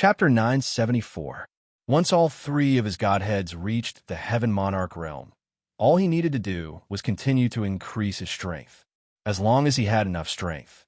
Chapter 974. Once all three of his godheads reached the Heaven Monarch realm, all he needed to do was continue to increase his strength. As long as he had enough strength,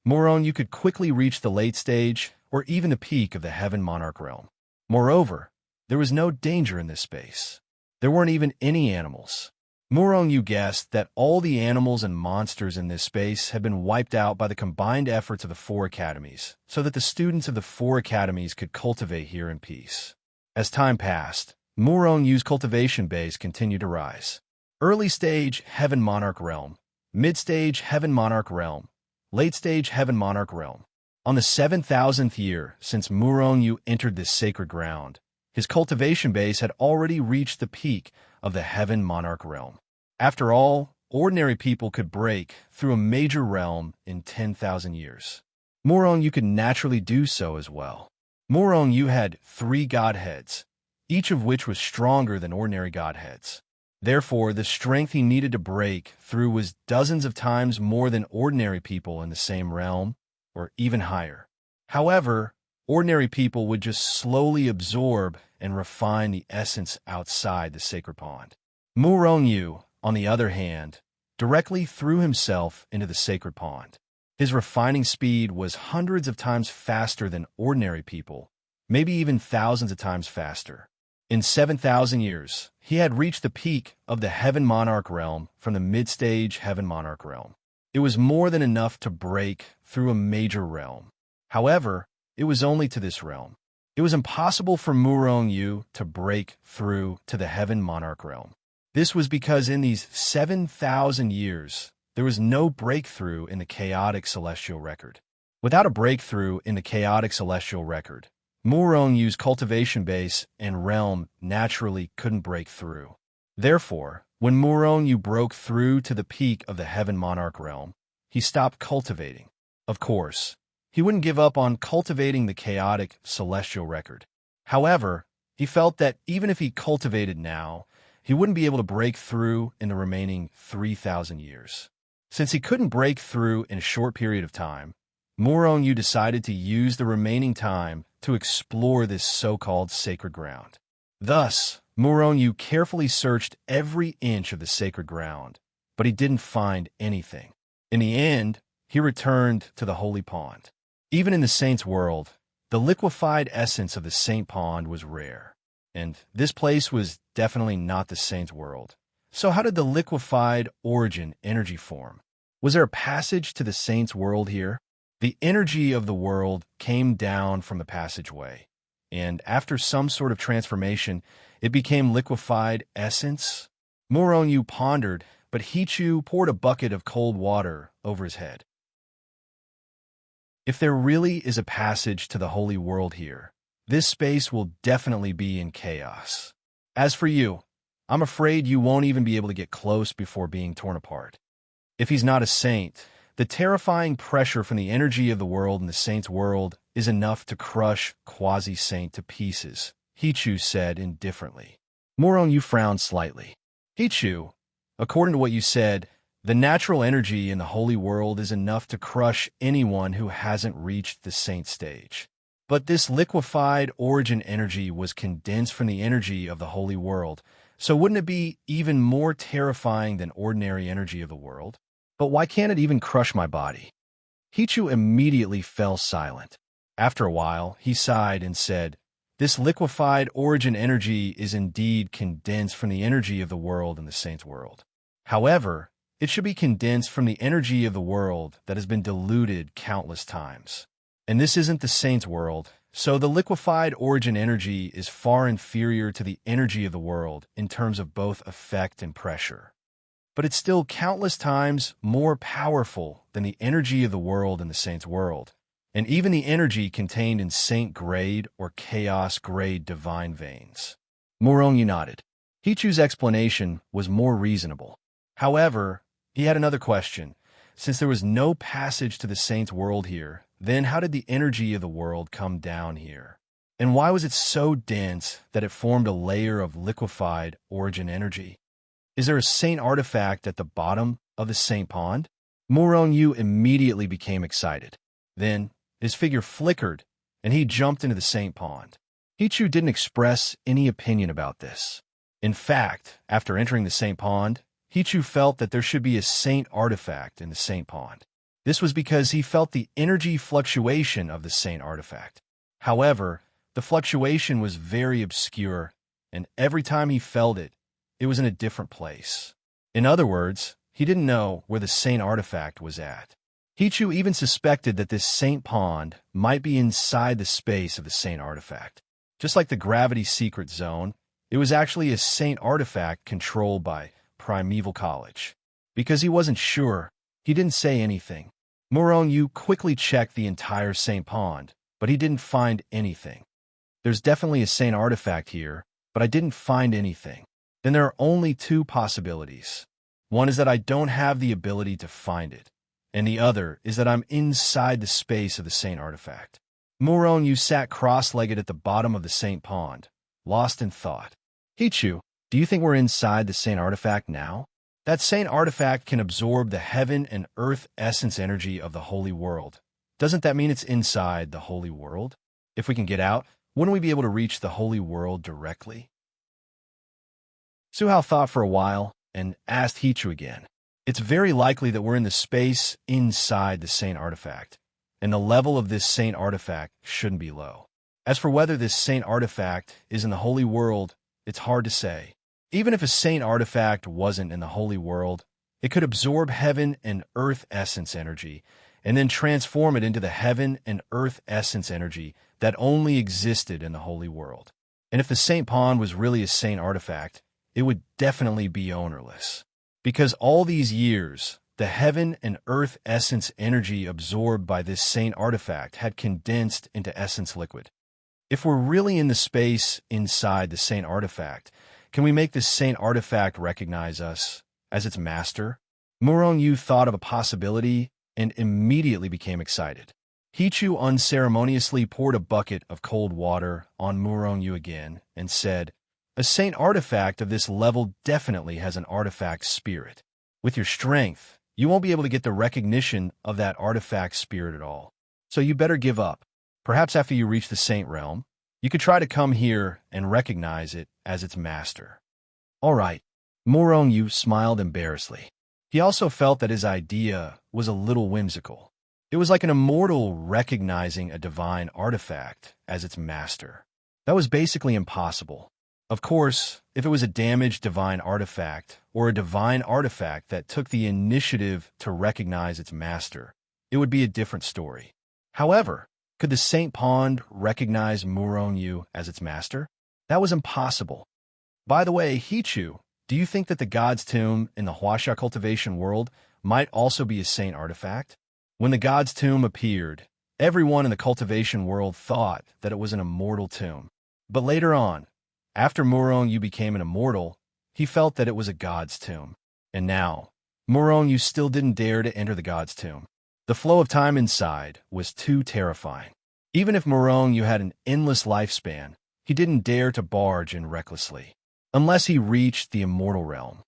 you could quickly reach the late stage or even the peak of the Heaven Monarch realm. Moreover, there was no danger in this space. There weren't even any animals. You guessed that all the animals and monsters in this space had been wiped out by the combined efforts of the four academies, so that the students of the four academies could cultivate here in peace. As time passed, Yu's cultivation base continued to rise. Early stage Heaven Monarch realm, mid-stage Heaven Monarch realm, late-stage Heaven Monarch realm. On the 7,000th year since Yu entered this sacred ground, his cultivation base had already reached the peak of the Heaven Monarch realm. After all, ordinary people could break through a major realm in 10,000 years. You could naturally do so as well. Yu had three godheads, each of which was stronger than ordinary godheads. Therefore, the strength he needed to break through was dozens of times more than ordinary people in the same realm, or even higher. However, ordinary people would just slowly absorb and refine the essence outside the sacred pond. Yu, on the other hand, directly threw himself into the sacred pond. His refining speed was hundreds of times faster than ordinary people, maybe even thousands of times faster. In 7,000 years, he had reached the peak of the Heaven Monarch realm from the mid-stage Heaven Monarch realm. It was more than enough to break through a major realm. However, it was only to this realm. It was impossible for Yu to break through to the Heaven Monarch realm. This was because in these 7,000 years, there was no breakthrough in the chaotic celestial record. Without a breakthrough in the chaotic celestial record, Yu's cultivation base and realm naturally couldn't break through. Therefore, when Yu broke through to the peak of the Heaven Monarch realm, he stopped cultivating. Of course, he wouldn't give up on cultivating the chaotic celestial record. However, he felt that even if he cultivated now, he wouldn't be able to break through in the remaining 3,000 years. Since he couldn't break through in a short period of time, Yu decided to use the remaining time to explore this so-called sacred ground. Thus, Yu carefully searched every inch of the sacred ground, but he didn't find anything. In the end, he returned to the holy pond. Even in the saint's world, the liquefied essence of the saint pond was rare, and this place was definitely not the saint's world. So how did the liquefied origin energy form? Was there a passage to the saint's world here? The energy of the world came down from the passageway, and after some sort of transformation, it became liquefied essence. Yu pondered, but Hichu poured a bucket of cold water over his head. If there really is a passage to the holy world here, this space will definitely be in chaos. As for you, I'm afraid you won't even be able to get close before being torn apart. If he's not a saint, the terrifying pressure from the energy of the world in the saint's world is enough to crush quasi-saint to pieces, Hichu said indifferently. Yu frowned slightly. Hichu, according to what you said, the natural energy in the holy world is enough to crush anyone who hasn't reached the saint stage. But this liquefied origin energy was condensed from the energy of the holy world, so wouldn't it be even more terrifying than ordinary energy of the world? But why can't it even crush my body? Hichu immediately fell silent. After a while, he sighed and said, "This liquefied origin energy is indeed condensed from the energy of the world in the saint's world. However, it should be condensed from the energy of the world that has been diluted countless times. And this isn't the saint's world, so the liquefied origin energy is far inferior to the energy of the world in terms of both effect and pressure. But it's still countless times more powerful than the energy of the world in the saint's world, and even the energy contained in saint-grade or chaos-grade divine veins." Yu nodded. Hichu's explanation was more reasonable. However, he had another question. Since there was no passage to the saint's world here, then how did the energy of the world come down here? And why was it so dense that it formed a layer of liquefied origin energy? Is there a saint artifact at the bottom of the saint pond? Yu immediately became excited. Then, his figure flickered, and he jumped into the Saint Pond. Hichu didn't express any opinion about this. In fact, after entering the Saint Pond, Hichu felt that there should be a saint artifact in the Saint Pond. This was because he felt the energy fluctuation of the saint artifact. However, the fluctuation was very obscure, and every time he felt it, it was in a different place. In other words, he didn't know where the saint artifact was at. Hichu even suspected that this Saint Pond might be inside the space of the saint artifact. Just like the gravity secret zone, it was actually a saint artifact controlled by Primeval College. Because he wasn't sure, he didn't say anything. Murong-Yu quickly checked the entire Saint Pond, but he didn't find anything. There's definitely a saint artifact here, but I didn't find anything. Then there are only two possibilities. One is that I don't have the ability to find it, and the other is that I'm inside the space of the saint artifact. Murong-Yu sat cross-legged at the bottom of the Saint Pond, lost in thought. Hichu, do you think we're inside the saint artifact now? That saint artifact can absorb the heaven and earth essence energy of the holy world. Doesn't that mean it's inside the holy world? If we can get out, wouldn't we be able to reach the holy world directly? Suhao thought for a while and asked Hichu again. It's very likely that we're in the space inside the saint artifact, and the level of this saint artifact shouldn't be low. As for whether this saint artifact is in the holy world, it's hard to say. Even if a saint artifact wasn't in the holy world, it could absorb heaven and earth essence energy and then transform it into the heaven and earth essence energy that only existed in the holy world. And if the Saint Pond was really a saint artifact, it would definitely be ownerless. Because all these years, the heaven and earth essence energy absorbed by this saint artifact had condensed into essence liquid. If we're really in the space inside the saint artifact, can we make this saint artifact recognize us as its master? Murong-Yu thought of a possibility and immediately became excited. Hichu unceremoniously poured a bucket of cold water on Murong-Yu again and said, "A saint artifact of this level definitely has an artifact spirit. With your strength, you won't be able to get the recognition of that artifact spirit at all. So you better give up. Perhaps after you reach the saint realm, you could try to come here and recognize it as its master." All right. Murong-Yu smiled embarrassedly. He also felt that his idea was a little whimsical. It was like an immortal recognizing a divine artifact as its master. That was basically impossible. Of course, if it was a damaged divine artifact or a divine artifact that took the initiative to recognize its master, it would be a different story. However, could the Saint Pond recognize Murong-Yu as its master? That was impossible. By the way, Hichu, do you think that the God's Tomb in the Huaxia cultivation world might also be a saint artifact? When the God's Tomb appeared, everyone in the cultivation world thought that it was an immortal tomb. But later on, after Murong-Yu became an immortal, he felt that it was a God's Tomb. And now, Murong-Yu still didn't dare to enter the God's Tomb. The flow of time inside was too terrifying. Even if Murong-Yu had an endless lifespan, he didn't dare to barge in recklessly, unless he reached the immortal realm.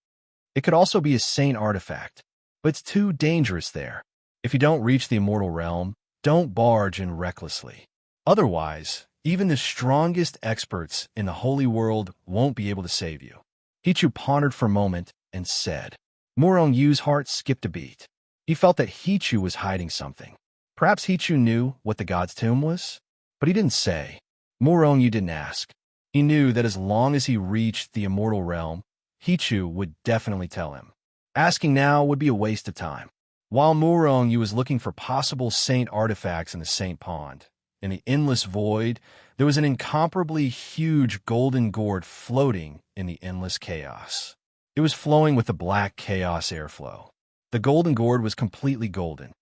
It could also be a saint artifact, but it's too dangerous there. If you don't reach the immortal realm, don't barge in recklessly. Otherwise, even the strongest experts in the holy world won't be able to save you. Hichu pondered for a moment and said. Murong-Yu's heart skipped a beat. He felt that Hichu was hiding something. Perhaps Hichu knew what the God's Tomb was, but he didn't say. Murong-Yu didn't ask. He knew that as long as he reached the immortal realm, Hichu would definitely tell him. Asking now would be a waste of time. While Murong-Yu was looking for possible saint artifacts in the Saint Pond, in the endless void, there was an incomparably huge golden gourd floating in the endless chaos. It was flowing with the black chaos airflow. The golden gourd was completely golden.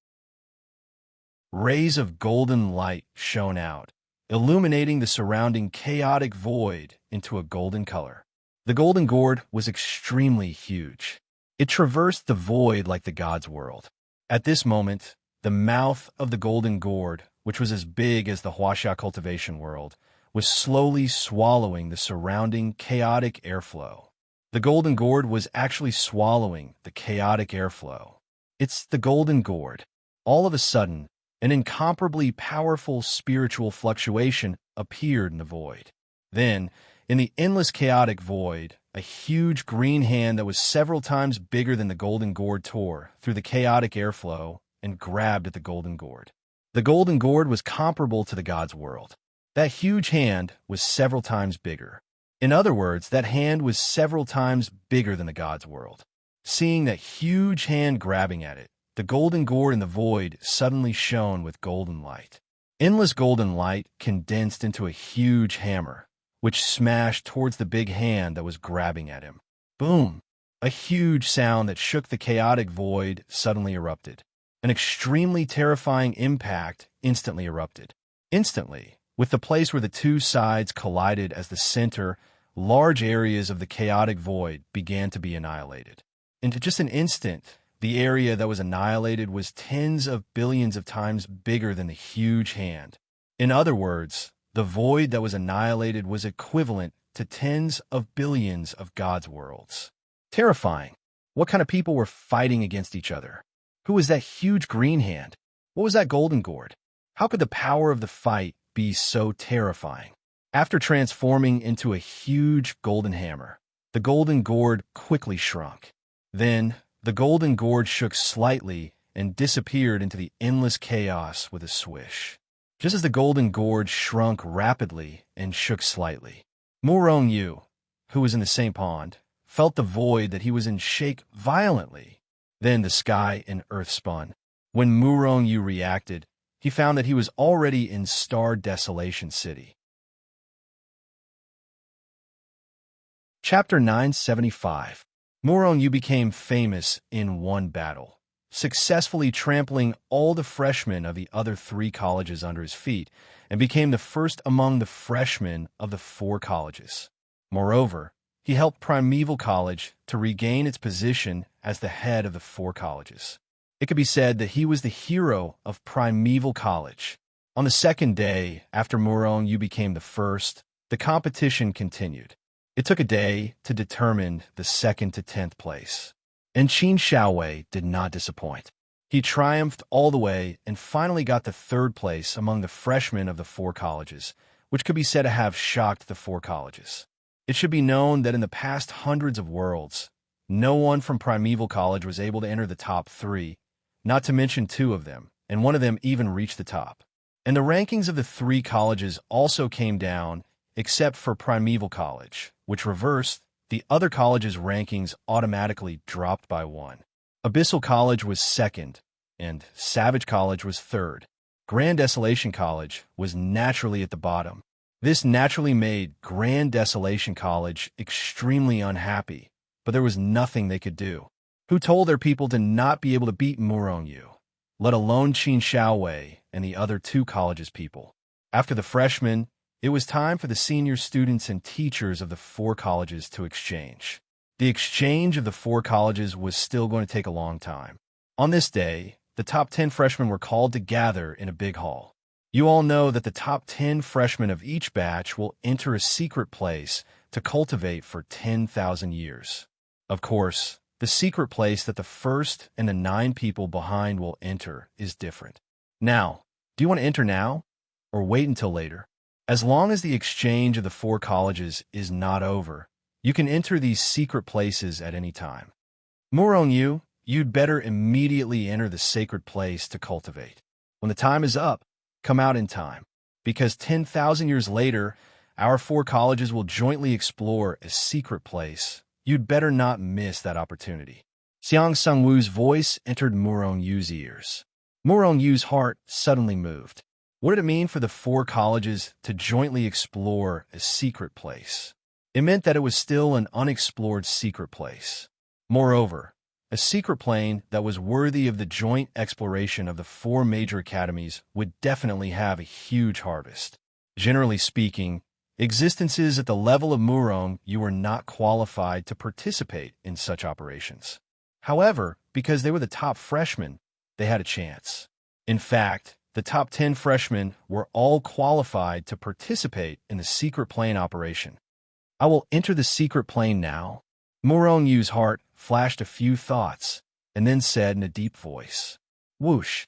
Rays of golden light shone out, illuminating the surrounding chaotic void into a golden color. The golden gourd was extremely huge. It traversed the void like the God's world. At this moment, the mouth of the golden gourd, which was as big as the Huaxia cultivation world, was slowly swallowing the surrounding chaotic airflow. The golden gourd was actually swallowing the chaotic airflow. It's the golden gourd. All of a sudden, An incomparably powerful spiritual fluctuation appeared in the void. Then, in the endless chaotic void, a huge green hand that was several times bigger than the golden gourd tore through the chaotic airflow and grabbed at the golden gourd. The golden gourd was comparable to the god's world. That huge hand was several times bigger. In other words, that hand was several times bigger than the god's world. Seeing that huge hand grabbing at it, the golden gourd in the void suddenly shone with golden light. Endless golden light condensed into a huge hammer, which smashed towards the big hand that was grabbing at him. Boom! A huge sound that shook the chaotic void suddenly erupted. An extremely terrifying impact instantly erupted. Instantly, with the place where the two sides collided as the center, large areas of the chaotic void began to be annihilated. In just an instant, the area that was annihilated was tens of billions of times bigger than the huge hand. In other words, the void that was annihilated was equivalent to tens of billions of God's worlds. Terrifying. What kind of people were fighting against each other? Who was that huge green hand? What was that golden gourd? How could the power of the fight be so terrifying? After transforming into a huge golden hammer, the golden gourd quickly shrunk. Then, the golden gourd shook slightly and disappeared into the endless chaos with a swish. Just as the golden gourd shrunk rapidly and shook slightly, Murong Yu, who was in the same pond, felt the void that he was in shake violently. Then the sky and earth spun. When Murong Yu reacted, he found that he was already in Star Desolation City. Chapter 975. Murong Yu became famous in one battle, successfully trampling all the freshmen of the other 3 colleges under his feet, and became the first among the freshmen of the 4 colleges. Moreover, he helped Primeval College to regain its position as the head of the 4 colleges. It could be said that he was the hero of Primeval College. On the second day after Murong Yu became the first, the competition continued. It took a day to determine the 2nd to 10th place. And Qin Xiaowei did not disappoint. He triumphed all the way and finally got the 3rd place among the freshmen of the 4 colleges, which could be said to have shocked the 4 colleges. It should be known that in the past hundreds of worlds, no one from Primeval College was able to enter the top 3, not to mention 2 of them, and one of them even reached the top. And the rankings of the 3 colleges also came down, except for Primeval College, which reversed. The other colleges' rankings automatically dropped by 1. Abyssal College was 2nd, and Savage College was 3rd. Grand Desolation College was naturally at the bottom. This naturally made Grand Desolation College extremely unhappy, but there was nothing they could do. Who told their people to not be able to beat Murong Yu, let alone Qin Xiaowei and the other 2 colleges' people? After the freshmen, it was time for the senior students and teachers of the 4 colleges to exchange. The exchange of the 4 colleges was still going to take a long time. On this day, the top 10 freshmen were called to gather in a big hall. You all know that the top 10 freshmen of each batch will enter a secret place to cultivate for 10,000 years. Of course, the secret place that the first and the 9 people behind will enter is different. Now, do you want to enter now or wait until later? As long as the exchange of the 4 colleges is not over, you can enter these secret places at any time. Murong Yu, you'd better immediately enter the sacred place to cultivate. When the time is up, come out in time, because 10,000 years later, our 4 colleges will jointly explore a secret place. You'd better not miss that opportunity. Xiang Sungwu's voice entered Murong Yu's ears. Murong Yu's heart suddenly moved. What did it mean for the 4 colleges to jointly explore a secret place? It meant that it was still an unexplored secret place. Moreover, a secret plane that was worthy of the joint exploration of the 4 major academies would definitely have a huge harvest. Generally speaking, existences at the level of Murong Yu were not qualified to participate in such operations. However, because they were the top freshmen, they had a chance. In fact, the top 10 freshmen were all qualified to participate in the secret plane operation. I will enter the secret plane now. Murong Yu's heart flashed a few thoughts and then said in a deep voice, "Whoosh."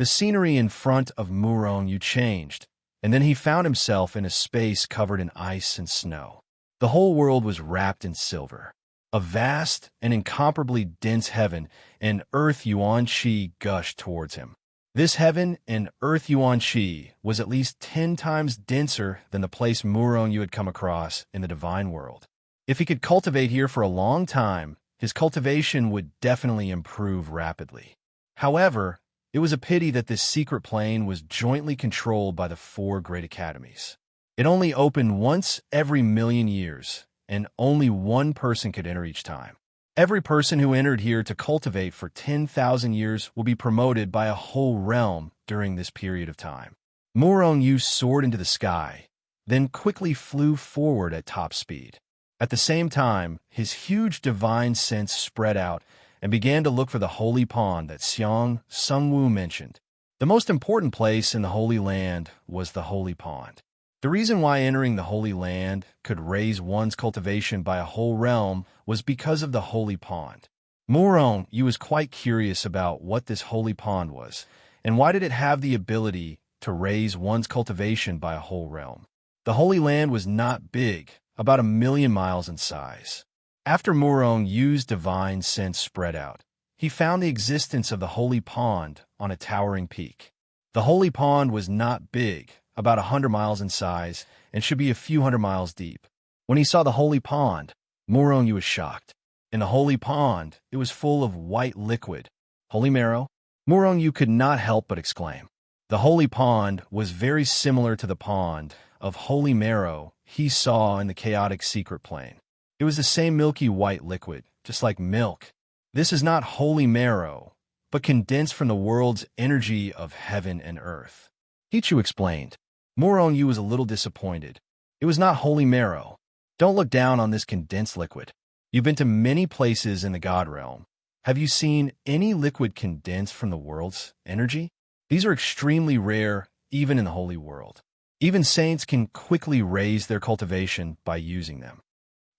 The scenery in front of Murong changed, and then he found himself in a space covered in ice and snow. The whole world was wrapped in silver. A vast and incomparably dense heaven and earth Yuan Qi gushed towards him. This heaven and earth Yuan Qi was at least 10 times denser than the place Murong had come across in the divine world. If he could cultivate here for a long time, his cultivation would definitely improve rapidly. However, it was a pity that this secret plane was jointly controlled by the 4 great academies. It only opened once every million years, and only one person could enter each time. Every person who entered here to cultivate for 10,000 years will be promoted by a whole realm during this period of time. Murong soared into the sky, then quickly flew forward at top speed. At the same time, his huge divine sense spread out and began to look for the holy pond that Xiang Sungwu mentioned. The most important place in the Holy Land was the holy pond. The reason why entering the Holy Land could raise one's cultivation by a whole realm was because of the holy pond. Murong was quite curious about what this holy pond was, and why did it have the ability to raise one's cultivation by a whole realm. The Holy Land was not big, about 1,000,000 miles in size. After Murong's divine sense spread out, he found the existence of the holy pond on a towering peak. The holy pond was not big, about 100 miles in size, and should be a few hundred miles deep. When he saw the holy pond, Murong was shocked. In the holy pond, it was full of white liquid. Holy marrow? Murong could not help but exclaim. The holy pond was very similar to the pond of holy marrow he saw in the chaotic secret plane. It was the same milky white liquid, just like milk. This is not holy marrow, but condensed from the world's energy of heaven and earth. Hichu explained. Murong was a little disappointed. It was not holy marrow. Don't look down on this condensed liquid. You've been to many places in the God realm. Have you seen any liquid condensed from the world's energy? These are extremely rare, even in the holy world. Even saints can quickly raise their cultivation by using them.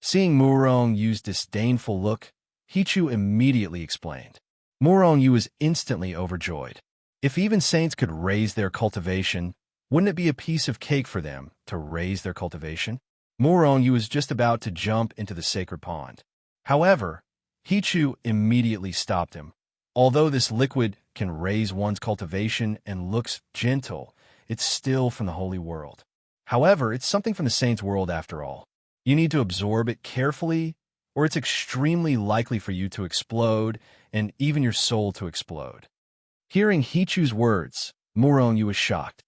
Seeing Murong's disdainful look, Hichu immediately explained. Murong was instantly overjoyed. If even saints could raise their cultivation, wouldn't it be a piece of cake for them to raise their cultivation? Murong was just about to jump into the sacred pond. However, Hichu immediately stopped him. Although this liquid can raise one's cultivation and looks gentle, it's still from the holy world. However, it's something from the saint's world after all. You need to absorb it carefully, or it's extremely likely for you to explode, and even your soul to explode. Hearing Hichu's words, Murong was shocked.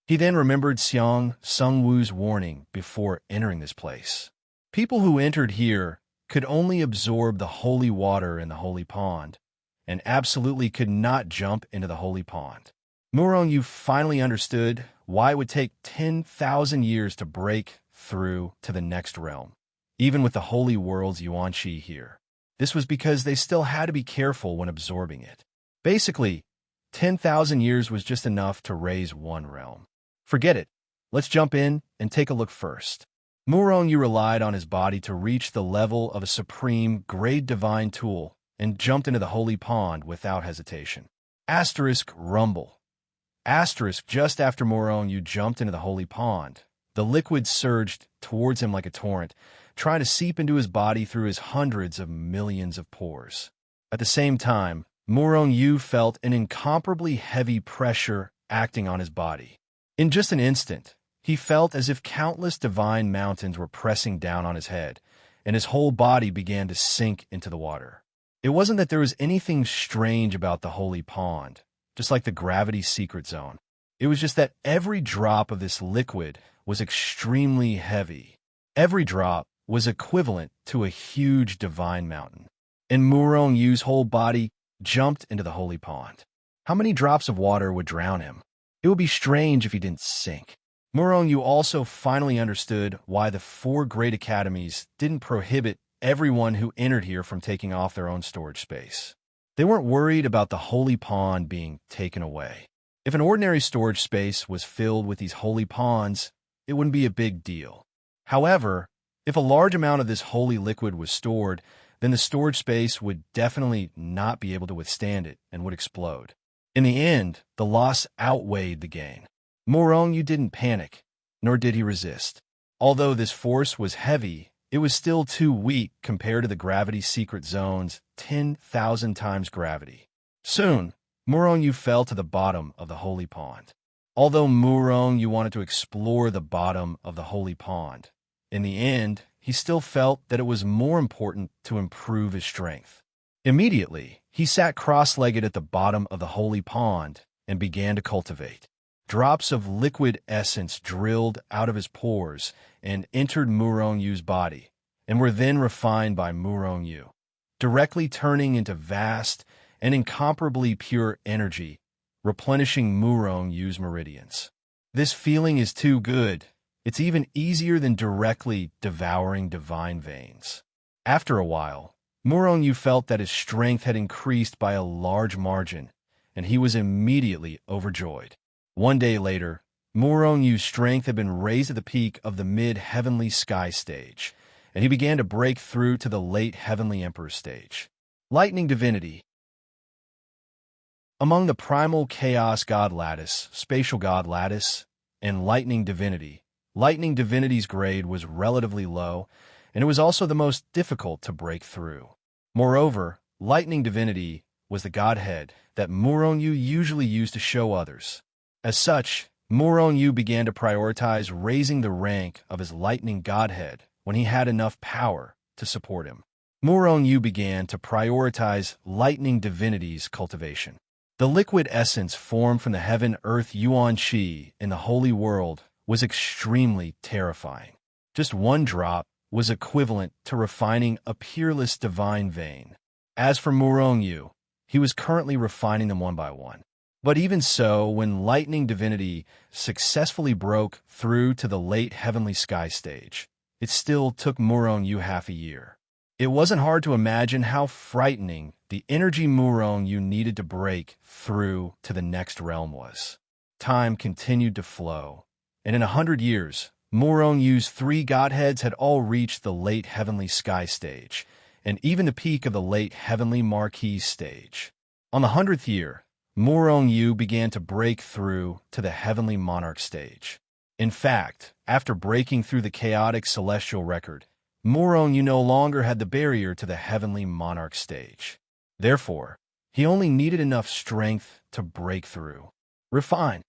He then remembered Xiang Sungwu's warning before entering this place. People who entered here could only absorb the holy water in the holy pond, and absolutely could not jump into the holy pond. Murong finally understood why it would take 10,000 years to break through to the next realm, even with the holy world's Yuan Qi here. This was because they still had to be careful when absorbing it. Basically, 10,000 years was just enough to raise one realm. Forget it. Let's jump in and take a look first. Murong relied on his body to reach the level of a supreme, great divine tool and jumped into the holy pond without hesitation. Asterisk rumble. Asterisk just after Murong jumped into the holy pond, the liquid surged towards him like a torrent, trying to seep into his body through his hundreds of millions of pores. At the same time, Murong felt an incomparably heavy pressure acting on his body. In just an instant, he felt as if countless divine mountains were pressing down on his head, and his whole body began to sink into the water. It wasn't that there was anything strange about the holy pond, just like the gravity secret zone. It was just that every drop of this liquid was extremely heavy. Every drop was equivalent to a huge divine mountain. And Murong's whole body jumped into the holy pond. How many drops of water would drown him? It would be strange if he didn't sink. Murong also finally understood why the 4 great academies didn't prohibit everyone who entered here from taking off their own storage space. They weren't worried about the holy pond being taken away. If an ordinary storage space was filled with these holy ponds, it wouldn't be a big deal. However, if a large amount of this holy liquid was stored, then the storage space would definitely not be able to withstand it and would explode. In the end, the loss outweighed the gain. Murong Yu didn't panic, nor did he resist. Although this force was heavy, it was still too weak compared to the gravity's secret zone's 10,000 times gravity. Soon, Murong Yu fell to the bottom of the holy pond. Although Murong Yu wanted to explore the bottom of the holy pond, in the end, he still felt that it was more important to improve his strength. Immediately, he sat cross-legged at the bottom of the holy pond and began to cultivate. Drops of liquid essence drilled out of his pores and entered Murong Yu's body, and were then refined by Murong Yu, directly turning into vast and incomparably pure energy, replenishing Murong Yu's meridians. This feeling is too good. It's even easier than directly devouring divine veins. After a while, Murong Yu felt that his strength had increased by a large margin, and he was immediately overjoyed. One day later, Murong Yu's strength had been raised to the peak of the mid-heavenly sky stage, and he began to break through to the late heavenly emperor stage. Lightning divinity. Among the primal chaos god lattice, spatial god lattice, and lightning divinity's grade was relatively low, and it was also the most difficult to break through. Moreover, lightning divinity was the godhead that Murong Yu usually used to show others. As such, Murong Yu began to prioritize raising the rank of his lightning godhead when he had enough power to support him. Murong Yu began to prioritize lightning divinity's cultivation. The liquid essence formed from the heaven-earth yuan qi in the holy world was extremely terrifying. Just one drop was equivalent to refining a peerless divine vein. As for Murong Yu, he was currently refining them one by one. But even so, when lightning divinity successfully broke through to the late heavenly sky stage, it still took Murong Yu half a year. It wasn't hard to imagine how frightening the energy Murong Yu needed to break through to the next realm was. Time continued to flow, and in 100 years, Murong Yu's 3 godheads had all reached the late heavenly sky stage, and even the peak of the late heavenly marquee stage. On the 100th year, Murong Yu began to break through to the heavenly monarch stage. In fact, after breaking through the chaotic celestial record, Murong Yu no longer had the barrier to the heavenly monarch stage. Therefore, he only needed enough strength to break through. Refine.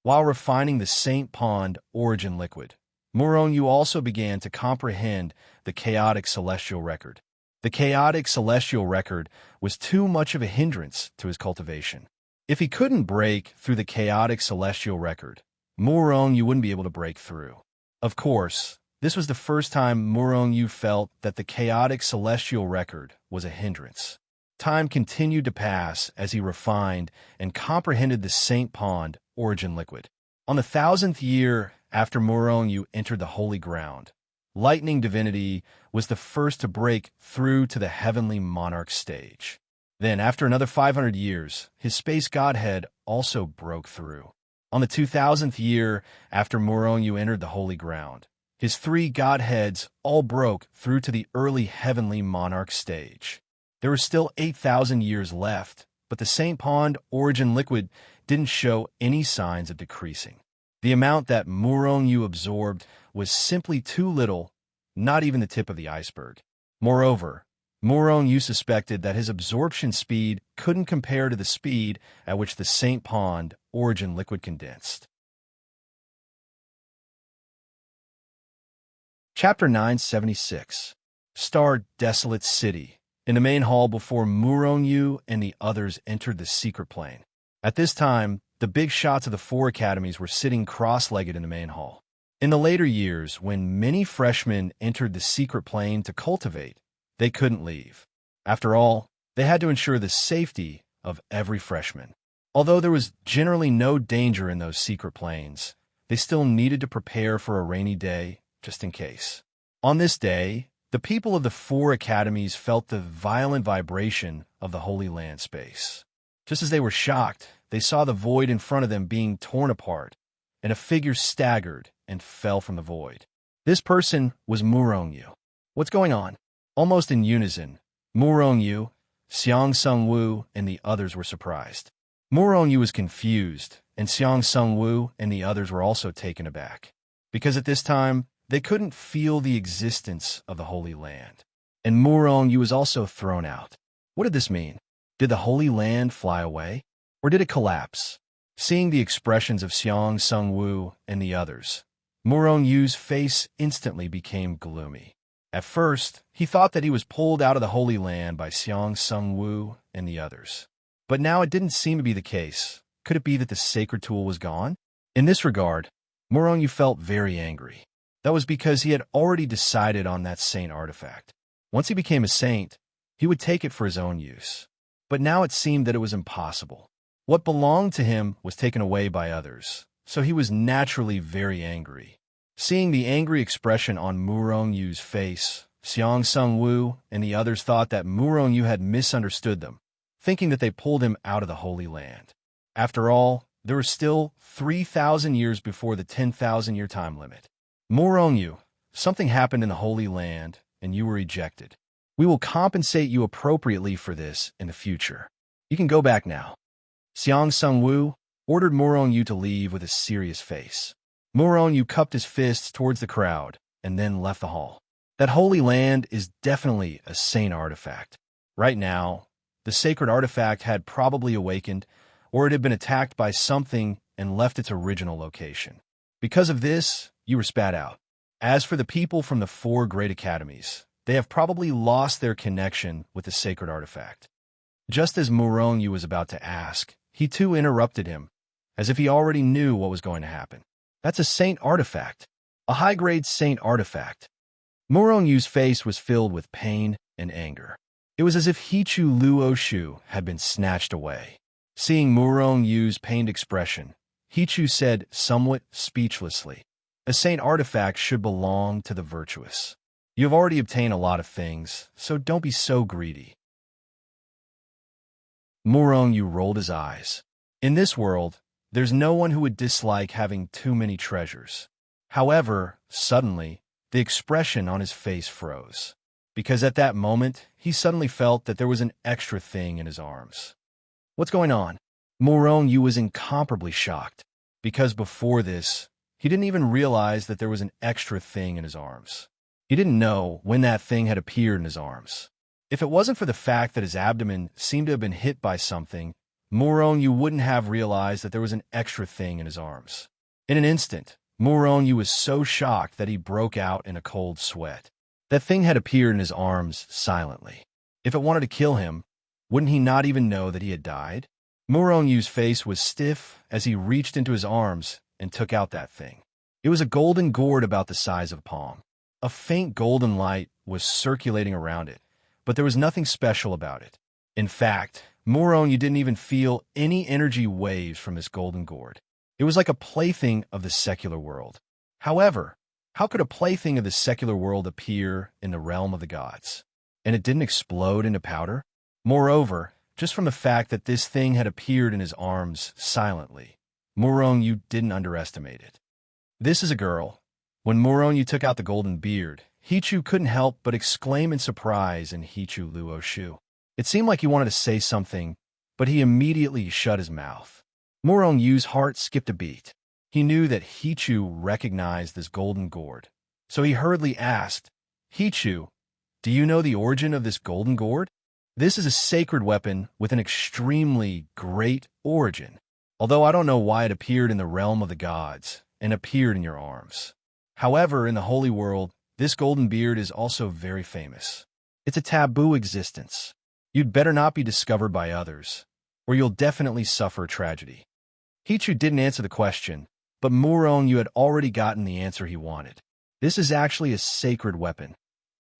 While refining the Saint Pond origin liquid, Murong Yu also began to comprehend the chaotic celestial record. The chaotic celestial record was too much of a hindrance to his cultivation. If he couldn't break through the chaotic celestial record, Murong Yu wouldn't be able to break through. Of course, this was the first time Murong Yu felt that the chaotic celestial record was a hindrance. Time continued to pass as he refined and comprehended the Saint Pond origin liquid. On the 1000th year after Murong Yu entered the holy ground, lightning divinity was the first to break through to the heavenly monarch stage. Then, after another 500 years, his space godhead also broke through. On the 2000th year after Murong Yu entered the holy ground, his 3 godheads all broke through to the early heavenly monarch stage. There were still 8,000 years left, but the Saint Pond origin liquid didn't show any signs of decreasing. The amount that Murong Yu absorbed was simply too little, not even the tip of the iceberg. Moreover, Murong Yu suspected that his absorption speed couldn't compare to the speed at which the Saint Pond origin liquid condensed. Chapter 976. Star Desolate City. In the main hall before Murong Yu and the others entered the secret plane. At this time, the big shots of the 4 academies were sitting cross-legged in the main hall. In the later years, when many freshmen entered the secret plane to cultivate, they couldn't leave. After all, they had to ensure the safety of every freshman. Although there was generally no danger in those secret planes, they still needed to prepare for a rainy day, just in case. On this day, the people of the 4 academies felt the violent vibration of the Holy Land space. Just as they were shocked, they saw the void in front of them being torn apart, and a figure staggered and fell from the void. This person was Murong Yu. "What's going on?" Almost in unison, Murong-yu, Xiang Sung-woo, and the others were surprised. Murong-yu was confused, and Xiang Sung-woo and the others were also taken aback, because at this time, they couldn't feel the existence of the Holy Land. And Murong-yu was also thrown out. What did this mean? Did the Holy Land fly away? Or did it collapse? Seeing the expressions of Xiang Sung-woo and the others, Murong-yu's face instantly became gloomy. At first, he thought that he was pulled out of the Holy Land by Xiang Sung-woo and the others. But now it didn't seem to be the case. Could it be that the sacred tool was gone? In this regard, Murong-yu felt very angry. That was because he had already decided on that saint artifact. Once he became a saint, he would take it for his own use. But now it seemed that it was impossible. What belonged to him was taken away by others, so he was naturally very angry. Seeing the angry expression on Murong-yu's face, Xiang Sung-woo and the others thought that Murong-yu had misunderstood them, thinking that they pulled him out of the Holy Land. After all, there were still 3,000 years before the 10,000-year time limit. Murong-yu, something happened in the Holy Land, and you were ejected. We will compensate you appropriately for this in the future. You can go back now. Xiang Sung-woo ordered Murong-yu to leave with a serious face. Murong-yu cupped his fists towards the crowd and then left the hall. That Holy Land is definitely a saint artifact. Right now, the sacred artifact had probably awakened, or it had been attacked by something and left its original location. Because of this, you were spat out. As for the people from the 4 great academies, they have probably lost their connection with the sacred artifact. Just as Murong-yu was about to ask, he too interrupted him, as if he already knew what was going to happen. That's a saint artifact. A high-grade saint artifact. Murong-yu's face was filled with pain and anger. It was as if Hichu Luoshu had been snatched away. Seeing Murong-yu's pained expression, Hichu said somewhat speechlessly, "A saint artifact should belong to the virtuous. You have already obtained a lot of things, so don't be so greedy." Murong-yu rolled his eyes. In this world, there's no one who would dislike having too many treasures. However, suddenly, the expression on his face froze, because at that moment, he suddenly felt that there was an extra thing in his arms. What's going on? Murong-yu was incomparably shocked, because before this, he didn't even realize that there was an extra thing in his arms. He didn't know when that thing had appeared in his arms. If it wasn't for the fact that his abdomen seemed to have been hit by something, Murong-yu wouldn't have realized that there was an extra thing in his arms. In an instant, Murong-yu was so shocked that he broke out in a cold sweat. That thing had appeared in his arms silently. If it wanted to kill him, wouldn't he not even know that he had died? Murong-yu's face was stiff as he reached into his arms and took out that thing. It was a golden gourd about the size of a palm. A faint golden light was circulating around it, but there was nothing special about it. In fact, Murong-yu didn't even feel any energy waves from this golden gourd. It was like a plaything of the secular world. However, how could a plaything of the secular world appear in the realm of the gods? And it didn't explode into powder? Moreover, just from the fact that this thing had appeared in his arms silently, Murong-yu didn't underestimate it. This is a girl. When Murong-yu took out the golden beard, Hichu couldn't help but exclaim in surprise in Hichu Luoshu. It seemed like he wanted to say something, but he immediately shut his mouth. Murong-yu's heart skipped a beat. He knew that Hichu recognized this golden gourd, so he hurriedly asked, "Hichu, do you know the origin of this golden gourd?" This is a sacred weapon with an extremely great origin, although I don't know why it appeared in the realm of the gods and appeared in your arms. However, in the holy world, this golden beard is also very famous. It's a taboo existence. You'd better not be discovered by others, or you'll definitely suffer tragedy. Hichu didn't answer the question, but Murong-yu had already gotten the answer he wanted. This is actually a sacred weapon.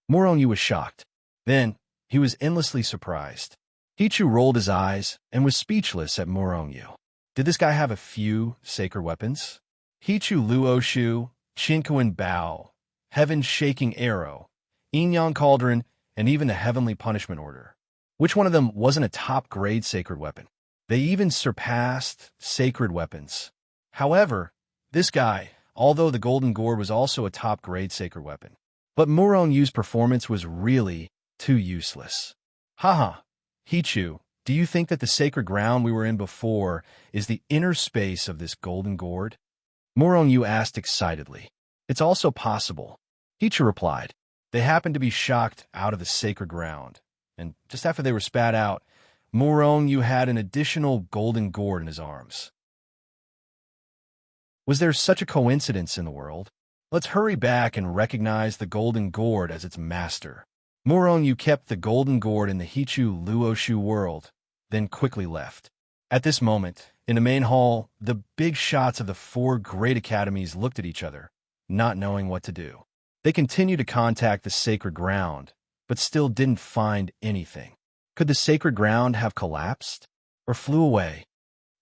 Murong-yu was shocked. Then, he was endlessly surprised. Hichu rolled his eyes and was speechless at Murong-yu. Did this guy have a few sacred weapons? Hichu Luoshu, Chinkuan Bao, Heaven-Shaking Arrow, Yin-Yang Cauldron, and even the Heavenly Punishment Order. Which one of them wasn't a top-grade sacred weapon? They even surpassed sacred weapons. However, this guy, although the golden gourd was also a top-grade sacred weapon, But Murongyu's performance was really too useless. Haha, Hichu, do you think that the sacred ground we were in before is the inner space of this golden gourd? Murongyu asked excitedly. It's also possible, Hichu replied. They happened to be shocked out of the sacred ground, and just after they were spat out, Murongyu had an additional golden gourd in his arms. Was there such a coincidence in the world? Let's hurry back and recognize the golden gourd as its master. Murongyu kept the golden gourd in the Hichu Luoshu world, then quickly left. At this moment, in the main hall, the big shots of the 4 great academies looked at each other, not knowing what to do. They continued to contact the sacred ground, but still didn't find anything. Could the sacred ground have collapsed or flew away?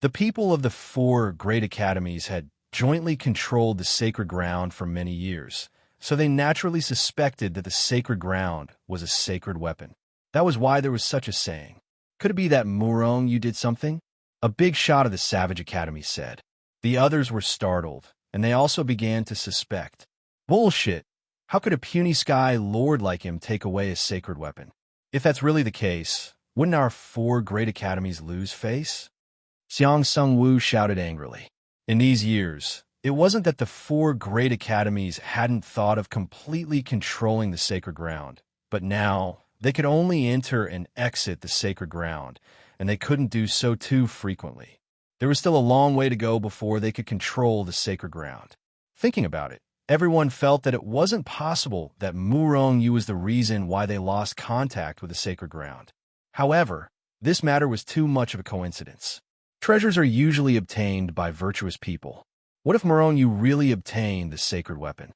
The people of the 4 great academies had jointly controlled the sacred ground for many years, so they naturally suspected that the sacred ground was a sacred weapon. That was why there was such a saying. Could it be that Murongyu did something? A big shot of the Savage Academy said. The others were startled, and they also began to suspect. Bullshit! How could a puny sky lord like him take away a sacred weapon? If that's really the case, wouldn't our 4 great academies lose face? Xiang Sung-woo shouted angrily. In these years, it wasn't that the 4 great academies hadn't thought of completely controlling the sacred ground, but now they could only enter and exit the sacred ground, and they couldn't do so too frequently. There was still a long way to go before they could control the sacred ground. Thinking about it, everyone felt that it wasn't possible that Murongyu was the reason why they lost contact with the sacred ground. However, this matter was too much of a coincidence. Treasures are usually obtained by virtuous people. What if Murongyu really obtained the sacred weapon?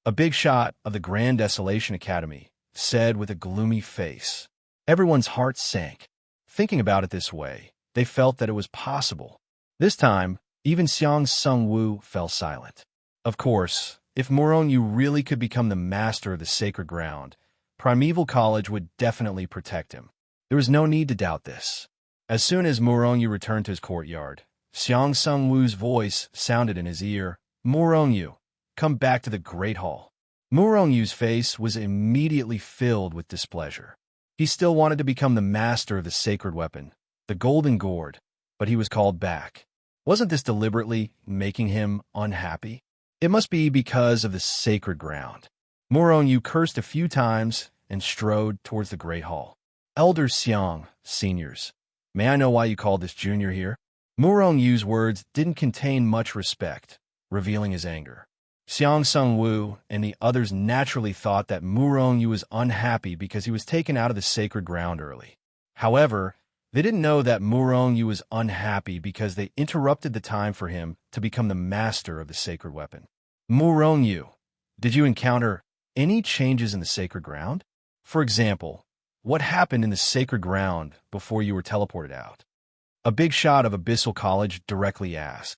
A big shot of the Grand Desolation Academy said with a gloomy face. Everyone's hearts sank. Thinking about it this way, they felt that it was possible. This time, even Xiang Sung-woo fell silent. Of course, if Murongyu really could become the master of the sacred ground, Primeval College would definitely protect him. There was no need to doubt this. As soon as Murongyu returned to his courtyard, Xiang Sung-woo's voice sounded in his ear. Murongyu, come back to the Great Hall. Murongyu's face was immediately filled with displeasure. He still wanted to become the master of the sacred weapon, the golden gourd, but he was called back. Wasn't this deliberately making him unhappy? It must be because of the sacred ground. Murongyu cursed a few times and strode towards the Great Hall. Elder Xiang, seniors, may I know why you called this junior here? Murongyu's words didn't contain much respect, revealing his anger. Xiang Sung-woo and the others naturally thought that Murongyu was unhappy because he was taken out of the sacred ground early. However, they didn't know that Murongyu was unhappy because they interrupted the time for him to become the master of the sacred weapon. Murongyu, did you encounter any changes in the sacred ground? For example, what happened in the sacred ground before you were teleported out? A big shot of Abyssal College directly asked.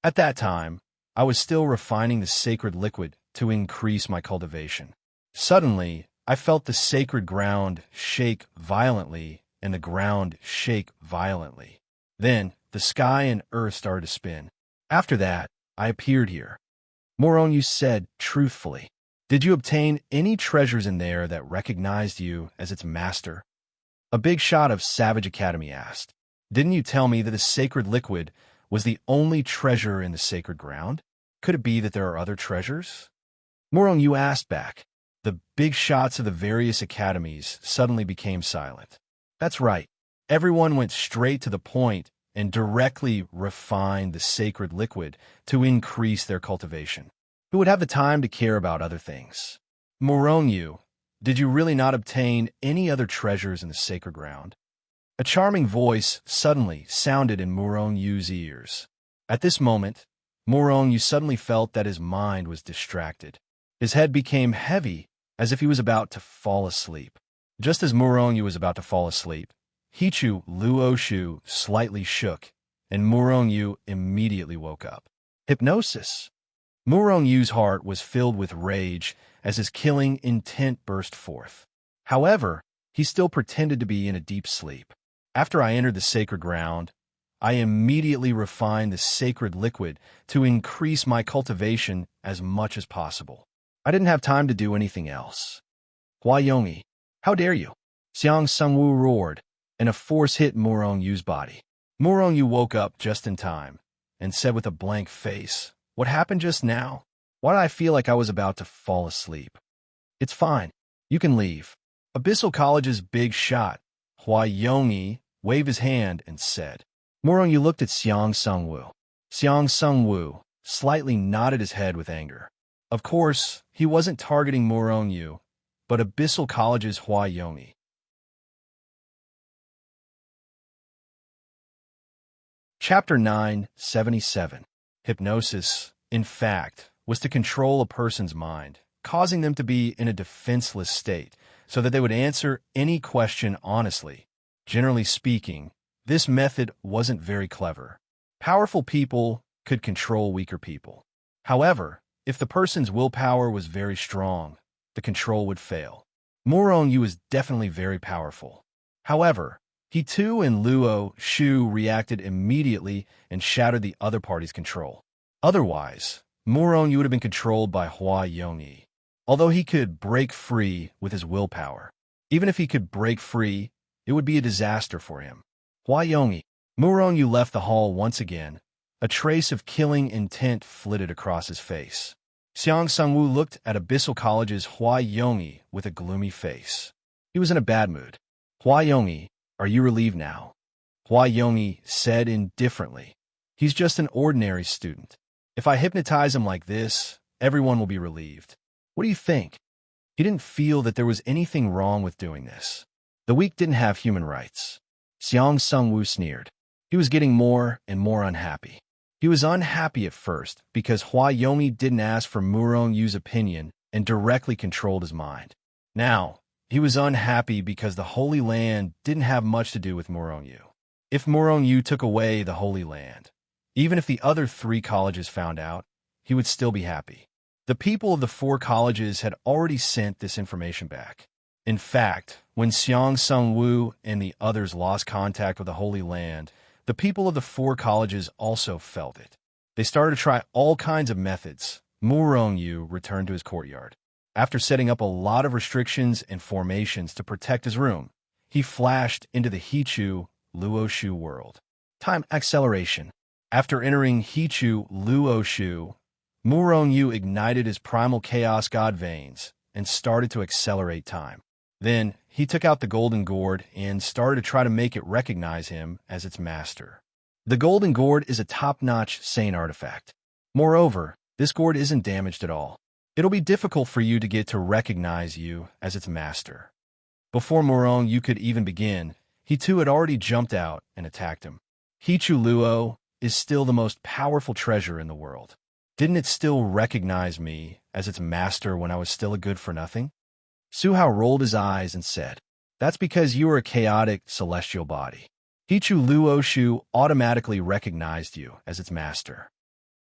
At that time, I was still refining the sacred liquid to increase my cultivation. Suddenly, I felt the sacred ground shake violently and the ground shake violently. Then, the sky and earth started to spin. After that, I appeared here. Murongyu said truthfully. Did you obtain any treasures in there that recognized you as its master? A big shot of Savage Academy asked. Didn't you tell me that the sacred liquid was the only treasure in the sacred ground? Could it be that there are other treasures? Murongyu asked back. The big shots of the various academies suddenly became silent. That's right. Everyone went straight to the point and directly refined the sacred liquid to increase their cultivation. Who would have the time to care about other things? Murongyu, did you really not obtain any other treasures in the sacred ground? A charming voice suddenly sounded in Murongyu's ears. At this moment, Murongyu suddenly felt that his mind was distracted. His head became heavy, as if he was about to fall asleep. Just as Murongyu was about to fall asleep, Hichu Luoshu slightly shook, and Murongyu immediately woke up. Hypnosis. Murongyu's heart was filled with rage as his killing intent burst forth. However, he still pretended to be in a deep sleep. After I entered the sacred ground, I immediately refined the sacred liquid to increase my cultivation as much as possible. I didn't have time to do anything else. Hua Yongyi, how dare you? Xiang Sungwu roared, and a force hit Murong Yu's body. Murong Yu woke up just in time and said with a blank face, "What happened just now? Why did I feel like I was about to fall asleep?" "It's fine. You can leave." Abyssal College's big shot, Hua Yongyi, waved his hand and said. Murong Yu looked at Xiang Sungwu. Xiang Sungwu slightly nodded his head with anger. Of course, he wasn't targeting Murong Yu, but Abyssal College's Hua Yongyi. Chapter 977. Hypnosis, in fact, was to control a person's mind, causing them to be in a defenseless state, so that they would answer any question honestly. Generally speaking, this method wasn't very clever. Powerful people could control weaker people. However, if the person's willpower was very strong, the control would fail. Murong Yu is definitely very powerful. However, he too and Luo Shu reacted immediately and shattered the other party's control. Otherwise, Murong Yu would have been controlled by Hua Yongyi, although he could break free with his willpower. Even if he could break free, it would be a disaster for him. Hua Yongyi. Murong Yu left the hall once again. A trace of killing intent flitted across his face. Xiang Sungwu looked at Abyssal College's Hua Yongyi with a gloomy face. He was in a bad mood. Hua Yongyi, are you relieved now? Hua Yongyi said indifferently. He's just an ordinary student. If I hypnotize him like this, everyone will be relieved. What do you think? He didn't feel that there was anything wrong with doing this. The weak didn't have human rights. Xiang Sungwu sneered. He was getting more and more unhappy. He was unhappy at first because Hua Yongyi didn't ask for Murong Yu's opinion and directly controlled his mind. Now, he was unhappy because the Holy Land didn't have much to do with Murong Yu. If Murong Yu took away the Holy Land, even if the other 3 colleges found out, he would still be happy. The people of the 4 colleges had already sent this information back. In fact, when Xiang Sungwu and the others lost contact with the Holy Land, the people of the 4 colleges also felt it. They started to try all kinds of methods. Murong Yu returned to his courtyard. After setting up a lot of restrictions and formations to protect his room, he flashed into the Hichu Luoshu world. Time acceleration. After entering Hichu Luoshu, Murong Yu ignited his primal chaos god veins and started to accelerate time. Then, he took out the golden gourd and started to try to make it recognize him as its master. The golden gourd is a top-notch sane artifact. Moreover, this gourd isn't damaged at all. It'll be difficult for you to get to recognize you as its master. Before Murong Yu could even begin, he too had already jumped out and attacked him. Hichu Luo is still the most powerful treasure in the world. Didn't it still recognize me as its master when I was still a good-for-nothing? Su Hao rolled his eyes and said, "That's because you are a chaotic celestial body. Hichu Luoshu automatically recognized you as its master.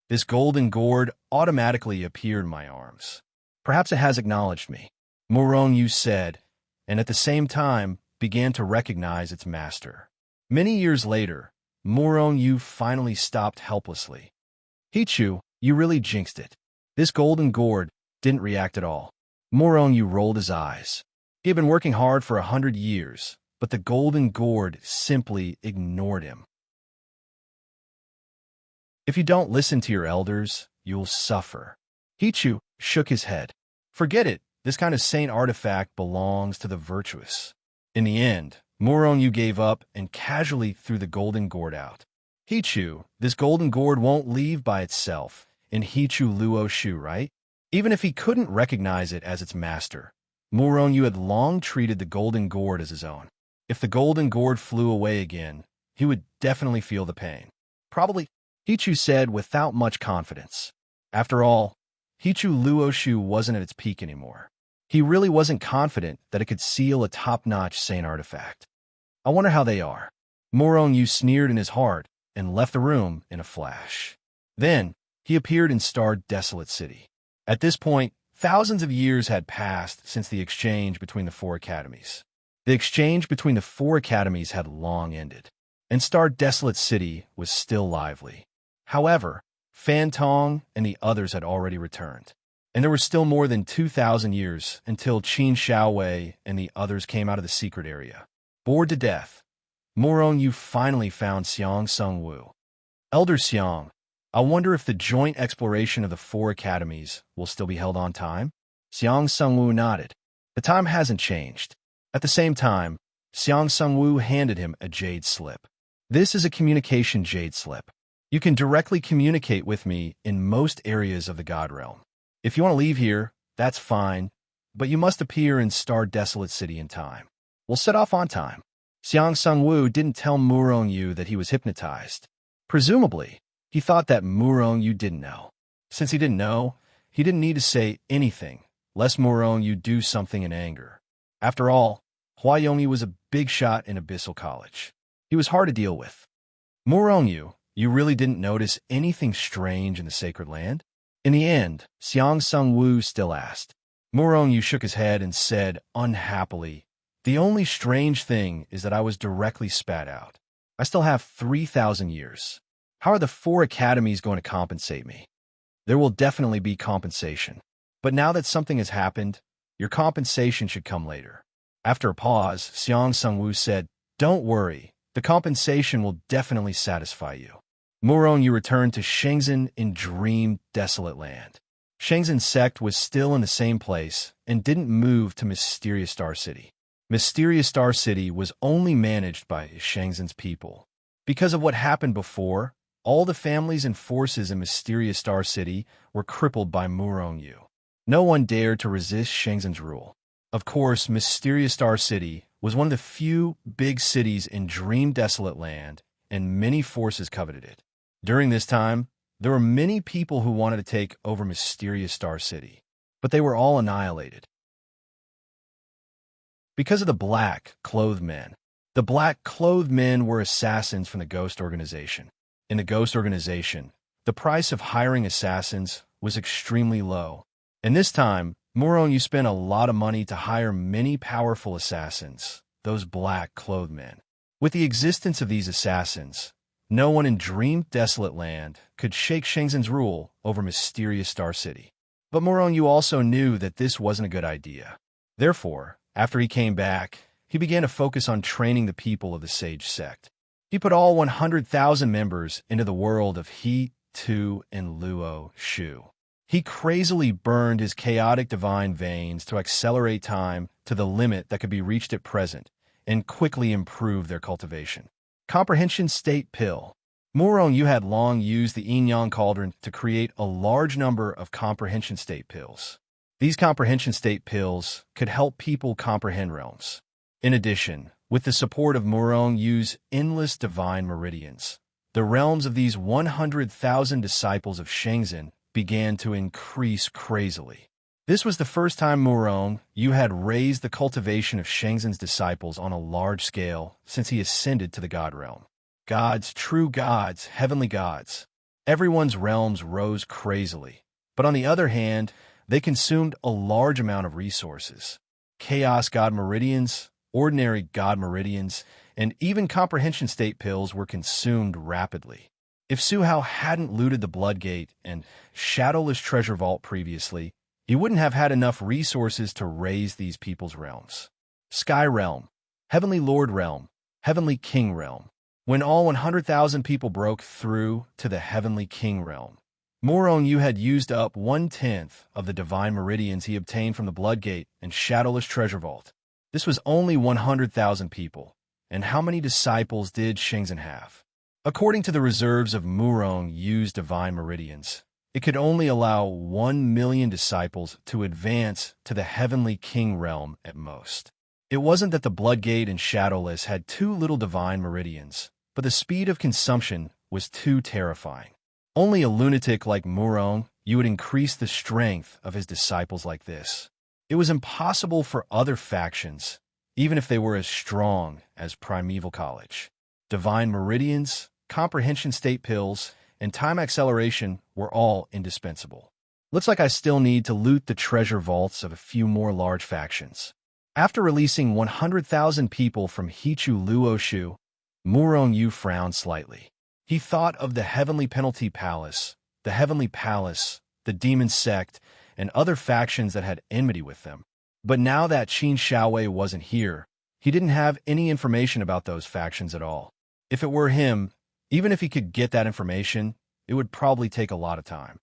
This golden gourd automatically appeared in my arms. Perhaps it has acknowledged me," Murong Yu said, and at the same time began to recognize its master. Many years later, Murong Yu finally stopped helplessly. "Hichu, you really jinxed it. This golden gourd didn't react at all." Murong Yu rolled his eyes. He had been working hard for 100 years, but the golden gourd simply ignored him. If you don't listen to your elders, you'll suffer. Hichu shook his head. Forget it. This kind of saint artifact belongs to the virtuous. In the end, Murong Yu gave up and casually threw the golden gourd out. Hichu, this golden gourd won't leave by itself in Hichu Luoshu, right? Even if he couldn't recognize it as its master, Murong Yu had long treated the golden gourd as his own. If the golden gourd flew away again, he would definitely feel the pain. Probably, Hichu said without much confidence. After all, Hichu Luoshu wasn't at its peak anymore. He really wasn't confident that it could seal a top-notch saint artifact. I wonder how they are. Murong Yu sneered in his heart and left the room in a flash. Then, he appeared in Star Desolate City. At this point, thousands of years had passed since the exchange between the 4 academies. The exchange between the 4 academies had long ended, and Star Desolate City was still lively. However, Fan Tong and the others had already returned. and there were still more than 2,000 years until Qin Shaowei and the others came out of the secret area. Bored to death, Murong Yu finally found Xiang Sungwu. Elder Xiang, I wonder if the joint exploration of the 4 academies will still be held on time? Xiang Sungwu nodded. The time hasn't changed. At the same time, Xiang Sungwu handed him a jade slip. This is a communication jade slip. You can directly communicate with me in most areas of the God Realm. If you want to leave here, that's fine, but you must appear in Star Desolate City in time. We'll set off on time. Xiang Sungwu didn't tell Murong Yu that he was hypnotized. Presumably, he thought that Murong Yu didn't know. Since he didn't know, he didn't need to say anything, lest Murong Yu do something in anger. After all, Hua Yongyi was a big shot in Abyssal College. He was hard to deal with. Murong Yu, you really didn't notice anything strange in the sacred land? In the end, Xiang Sungwu still asked. Murong Yu shook his head and said, unhappily, the only strange thing is that I was directly spat out. I still have 3,000 years. How are the 4 academies going to compensate me? There will definitely be compensation. But now that something has happened, your compensation should come later. After a pause, Xiang Sungwu said, don't worry, the compensation will definitely satisfy you. Murong Yu returned to Shenzhen in Dream Desolate Land. Shenzhen's sect was still in the same place and didn't move to Mysterious Star City. Mysterious Star City was only managed by Shenzhen's people. Because of what happened before, all the families and forces in Mysterious Star City were crippled by Murong Yu. No one dared to resist Shenzhen's rule. Of course, Mysterious Star City was one of the few big cities in Dream Desolate Land, and many forces coveted it. During this time, there were many people who wanted to take over Mysterious Star City, but they were all annihilated. Because of the black-clothed men. The black-clothed men were assassins from the Ghost Organization. In the Ghost Organization, the price of hiring assassins was extremely low. And this time, Murong Yu spent a lot of money to hire many powerful assassins, those black-clothed men. With the existence of these assassins, no one in Dream Desolate Land could shake Shenzhen's rule over Mysterious Star City. But Murong Yu also knew that this wasn't a good idea. Therefore, after he came back, he began to focus on training the people of the Sage Sect. He put all 100,000 members into the world of He, Tu, and Luo Shu. He crazily burned his chaotic divine veins to accelerate time to the limit that could be reached at present and quickly improve their cultivation. Comprehension State Pill. Murong Yu had long used the Yin-Yang Cauldron to create a large number of Comprehension State Pills. These Comprehension State Pills could help people comprehend realms. In addition, with the support of Murong Yu's endless divine meridians, the realms of these 100,000 disciples of Shenzhen began to increase crazily. This was the first time Murong Yu had raised the cultivation of Shenzhen's disciples on a large scale since he ascended to the God realm. Gods, true gods, heavenly gods. Everyone's realms rose crazily, but on the other hand, they consumed a large amount of resources. Chaos God Meridians, ordinary God Meridians, and even Comprehension State Pills were consumed rapidly. If Su Hao hadn't looted the Bloodgate and Shadowless Treasure Vault previously, he wouldn't have had enough resources to raise these people's realms. Sky Realm, Heavenly Lord Realm, Heavenly King Realm. When all 100,000 people broke through to the Heavenly King Realm, Murong Yu had used up 1/10 of the divine meridians he obtained from the Bloodgate and Shadowless Treasure Vault. This was only 100,000 people, and how many disciples did Shenzhen have? According to the reserves of Murong Yu's divine meridians, it could only allow 1 million disciples to advance to the Heavenly King Realm at most. It wasn't that the Bloodgate and Shadowless had too little divine meridians, but the speed of consumption was too terrifying. Only a lunatic like Murong Yu would increase the strength of his disciples like this. It was impossible for other factions, even if they were as strong as Primeval College. Divine meridians, Comprehension State Pills, and time acceleration were all indispensable. Looks like I still need to loot the treasure vaults of a few more large factions. After releasing 100,000 people from Hichu Luoshu, Murong Yu frowned slightly. He thought of the Heavenly Penalty Palace, the Demon Sect, and other factions that had enmity with them. But now that Qin Shaowei wasn't here, he didn't have any information about those factions at all. If it were him, even if he could get that information, it would probably take a lot of time.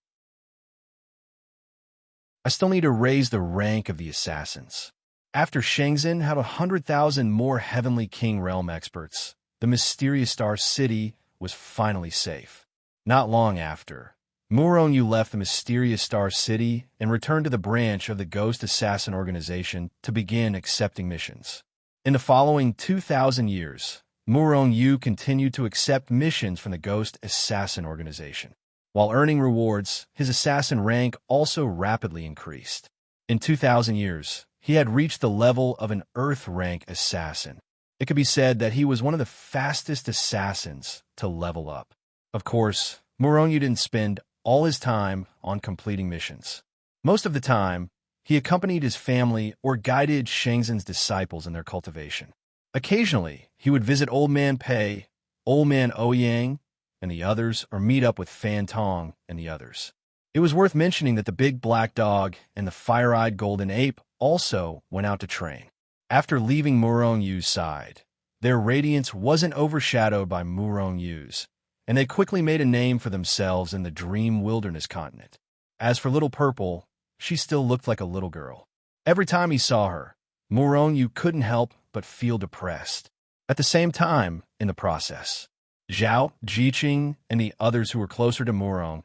I still need to raise the rank of the assassins. After Shenzhen had 100,000 more Heavenly King Realm experts, the mysterious Star City was finally safe. Not long after, Murong left the mysterious Star City and returned to the branch of the Ghost Assassin organization to begin accepting missions. In the following 2,000 years, Murong continued to accept missions from the Ghost Assassin organization. While earning rewards, his assassin rank also rapidly increased. In 2,000 years, he had reached the level of an Earth rank assassin. It could be said that he was one of the fastest assassins to level up. Of course, Murong didn't spend all his time on completing missions. Most of the time, he accompanied his family or guided Shenzhen's disciples in their cultivation. Occasionally, he would visit Old Man Pei, Old Man Ouyang, and the others, or meet up with Fan Tong and the others. It was worth mentioning that the big black dog and the fire-eyed golden ape also went out to train. After leaving Murong side, their radiance wasn't overshadowed by Murong and they quickly made a name for themselves in the Dream Wilderness continent. As for Little Purple, she still looked like a little girl. Every time he saw her, Murong couldn't help but feel depressed. At the same time, in the process, Zhao, Jiqing, and the others who were closer to Murong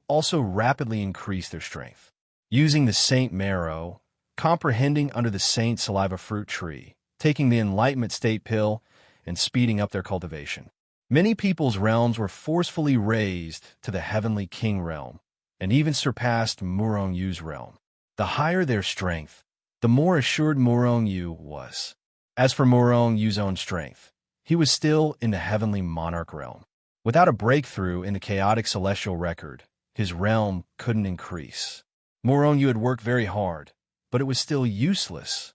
also rapidly increased their strength. Using the Saint Marrow, comprehending under the Saint Saliva Fruit Tree, taking the Enlightenment State Pill, and speeding up their cultivation. Many people's realms were forcefully raised to the Heavenly King realm, and even surpassed Murong realm. The higher their strength, the more assured Murong was. As for Murong own strength, he was still in the Heavenly Monarch realm. Without a breakthrough in the chaotic celestial record, his realm couldn't increase. Murong had worked very hard, but it was still useless.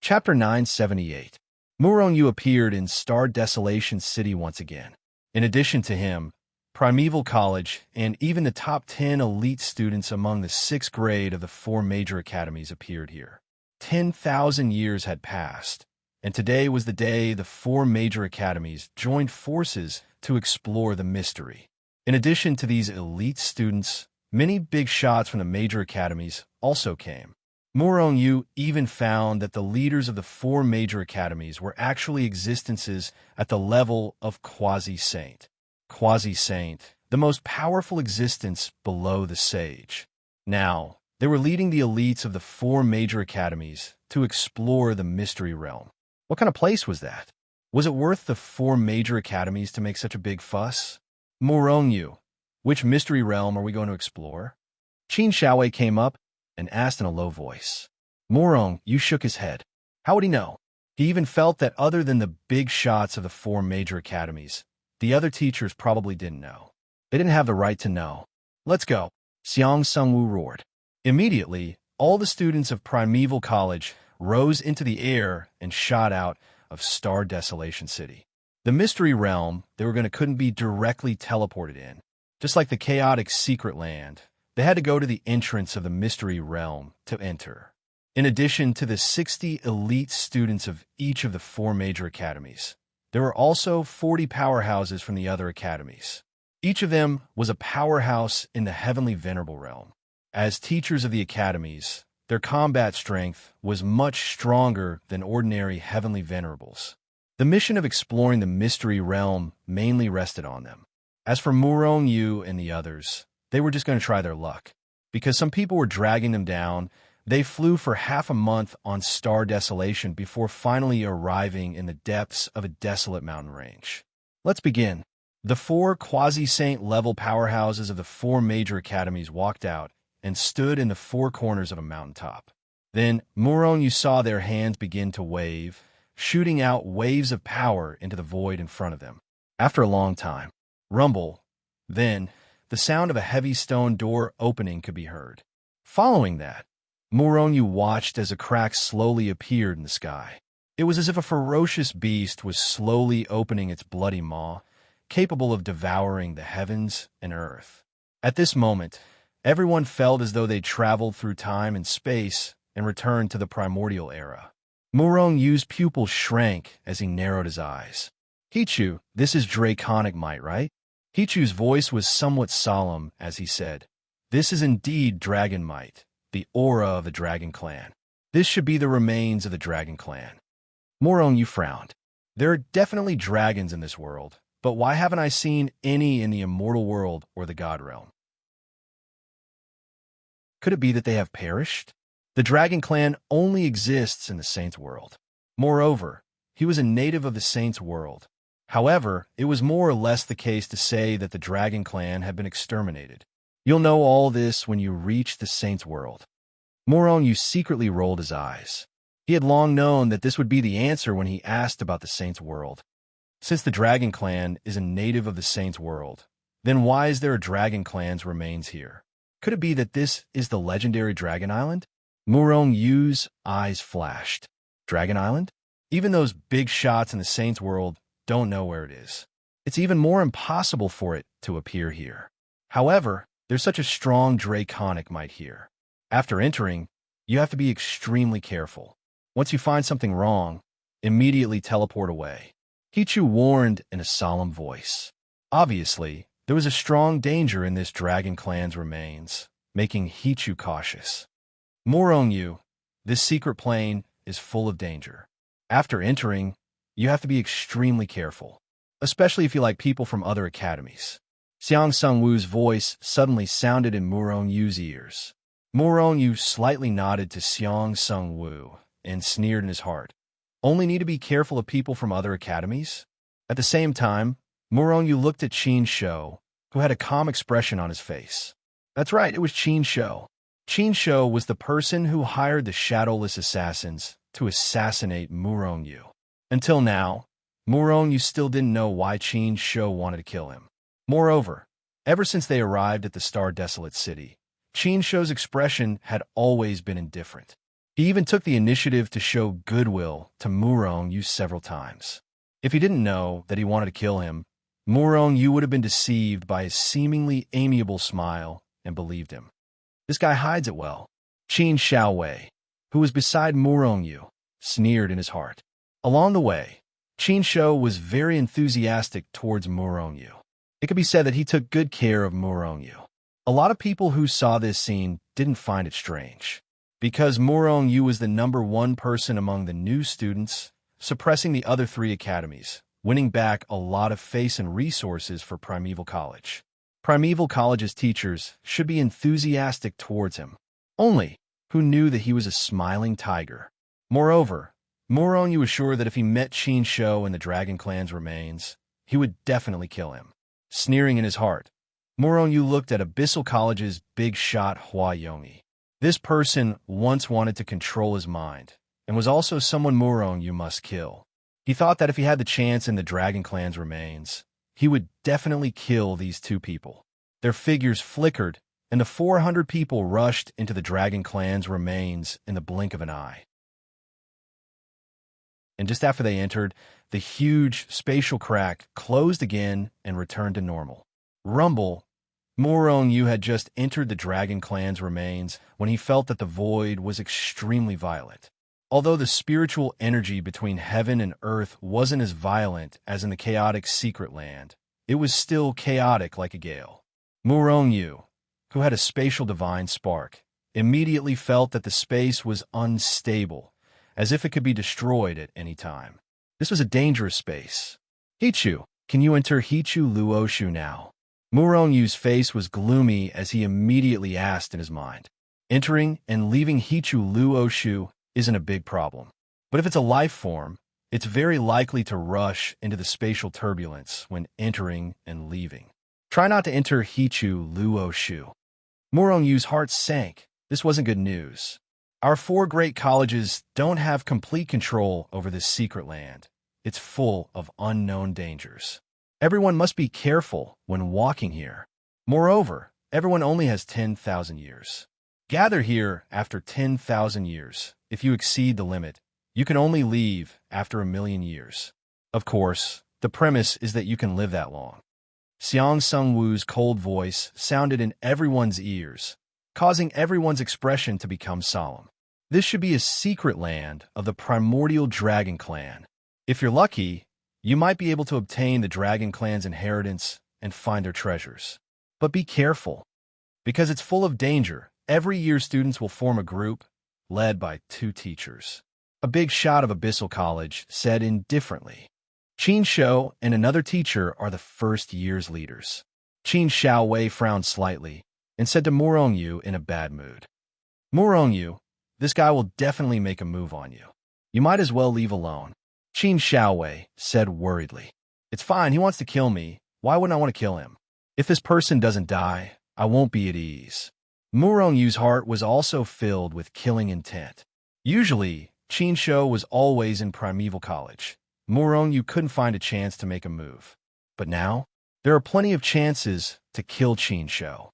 Chapter 978. Murong appeared in Star Desolation City once again. In addition to him, Primeval College and even the top 10 elite students among the 6th grade of the 4 major academies appeared here. 10,000 years had passed, and today was the day the 4 major academies joined forces to explore the mystery. In addition to these elite students, many big shots from the major academies also came. Murong even found that the leaders of the 4 major academies were actually existences at the level of quasi-saint. Quasi-saint, the most powerful existence below the sage. Now, they were leading the elites of the 4 major academies to explore the mystery realm. What kind of place was that? Was it worth the 4 major academies to make such a big fuss? Murong, which mystery realm are we going to explore? Qin Shaowei came up and asked in a low voice. Murong shook his head. How would he know? He even felt that other than the big shots of the 4 major academies, the other teachers probably didn't know. They didn't have the right to know. Let's go, Xiang Sungwu roared. Immediately, all the students of Primeval College rose into the air and shot out of Star Desolation City. The mystery realm couldn't be directly teleported in. Just like the chaotic secret land, they had to go to the entrance of the mystery realm to enter. In addition to the 60 elite students of each of the 4 major academies, there were also 40 powerhouses from the other academies. Each of them was a powerhouse in the Heavenly Venerable realm. As teachers of the academies, their combat strength was much stronger than ordinary Heavenly Venerables. The mission of exploring the mystery realm mainly rested on them. As for Murong and the others, they were just going to try their luck. Because some people were dragging them down, they flew for half a month on Star Desolation before finally arriving in the depths of a desolate mountain range. Let's begin. The 4 quasi-saint level powerhouses of the 4 major academies walked out and stood in the 4 corners of a mountaintop. Then Murong saw their hands begin to wave, shooting out waves of power into the void in front of them. After a long time, rumble, then the sound of a heavy stone door opening could be heard. Following that, Murong watched as a crack slowly appeared in the sky. It was as if a ferocious beast was slowly opening its bloody maw, capable of devouring the heavens and earth. At this moment, everyone felt as though they traveled through time and space and returned to the primordial era. Murong Yu's pupils shrank as he narrowed his eyes. Hichu, this is draconic might, right? Hichu's voice was somewhat solemn as he said, "This is indeed dragon might, the aura of the dragon clan. This should be the remains of the dragon clan." Murong Yu frowned. There are definitely dragons in this world, but why haven't I seen any in the immortal world or the god realm? Could it be that they have perished? The dragon clan only exists in the saints' world. Moreover, he was a native of the saints' world. However, it was more or less the case to say that the dragon clan had been exterminated. You'll know all this when you reach the saints' world. Murong Yu secretly rolled his eyes. He had long known that this would be the answer when he asked about the saints' world. Since the dragon clan is a native of the saints' world, then why is there a dragon clan's remains here? Could it be that this is the legendary Dragon Island? Murong Yu's eyes flashed. Dragon Island? Even those big shots in the saints' world don't know where it is. It's even more impossible for it to appear here. However, there's such a strong draconic might here. After entering, you have to be extremely careful. Once you find something wrong, immediately teleport away. Hichu warned in a solemn voice. Obviously, there was a strong danger in this dragon clan's remains, making Hichu cautious. Murong Yu, this secret plane is full of danger. After entering, you have to be extremely careful, especially if you like people from other academies. Xiang Sungwu's voice suddenly sounded in Murong Yu's ears. Murong Yu slightly nodded to Xiang Sungwu and sneered in his heart. Only need to be careful of people from other academies? At the same time, Murong Yu looked at Qin Shou, who had a calm expression on his face. That's right, it was Qin Shou. Qin Shou was the person who hired the shadowless assassins to assassinate Murong Yu. Until now, Murong Yu still didn't know why Qin Shou wanted to kill him. Moreover, ever since they arrived at the star-desolate city, Qin Shou's expression had always been indifferent. He even took the initiative to show goodwill to Murong Yu several times. If he didn't know that he wanted to kill him, Murong Yu would have been deceived by his seemingly amiable smile and believed him. This guy hides it well. Qin Shaowei, who was beside Murong Yu, sneered in his heart. Along the way, Qin Shou was very enthusiastic towards Murong Yu. It could be said that he took good care of Murong Yu. A lot of people who saw this scene didn't find it strange, because Murong Yu was the #1 person among the new students, suppressing the other 3 academies, winning back a lot of face and resources for Primeval College. Primeval College's teachers should be enthusiastic towards him. Only, who knew that he was a smiling tiger? Moreover, Murong Yu was sure that if he met Qin Shou and the Dragon Clan's remains, he would definitely kill him. Sneering in his heart, Murong Yu looked at Abyssal College's big shot Hua Yongyi. This person once wanted to control his mind, and was also someone Murong Yu must kill. He thought that if he had the chance in the Dragon Clan's remains, he would definitely kill these 2 people. Their figures flickered, and the 400 people rushed into the Dragon Clan's remains in the blink of an eye. And just after they entered, the huge spatial crack closed again and returned to normal. Rumble, Murong Yu had just entered the Dragon Clan's remains when he felt that the void was extremely violent. Although the spiritual energy between heaven and earth wasn't as violent as in the chaotic secret land, it was still chaotic like a gale. Murong Yu, who had a spatial divine spark, immediately felt that the space was unstable, as if it could be destroyed at any time. This was a dangerous space. Hichu, can you enter Hichu Luoshu now? Murong Yu's face was gloomy as he immediately asked in his mind. Entering and leaving Hichu Luoshu isn't a big problem. But if it's a life form, it's very likely to rush into the spatial turbulence when entering and leaving. Try not to enter Hichu Luoshu. Murong Yu's heart sank. This wasn't good news. Our 4 great colleges don't have complete control over this secret land. It's full of unknown dangers. Everyone must be careful when walking here. Moreover, everyone only has 10,000 years. Gather here after 10,000 years. If you exceed the limit, you can only leave after 1,000,000 years. Of course, The premise is that you can live that long. Xiang Sung-woo's cold voice sounded in everyone's ears, causing everyone's expression to become solemn. This should be a secret land of the primordial dragon clan. If you're lucky, you might be able to obtain the dragon clan's inheritance and find their treasures. But be careful, because it's full of danger. Every year students will form a group, led by 2 teachers. A big shot of Abyssal College said indifferently. Qin Shou and another teacher are the first year's leaders. Qin Xiaowei frowned slightly and said to Murong Yu in a bad mood, Murong Yu, this guy will definitely make a move on you. You might as well leave alone. Qin Xiaowei said worriedly, It's fine, he wants to kill me. Why wouldn't I want to kill him? If this person doesn't die, I won't be at ease. Murong Yu's heart was also filled with killing intent. Usually, Qin Shou was always in Primeval College. Murong Yu couldn't find a chance to make a move. But now, there are plenty of chances to kill Qin Shou.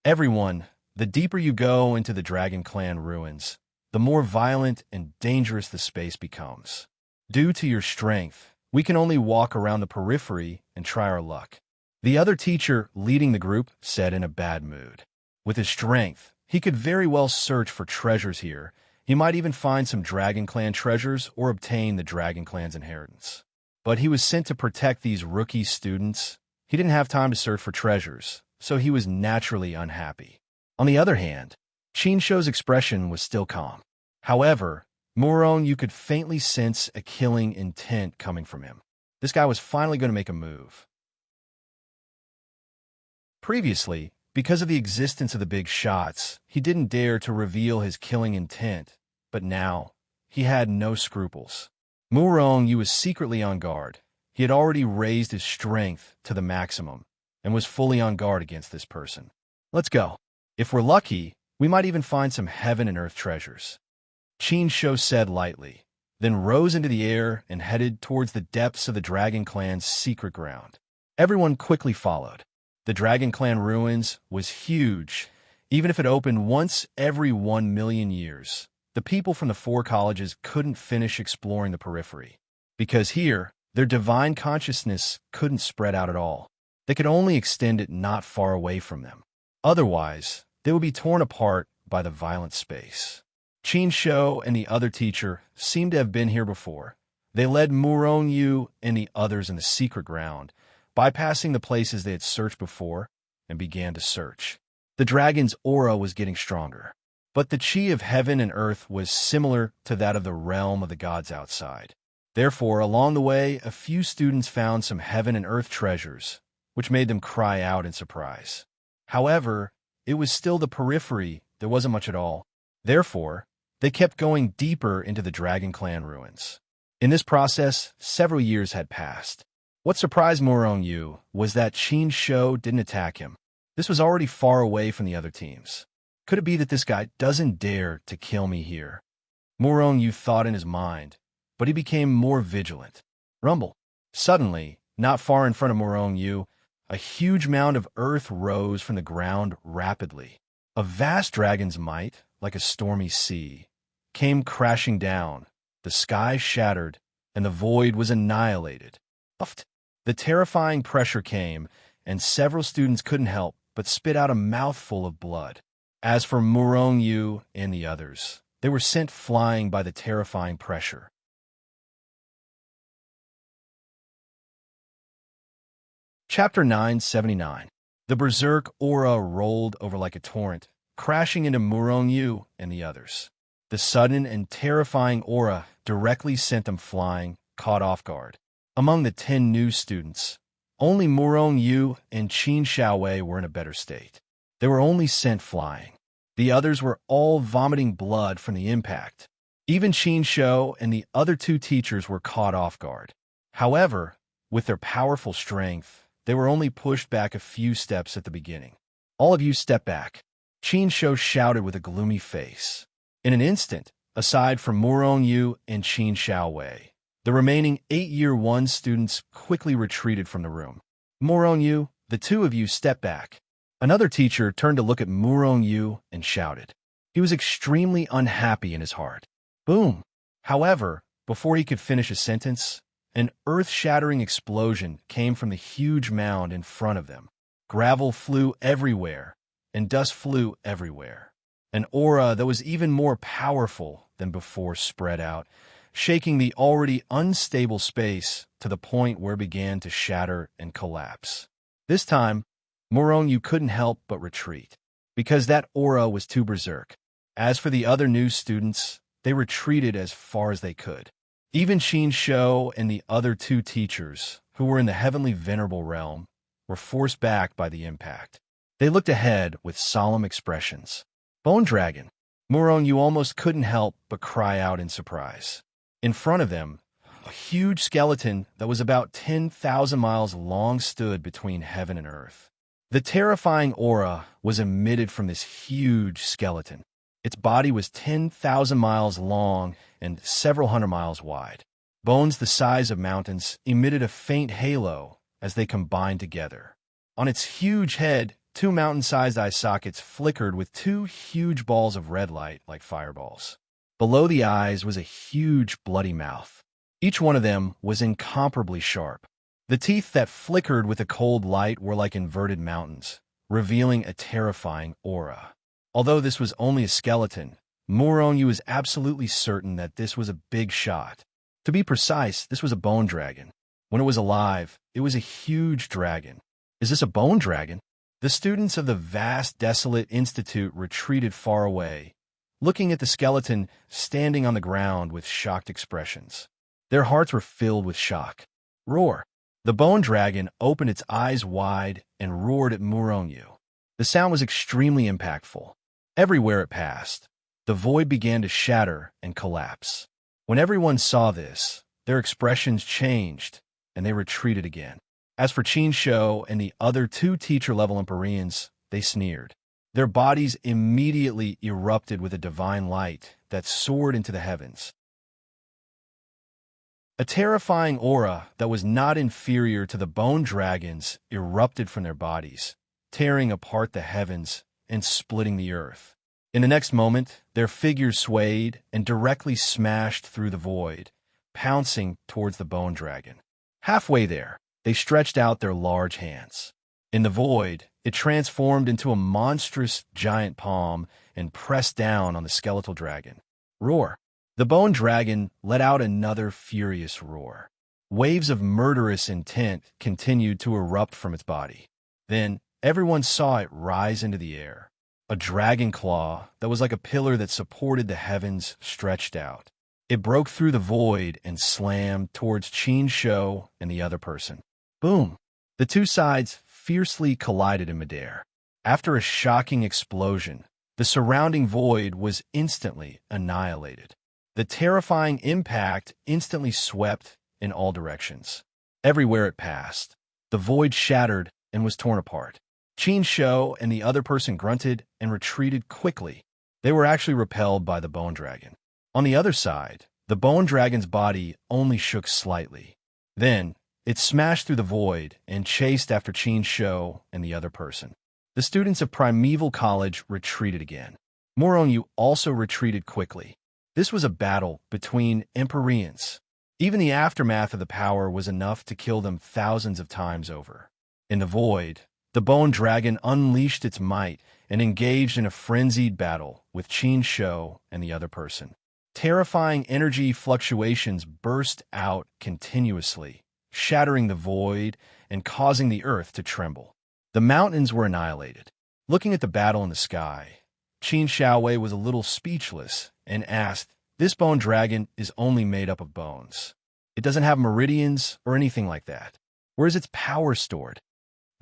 Everyone, the deeper you go into the Dragon Clan ruins, the more violent and dangerous the space becomes. Due to your strength, we can only walk around the periphery and try our luck. The other teacher leading the group said in a bad mood. With his strength, he could very well search for treasures here. He might even find some Dragon Clan treasures or obtain the Dragon Clan's inheritance. But he was sent to protect these rookie students. He didn't have time to search for treasures, so he was naturally unhappy. On the other hand, Qin Shou's expression was still calm. However, Murong Yu could faintly sense a killing intent coming from him. This guy was finally going to make a move. Previously, because of the existence of the big shots, he didn't dare to reveal his killing intent, but now, he had no scruples. Murong Yu was secretly on guard. He had already raised his strength to the maximum, and was fully on guard against this person. Let's go. If we're lucky, we might even find some heaven and earth treasures. Qin Shou said lightly, then rose into the air and headed towards the depths of the Dragon Clan's secret ground. Everyone quickly followed. The Dragon Clan ruins was huge. Even if it opened once every 1 million years, the people from the 4 colleges couldn't finish exploring the periphery. Because here, their divine consciousness couldn't spread out at all. They could only extend it not far away from them. Otherwise, they would be torn apart by the violent space. Qin Shou and the other teacher seemed to have been here before. They led Murong Yu and the others in the secret ground, bypassing the places they had searched before, and began to search. The dragon's aura was getting stronger, but the chi of heaven and earth was similar to that of the realm of the gods outside. Therefore, along the way, a few students found some heaven and earth treasures, which made them cry out in surprise. However, it was still the periphery, there wasn't much at all. Therefore, they kept going deeper into the Dragon Clan ruins. In this process, several years had passed. What surprised Murong Yu was that Qin Shou didn't attack him. This was already far away from the other teams. Could it be that this guy doesn't dare to kill me here? Murong Yu thought in his mind, but he became more vigilant. Rumble. Suddenly, not far in front of Murong Yu, a huge mound of earth rose from the ground rapidly. A vast dragon's might, like a stormy sea, came crashing down. The sky shattered, and the void was annihilated. Puffed. The terrifying pressure came, and several students couldn't help but spit out a mouthful of blood. As for Murong Yu and the others, they were sent flying by the terrifying pressure. Chapter 979. The berserk aura rolled over like a torrent, crashing into Murong Yu and the others. The sudden and terrifying aura directly sent them flying, caught off guard. Among the 10 new students, only Murong Yu and Qin Xiaowei were in a better state. They were only sent flying. The others were all vomiting blood from the impact. Even Qin Shou and the other 2 teachers were caught off guard. However, with their powerful strength, they were only pushed back a few steps at the beginning. All of you step back, Qin Shou shouted with a gloomy face. In an instant, aside from Murong Yu and Qin Xiaowei, the remaining 8-year 1 students quickly retreated from the room. Murong Yu, the 2 of you step back. Another teacher turned to look at Murong Yu and shouted. He was extremely unhappy in his heart. Boom! However, before he could finish a sentence, An earth-shattering explosion came from the huge mound in front of them. Gravel flew everywhere, and dust flew everywhere. An aura that was even more powerful than before spread out, shaking the already unstable space to the point where it began to shatter and collapse. This time, Moronu couldn't help but retreat, because that aura was too berserk. As for the other new students, they retreated as far as they could. Even Qin Shou and the other two teachers, who were in the heavenly venerable realm, were forced back by the impact. They looked ahead with solemn expressions. Bone Dragon! Moronu almost couldn't help but cry out in surprise. In front of them, a huge skeleton that was about 10,000 miles long stood between heaven and earth. The terrifying aura was emitted from this huge skeleton. Its body was 10,000 miles long and several hundred miles wide. Bones the size of mountains emitted a faint halo as they combined together. On its huge head, two mountain-sized eye sockets flickered with two huge balls of red light like fireballs. Below the eyes was a huge bloody mouth. Each one of them was incomparably sharp. The teeth that flickered with the cold light were like inverted mountains, revealing a terrifying aura. Although this was only a skeleton, Moronu was absolutely certain that this was a big shot. To be precise, this was a bone dragon. When it was alive, it was a huge dragon. Is this a bone dragon? The students of the vast, desolate institute retreated far away, looking at the skeleton standing on the ground with shocked expressions. Their hearts were filled with shock. Roar! The bone dragon opened its eyes wide and roared at Moronu. The sound was extremely impactful. Everywhere it passed, the void began to shatter and collapse. When everyone saw this, their expressions changed, and they retreated again. As for Qin Shou and the other two teacher-level Empyreans, they sneered. Their bodies immediately erupted with a divine light that soared into the heavens. A terrifying aura that was not inferior to the bone dragons erupted from their bodies, tearing apart the heavens and splitting the earth. In the next moment, their figures swayed and directly smashed through the void, pouncing towards the bone dragon. Halfway there, they stretched out their large hands. In the void, it transformed into a monstrous giant palm and pressed down on the skeletal dragon. Roar! The bone dragon let out another furious roar. Waves of murderous intent continued to erupt from its body. Then, everyone saw it rise into the air. A dragon claw that was like a pillar that supported the heavens stretched out. It broke through the void and slammed towards Qin Shou and the other person. Boom! The two sides fiercely collided in midair. After a shocking explosion, the surrounding void was instantly annihilated. The terrifying impact instantly swept in all directions. Everywhere it passed, the void shattered and was torn apart. Qin Shou and the other person grunted and retreated quickly. They were actually repelled by the bone dragon. On the other side, the bone dragon's body only shook slightly. Then, it smashed through the void and chased after Qin Shou and the other person. The students of Primeval College retreated again. Moronu also retreated quickly. This was a battle between Empyreans. Even the aftermath of the power was enough to kill them thousands of times over. In the void, the bone dragon unleashed its might and engaged in a frenzied battle with Qin Shou and the other person. Terrifying energy fluctuations burst out continuously, shattering the void and causing the earth to tremble. The mountains were annihilated. Looking at the battle in the sky, Qin Shaowei was a little speechless and asked, "This bone dragon is only made up of bones. It doesn't have meridians or anything like that. Where is its power stored?"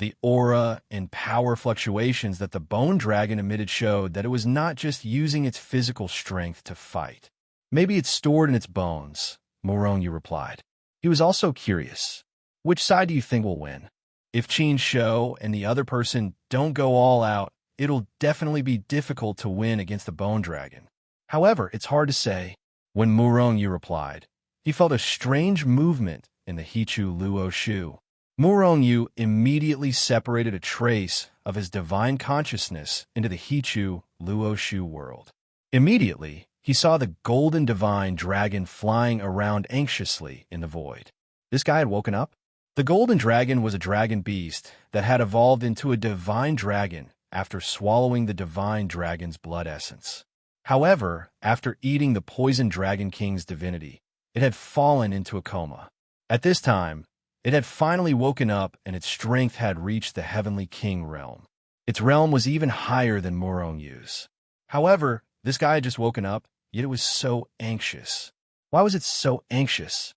The aura and power fluctuations that the bone dragon emitted showed that it was not just using its physical strength to fight. "Maybe it's stored in its bones," Moronu replied. He was also curious. "Which side do you think will win? If Qin Shou and the other person don't go all out, it'll definitely be difficult to win against the bone dragon. However, it's hard to say." When Moronu replied, he felt a strange movement in the Hichu Luo Shu. Moronu immediately separated a trace of his divine consciousness into the Hichu Luo Shu world. Immediately, he saw the golden divine dragon flying around anxiously in the void. This guy had woken up? The golden dragon was a dragon beast that had evolved into a divine dragon after swallowing the divine dragon's blood essence. However, after eating the poisoned dragon king's divinity, it had fallen into a coma. At this time, it had finally woken up and its strength had reached the heavenly king realm. Its realm was even higher than Murongyu's. However, this guy had just woken up, yet it was so anxious. Why was it so anxious?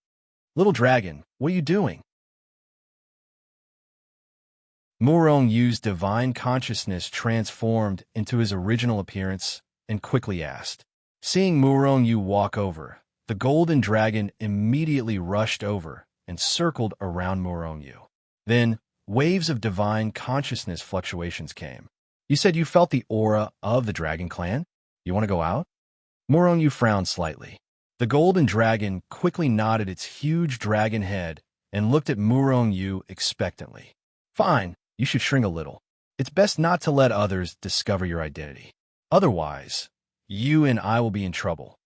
Little dragon, what are you doing? Murongyu's divine consciousness transformed into his original appearance and quickly asked. Seeing Murongyu walk over, the golden dragon immediately rushed over and circled around Murongyu. Then, waves of divine consciousness fluctuations came. You said you felt the aura of the dragon clan? You want to go out? Murongyu frowned slightly. The golden dragon quickly nodded its huge dragon head and looked at Murongyu expectantly. Fine, you should shrink a little. It's best not to let others discover your identity. Otherwise, you and I will be in trouble.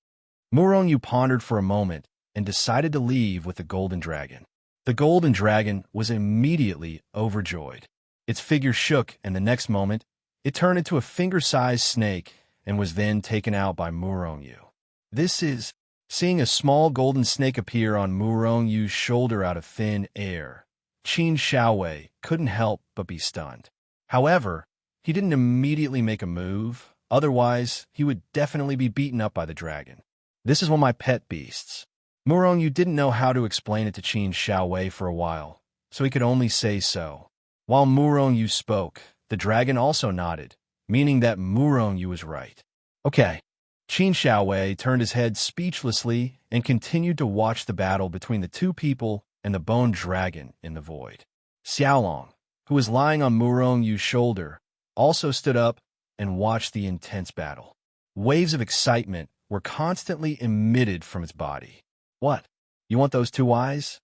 Murongyu pondered for a moment and decided to leave with the golden dragon. The golden dragon was immediately overjoyed. Its figure shook, and the next moment, it turned into a finger-sized snake and was then taken out by Murongyu. Seeing a small golden snake appear on Murongyu's shoulder out of thin air, Qin Xiaowei couldn't help but be stunned. However, he didn't immediately make a move, otherwise he would definitely be beaten up by the dragon. This is one of my pet beasts. Murongyu didn't know how to explain it to Qin Xiaowei for a while, so he could only say so. While Murongyu spoke, the dragon also nodded, meaning that Murongyu was right. Okay. Qin Xiaowei turned his head speechlessly and continued to watch the battle between the two people and the bone dragon in the void. Xiaolong, who was lying on Murongyu's shoulder, also stood up and watched the intense battle. Waves of excitement were constantly emitted from its body. What? You want those two eyes?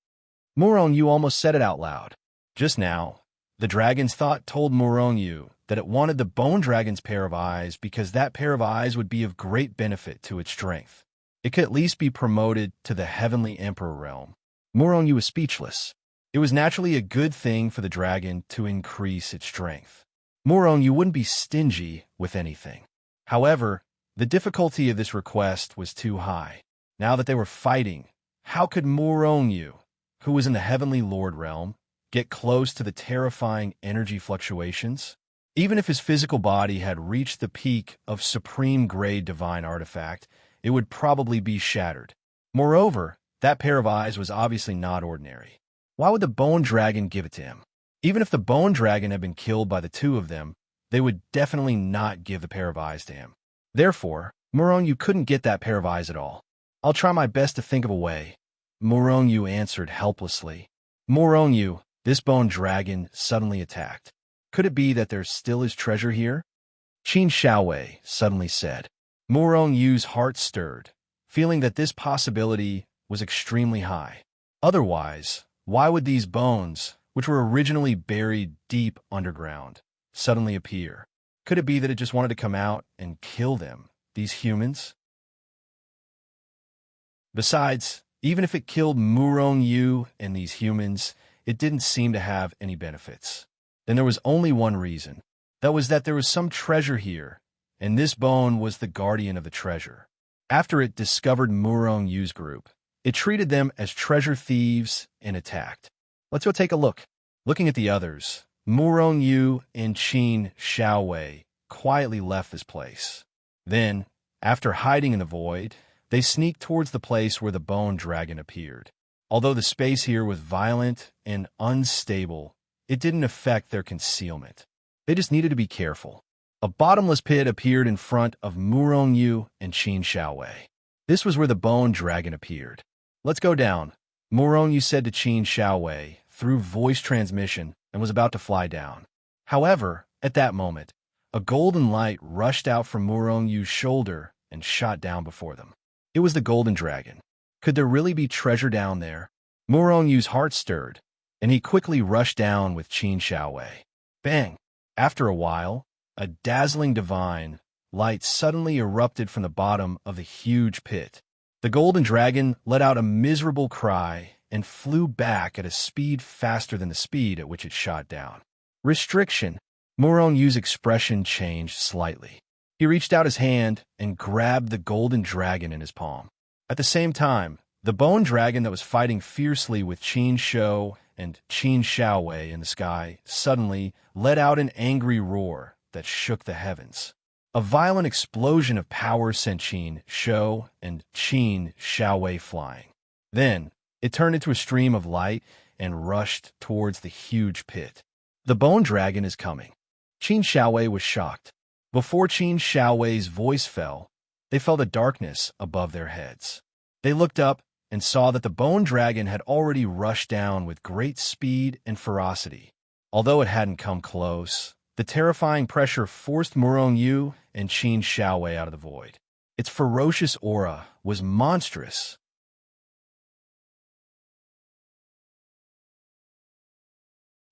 Murongyu almost said it out loud. Just now, the dragon's thought told Murongyu that it wanted the bone dragon's pair of eyes because that pair of eyes would be of great benefit to its strength. It could at least be promoted to the heavenly emperor realm. Murongyu was speechless. It was naturally a good thing for the dragon to increase its strength. Murongyu wouldn't be stingy with anything. However, the difficulty of this request was too high. Now that they were fighting, how could Murongyu, who was in the heavenly lord realm, get close to the terrifying energy fluctuations? Even if his physical body had reached the peak of supreme-grade divine artifact, it would probably be shattered. Moreover, that pair of eyes was obviously not ordinary. Why would the bone dragon give it to him? Even if the bone dragon had been killed by the two of them, they would definitely not give the pair of eyes to him. Therefore, Murongyu couldn't get that pair of eyes at all. I'll try my best to think of a way. Murongyu answered helplessly. Murongyu, this bone dragon suddenly attacked. Could it be that there still is treasure here? Qin Xiaowei suddenly said. Murongyu's heart stirred, feeling that this possibility was extremely high. Otherwise, why would these bones, which were originally buried deep underground, suddenly appear? Could it be that it just wanted to come out and kill them, these humans? Besides, even if it killed Murongyu and these humans, it didn't seem to have any benefits. Then there was only one reason. That was that there was some treasure here, and this bone was the guardian of the treasure. After it discovered Murongyu's group, it treated them as treasure thieves and attacked. Let's go take a look. Looking at the others, Murongyu and Qin Xiaowei quietly left this place. Then, after hiding in the void, they sneaked towards the place where the bone dragon appeared. Although the space here was violent and unstable, it didn't affect their concealment. They just needed to be careful. A bottomless pit appeared in front of Murongyu and Qin Xiaowei. This was where the bone dragon appeared. Let's go down, Murongyu said to Qin Xiaowei through voice transmission and was about to fly down. However, at that moment, a golden light rushed out from Murongyu's shoulder and shot down before them. It was the golden dragon. Could there really be treasure down there? Murongyu's heart stirred, and he quickly rushed down with Qin Xiaowei. Bang! After a while, a dazzling divine light suddenly erupted from the bottom of the huge pit. The golden dragon let out a miserable cry and flew back at a speed faster than the speed at which it shot down. Restriction. Murong Yu's expression changed slightly. He reached out his hand and grabbed the golden dragon in his palm. At the same time, the bone dragon that was fighting fiercely with Qin Shou and Qin Xiaowei in the sky suddenly let out an angry roar that shook the heavens. A violent explosion of power sent Qin Shou and Qin Xiaowei flying. Then, it turned into a stream of light and rushed towards the huge pit. The bone dragon is coming. Qin Xiaowei was shocked. Before Qin Xiaowei's voice fell, they felt a darkness above their heads. They looked up and saw that the bone dragon had already rushed down with great speed and ferocity. Although it hadn't come close, the terrifying pressure forced Murong Yu and Qin Xiaowei out of the void. Its ferocious aura was monstrous.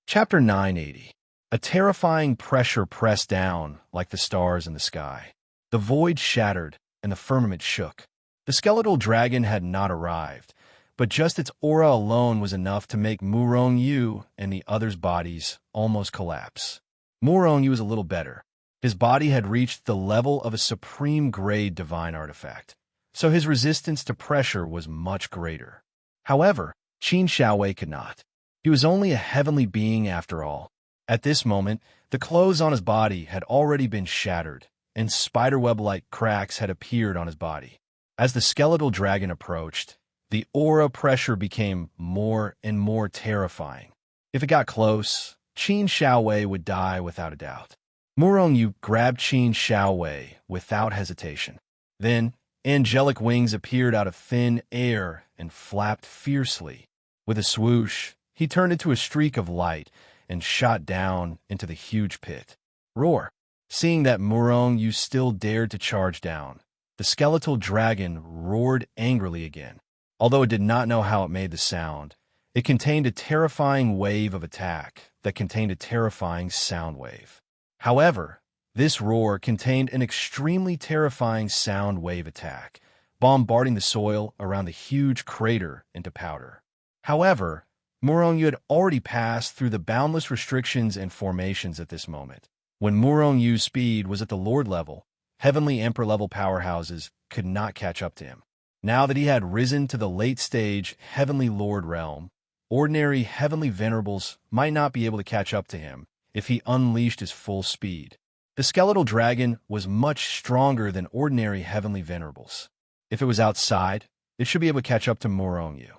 Chapter 980. A terrifying pressure pressed down like the stars in the sky. The void shattered and the firmament shook. The skeletal dragon had not arrived, but just its aura alone was enough to make Murong Yu and the others' bodies almost collapse. Murong Yu was a little better. His body had reached the level of a supreme-grade divine artifact, so his resistance to pressure was much greater. However, Qin Xiaowei could not. He was only a heavenly being after all. At this moment, the clothes on his body had already been shattered, and spiderweb-like cracks had appeared on his body. As the skeletal dragon approached, the aura pressure became more and more terrifying. If it got close, Qin Xiaowei would die without a doubt. Murong Yu grabbed Qin Xiaowei without hesitation. Then, angelic wings appeared out of thin air and flapped fiercely. With a swoosh, he turned into a streak of light and shot down into the huge pit. Roar! Seeing that Murong Yu still dared to charge down, the skeletal dragon roared angrily again. Although it did not know how it made the sound, it contained a terrifying wave of attack that contained a terrifying sound wave. However, this roar contained an extremely terrifying sound wave attack, bombarding the soil around the huge crater into powder. However, Murong Yu had already passed through the boundless restrictions and formations at this moment. When Murong Yu's speed was at the Lord level, Heavenly Emperor-level powerhouses could not catch up to him. Now that he had risen to the late-stage Heavenly Lord realm, ordinary Heavenly Venerables might not be able to catch up to him if he unleashed his full speed. The skeletal dragon was much stronger than ordinary Heavenly Venerables. If it was outside, it should be able to catch up to Murong Yu.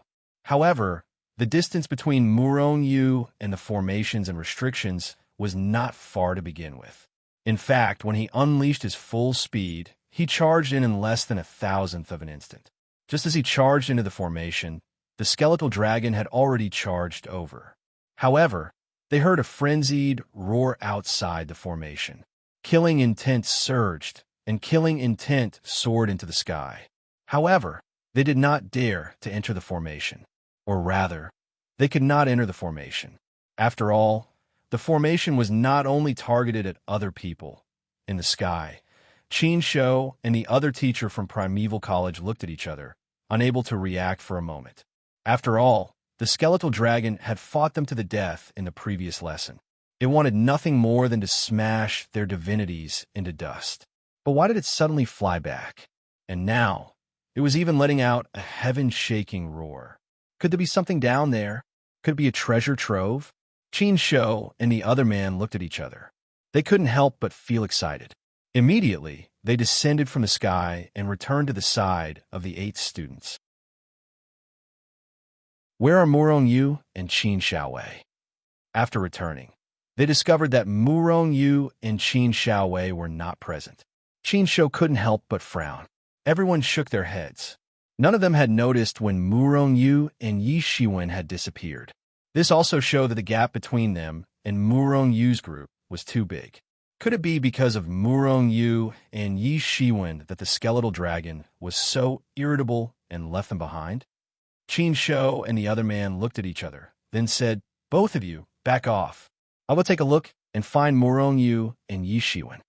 However, the distance between Murong Yu and the formations and restrictions was not far to begin with. In fact, when he unleashed his full speed, he charged in less than 1,000th of an instant. Just as he charged into the formation, the skeletal dragon had already charged over. However, they heard a frenzied roar outside the formation. Killing intent surged, and killing intent soared into the sky. However, they did not dare to enter the formation. Or rather, they could not enter the formation. After all, the formation was not only targeted at other people. In the sky, Qin Shou and the other teacher from Primeval College looked at each other, unable to react for a moment. After all, the skeletal dragon had fought them to the death in the previous lesson. It wanted nothing more than to smash their divinities into dust. But why did it suddenly fly back? And now, it was even letting out a heaven-shaking roar. Could there be something down there? Could it be a treasure trove? Qin Shou and the other man looked at each other. They couldn't help but feel excited. Immediately, they descended from the sky and returned to the side of the 8 students. Where are Murong Yu and Qin Xiaowei? After returning, they discovered that Murong Yu and Qin Xiaowei were not present. Qin Shou couldn't help but frown. Everyone shook their heads. None of them had noticed when Murong Yu and Yi Shiwen had disappeared. This also showed that the gap between them and Murong Yu's group was too big. Could it be because of Murong Yu and Yi Shiwen that the skeletal dragon was so irritable and left them behind? Qin Shou and the other man looked at each other, then said, "Both of you, back off. I will take a look and find Murong Yu and Yi Shiwen."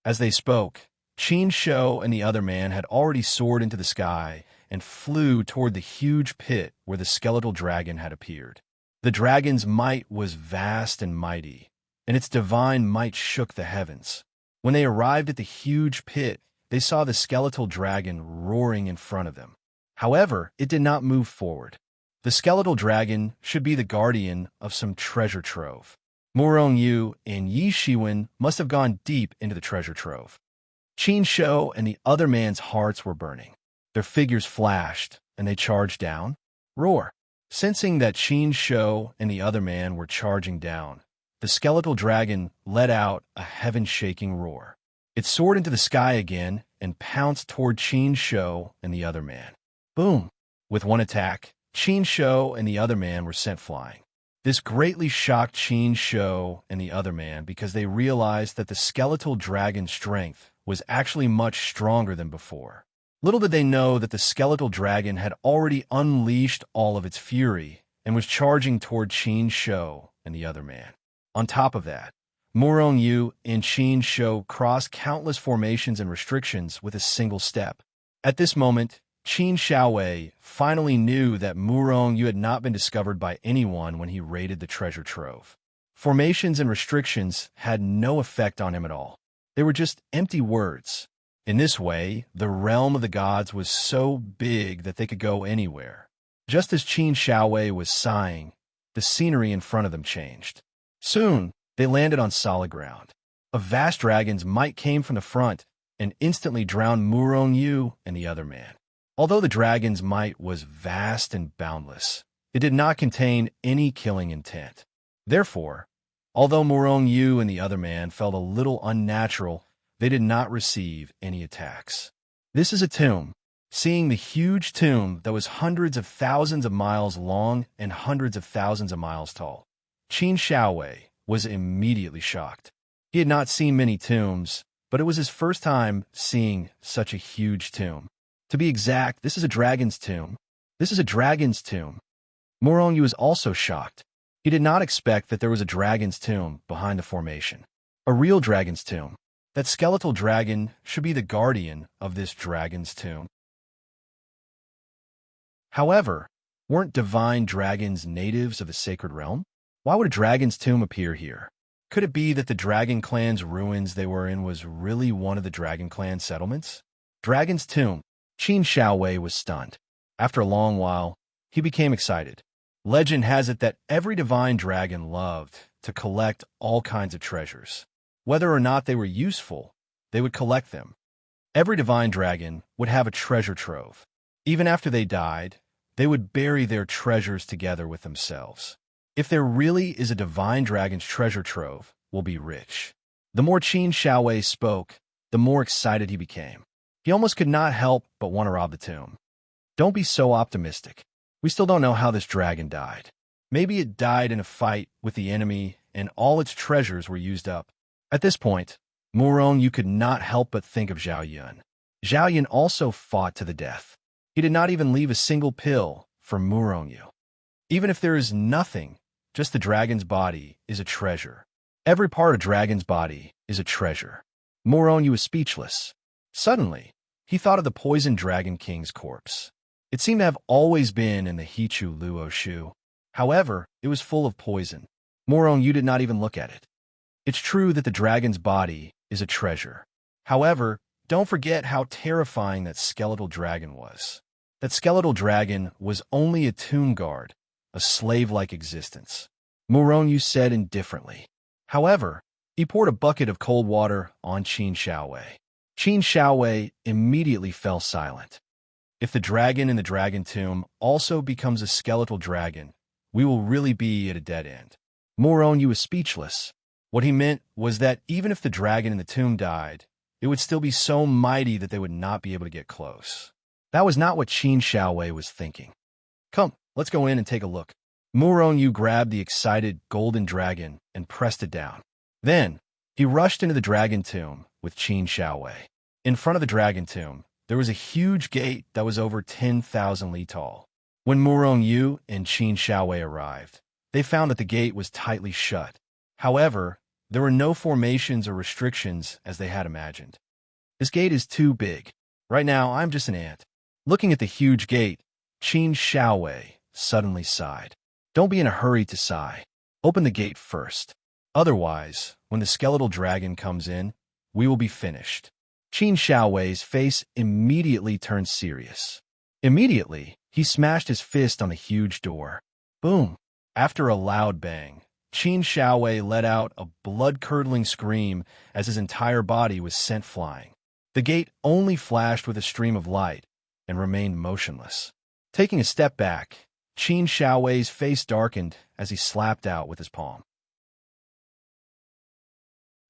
As they spoke, Qin Shou and the other man had already soared into the sky and flew toward the huge pit where the skeletal dragon had appeared. The dragon's might was vast and mighty, and its divine might shook the heavens. When they arrived at the huge pit, they saw the skeletal dragon roaring in front of them. However, it did not move forward. The skeletal dragon should be the guardian of some treasure trove. Murong Yu and Yi Shiwen must have gone deep into the treasure trove. Qin Shou and the other man's hearts were burning. Their figures flashed, and they charged down. Roar! Sensing that Qin Shou and the other man were charging down, the skeletal dragon let out a heaven-shaking roar. It soared into the sky again and pounced toward Qin Shou and the other man. Boom! With one attack, Qin Shou and the other man were sent flying. This greatly shocked Qin Shou and the other man because they realized that the skeletal dragon's strength was actually much stronger than before. Little did they know that the skeletal dragon had already unleashed all of its fury and was charging toward Qin Shou and the other man. On top of that, Murong Yu and Qin Shou crossed countless formations and restrictions with a single step. At this moment, Qin Xiaowei finally knew that Murong Yu had not been discovered by anyone when he raided the treasure trove. Formations and restrictions had no effect on him at all. They were just empty words. In this way, the realm of the gods was so big that they could go anywhere. Just as Qin Xiaowei was sighing, the scenery in front of them changed. Soon, they landed on solid ground. A vast dragon's might came from the front and instantly drowned Murong Yu and the other man. Although the dragon's might was vast and boundless, it did not contain any killing intent. Therefore, although Murong Yu and the other man felt a little unnatural, they did not receive any attacks. This is a tomb. Seeing the huge tomb that was hundreds of thousands of miles long and hundreds of thousands of miles tall, Qin Xiaowei was immediately shocked. He had not seen many tombs, but it was his first time seeing such a huge tomb. To be exact, this is a dragon's tomb. This is a dragon's tomb. Murong Yu was also shocked. He did not expect that there was a dragon's tomb behind the formation. A real dragon's tomb. That skeletal dragon should be the guardian of this dragon's tomb. However, weren't divine dragons natives of the sacred realm? Why would a dragon's tomb appear here? Could it be that the Dragon Clan's ruins they were in was really one of the Dragon Clan settlements? Dragon's tomb. Qin Xiaowei was stunned. After a long while, he became excited. Legend has it that every divine dragon loved to collect all kinds of treasures. Whether or not they were useful, they would collect them. Every divine dragon would have a treasure trove. Even after they died, they would bury their treasures together with themselves. If there really is a divine dragon's treasure trove, we'll be rich. The more Qin Xiaowei spoke, the more excited he became. He almost could not help but want to rob the tomb. Don't be so optimistic. We still don't know how this dragon died. Maybe it died in a fight with the enemy and all its treasures were used up. At this point, Murong Yu could not help but think of Zhao Yun. Zhao Yun also fought to the death. He did not even leave a single pill for Murong Yu. Even if there is nothing, just the dragon's body is a treasure. Every part of dragon's body is a treasure. Murong Yu was speechless. Suddenly, he thought of the poisoned Dragon King's corpse. It seemed to have always been in the Hichu Luo Shu. However, it was full of poison. Murong Yu did not even look at it. It's true that the dragon's body is a treasure. However, don't forget how terrifying that skeletal dragon was. That skeletal dragon was only a tomb guard, a slave-like existence. Murong Yu said indifferently. However, he poured a bucket of cold water on Qin Xiaowei. Qin Xiaowei immediately fell silent. If the dragon in the dragon tomb also becomes a skeletal dragon, we will really be at a dead end. Murong Yu was speechless. What he meant was that even if the dragon in the tomb died, it would still be so mighty that they would not be able to get close. That was not what Qin Xiaowei was thinking. Come, let's go in and take a look. Murong Yu grabbed the excited golden dragon and pressed it down. Then, he rushed into the dragon tomb with Qin Xiaowei. In front of the dragon tomb, there was a huge gate that was over 10,000 li tall. When Murong Yu and Qin Xiaowei arrived, they found that the gate was tightly shut. However, there were no formations or restrictions as they had imagined. This gate is too big. Right now, I'm just an ant. Looking at the huge gate, Qin Shaowei suddenly sighed. Don't be in a hurry to sigh. Open the gate first. Otherwise, when the skeletal dragon comes in, we will be finished. Qin Shaowei's face immediately turned serious. Immediately, he smashed his fist on the huge door. Boom! After a loud bang, Qin Shaowei let out a blood-curdling scream as his entire body was sent flying. The gate only flashed with a stream of light and remained motionless. Taking a step back, Qin Shaowei's face darkened as he slapped out with his palm.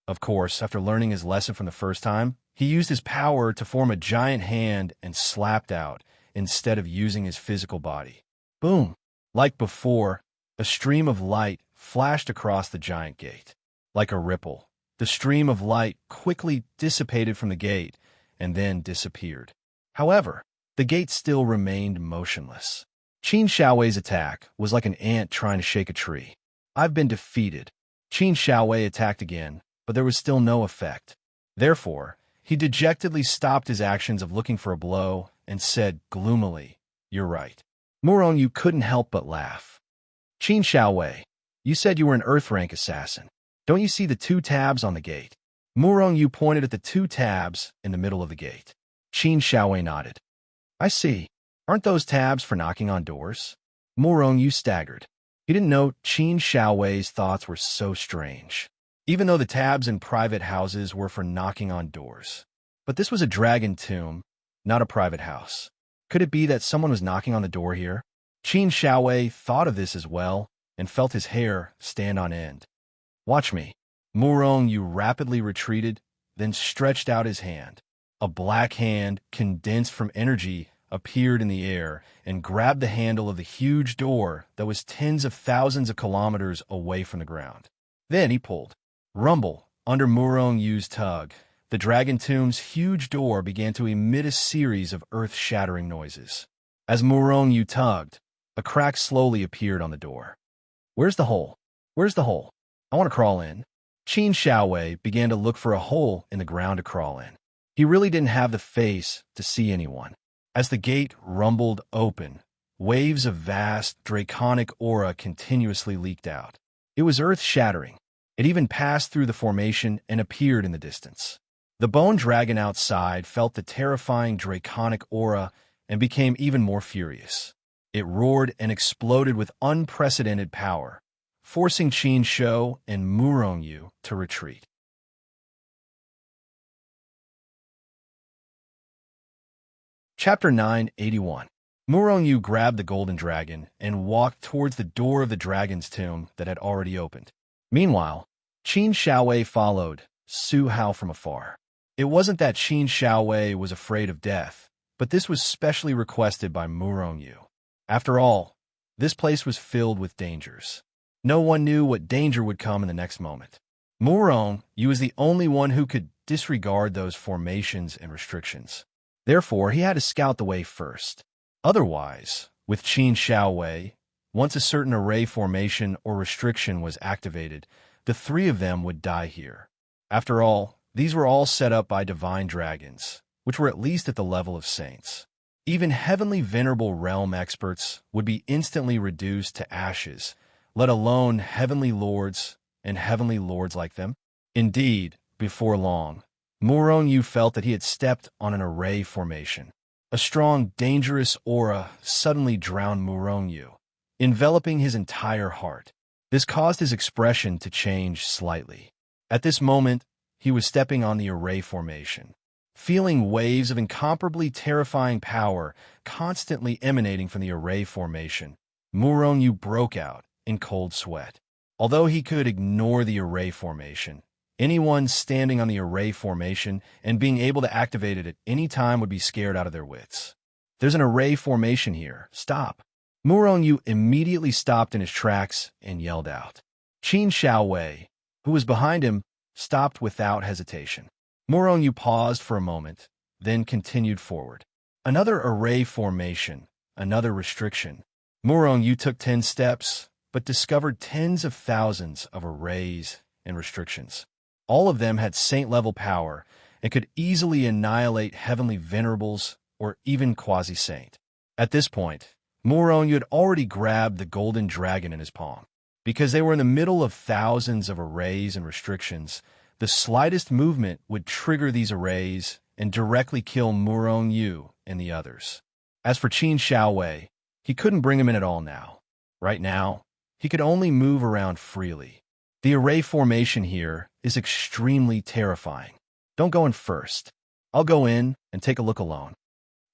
Of course, after learning his lesson from the first time, he used his power to form a giant hand and slapped out instead of using his physical body. Boom! Like before, a stream of light flashed across the giant gate. Like a ripple, the stream of light quickly dissipated from the gate and then disappeared. However, the gate still remained motionless. Qin Shaowei's attack was like an ant trying to shake a tree. I've been defeated. Qin Shaowei attacked again, but there was still no effect. Therefore, he dejectedly stopped his actions of looking for a blow and said gloomily, "You're right." Murong couldn't help but laugh. Qin Shaowei, you said you were an Earth-rank assassin. Don't you see the 2 tabs on the gate? Murong pointed at the 2 tabs in the middle of the gate. Qin Shaowei nodded. I see. Aren't those tabs for knocking on doors? Murong staggered. He didn't know Qin Shaowei's thoughts were so strange. Even though the tabs in private houses were for knocking on doors. But this was a dragon tomb, not a private house. Could it be that someone was knocking on the door here? Qin Shaowei thought of this as well and felt his hair stand on end. Watch me. Murong rapidly retreated, then stretched out his hand. A black hand, condensed from energy, appeared in the air and grabbed the handle of the huge door that was tens of thousands of kilometers away from the ground. Then he pulled. Rumble, under Murong tug, the dragon tomb's huge door began to emit a series of earth-shattering noises. As Murong tugged, a crack slowly appeared on the door. Where's the hole? Where's the hole? I want to crawl in. Qin Shaowei began to look for a hole in the ground to crawl in. He really didn't have the face to see anyone. As the gate rumbled open, waves of vast, draconic aura continuously leaked out. It was earth-shattering. It even passed through the formation and appeared in the distance. The bone dragon outside felt the terrifying draconic aura and became even more furious. It roared and exploded with unprecedented power, forcing Qin Shou and Murong to retreat. Chapter 981. Murong grabbed the golden dragon and walked towards the door of the dragon's tomb that had already opened. Meanwhile, Qin Shaowei followed, Su Hao from afar. It wasn't that Qin Shaowei was afraid of death, but this was specially requested by Murong. After all, this place was filled with dangers. No one knew what danger would come in the next moment. Murong was the only one who could disregard those formations and restrictions. Therefore, he had to scout the way first. Otherwise, with Qin Shaowei, once a certain array formation or restriction was activated, the 3 of them would die here. After all, these were all set up by divine dragons, which were at least at the level of saints. Even heavenly venerable realm experts would be instantly reduced to ashes, let alone heavenly lords and heavenly lords like them. Indeed, before long, Murong felt that he had stepped on an array formation. A strong, dangerous aura suddenly drowned Murong, enveloping his entire heart. This caused his expression to change slightly. At this moment, he was stepping on the array formation, feeling waves of incomparably terrifying power constantly emanating from the array formation. Murong broke out in cold sweat. Although he could ignore the array formation, anyone standing on the array formation and being able to activate it at any time would be scared out of their wits. There's an array formation here. Stop. Murong immediately stopped in his tracks and yelled out. Qin Shaowei, who was behind him, stopped without hesitation. Murong paused for a moment, then continued forward. Another array formation, another restriction. Murong took 10 steps, but discovered tens of thousands of arrays and restrictions. All of them had saint-level power and could easily annihilate heavenly venerables or even quasi-saint. At this point, Muronyu had already grabbed the golden dragon in his palm. Because they were in the middle of thousands of arrays and restrictions, the slightest movement would trigger these arrays and directly kill Muronyu and the others. As for Qin Xiaowei, he couldn't bring him in at all now. Right now, he could only move around freely. The array formation here is extremely terrifying. Don't go in first. I'll go in and take a look alone.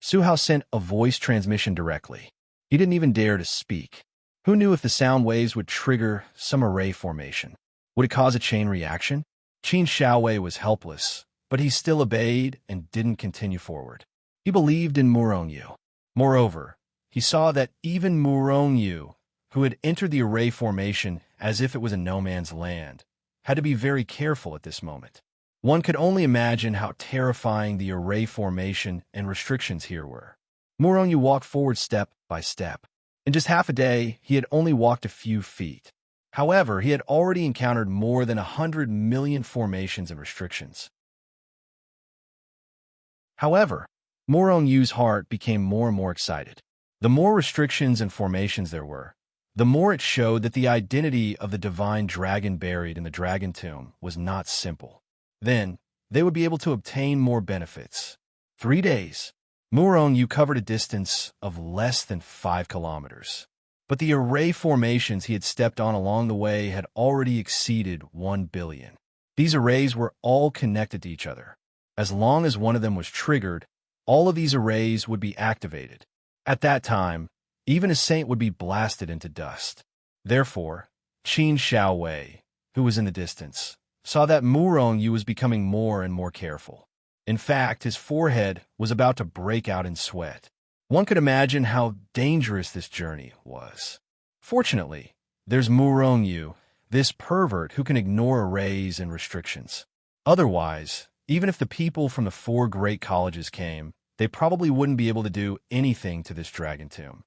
Su Hao sent a voice transmission directly. He didn't even dare to speak. Who knew if the sound waves would trigger some array formation? Would it cause a chain reaction? Qin Xiaowei was helpless, but he still obeyed and didn't continue forward. He believed in Muronyu. Moreover, he saw that even Muronyu, who had entered the array formation as if it was a no-man's land, had to be very careful at this moment. One could only imagine how terrifying the array formation and restrictions here were. Muronyu walked forward step by step. In just half a day, he had only walked a few feet. However, he had already encountered more than 100 million formations and restrictions. However, Muronyu's heart became more and more excited. The more restrictions and formations there were, the more it showed that the identity of the divine dragon buried in the dragon tomb was not simple. Then, they would be able to obtain more benefits. 3 days. Muronyu covered a distance of less than 5 kilometers. But the array formations he had stepped on along the way had already exceeded 1 billion. These arrays were all connected to each other. As long as one of them was triggered, all of these arrays would be activated. At that time, even a saint would be blasted into dust. Therefore, Qin Xiaowei, who was in the distance, saw that Muronyu was becoming more and more careful. In fact, his forehead was about to break out in sweat. One could imagine how dangerous this journey was. Fortunately, there's Muronyu, this pervert who can ignore arrays and restrictions. Otherwise, even if the people from the 4 great colleges came, they probably wouldn't be able to do anything to this dragon tomb.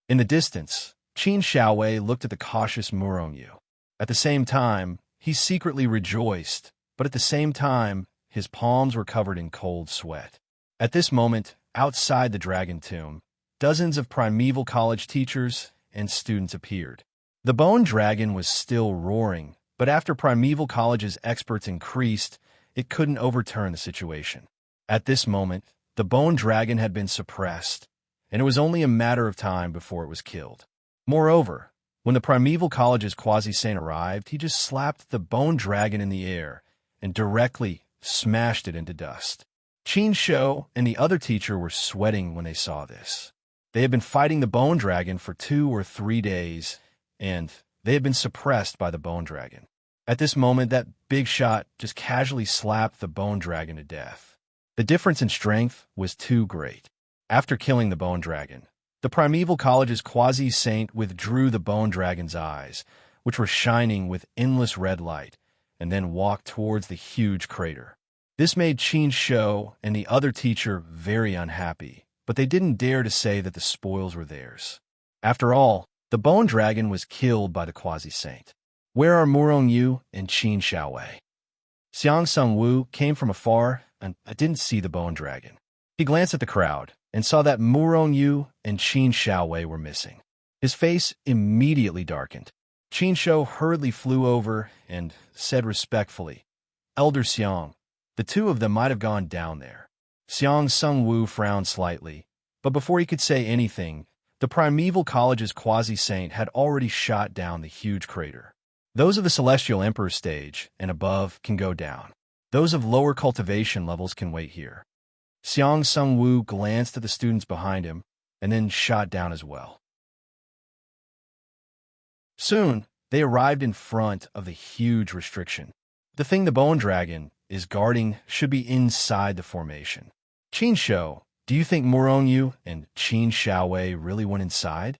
In the distance, Qin Xiaowei looked at the cautious Muronyu. At the same time, he secretly rejoiced, but at the same time, his palms were covered in cold sweat. At this moment, outside the dragon tomb, dozens of primeval college teachers and students appeared. The bone dragon was still roaring, but after primeval college's experts increased, it couldn't overturn the situation. At this moment, the bone dragon had been suppressed, and it was only a matter of time before it was killed. Moreover, when the primeval college's quasi-saint arrived, he just slapped the bone dragon in the air and directly smashed it into dust. Qin Shou and the other teacher were sweating when they saw this. They had been fighting the bone dragon for 2 or 3 days, and they had been suppressed by the bone dragon. At this moment, that big shot just casually slapped the bone dragon to death. The difference in strength was too great. After killing the bone dragon, the primeval college's quasi-saint withdrew the bone dragon's eyes, which were shining with endless red light, and then walked towards the huge crater. This made Qin Shou and the other teacher very unhappy, but they didn't dare to say that the spoils were theirs. After all, the bone dragon was killed by the quasi-saint. Where are Muronyu and Qin Xiaowei? Xiang Sungwu came from afar and didn't see the bone dragon. He glanced at the crowd and saw that Muronyu and Qin Xiaowei were missing. His face immediately darkened. Qin Shou hurriedly flew over and said respectfully, "Elder Xiang, the 2 of them might have gone down there." Xiang Sungwu frowned slightly, but before he could say anything, the primeval college's quasi-saint had already shot down the huge crater. Those of the Celestial Emperor stage and above can go down. Those of lower cultivation levels can wait here. Xiang Sungwu glanced at the students behind him and then shot down as well. Soon, they arrived in front of the huge restriction. The thing the bone dragon is guarding should be inside the formation. Qin Shou, do you think Muronyu and Qin Xiaowei really went inside?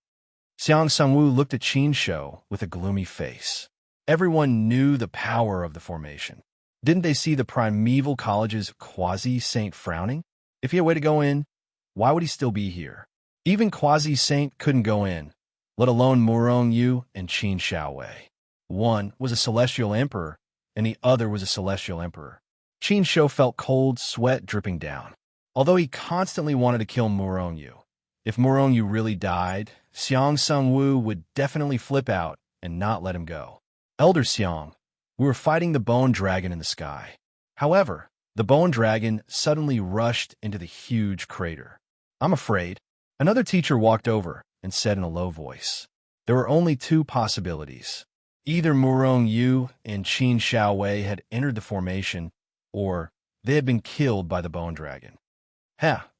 Xiang Sungwu looked at Qin Shou with a gloomy face. Everyone knew the power of the formation. Didn't they see the primeval college's quasi-saint frowning? If he had a way to go in, why would he still be here? Even quasi-saint couldn't go in, let alone Muronyu and Qin Xiaowei. One was a celestial emperor, and the other was a celestial emperor. Qin Shou felt cold sweat dripping down. although he constantly wanted to kill Murong-Yu. If Murong-Yu really died, Xiang Sung-Wu would definitely flip out and not let him go. Elder Xiang, we were fighting the bone dragon in the sky. However, the bone dragon suddenly rushed into the huge crater. I'm afraid. Another teacher walked over and said in a low voice. There were only two possibilities. Either Murong-Yu and Qin Xiaowei had entered the formation, or they had been killed by the bone dragon.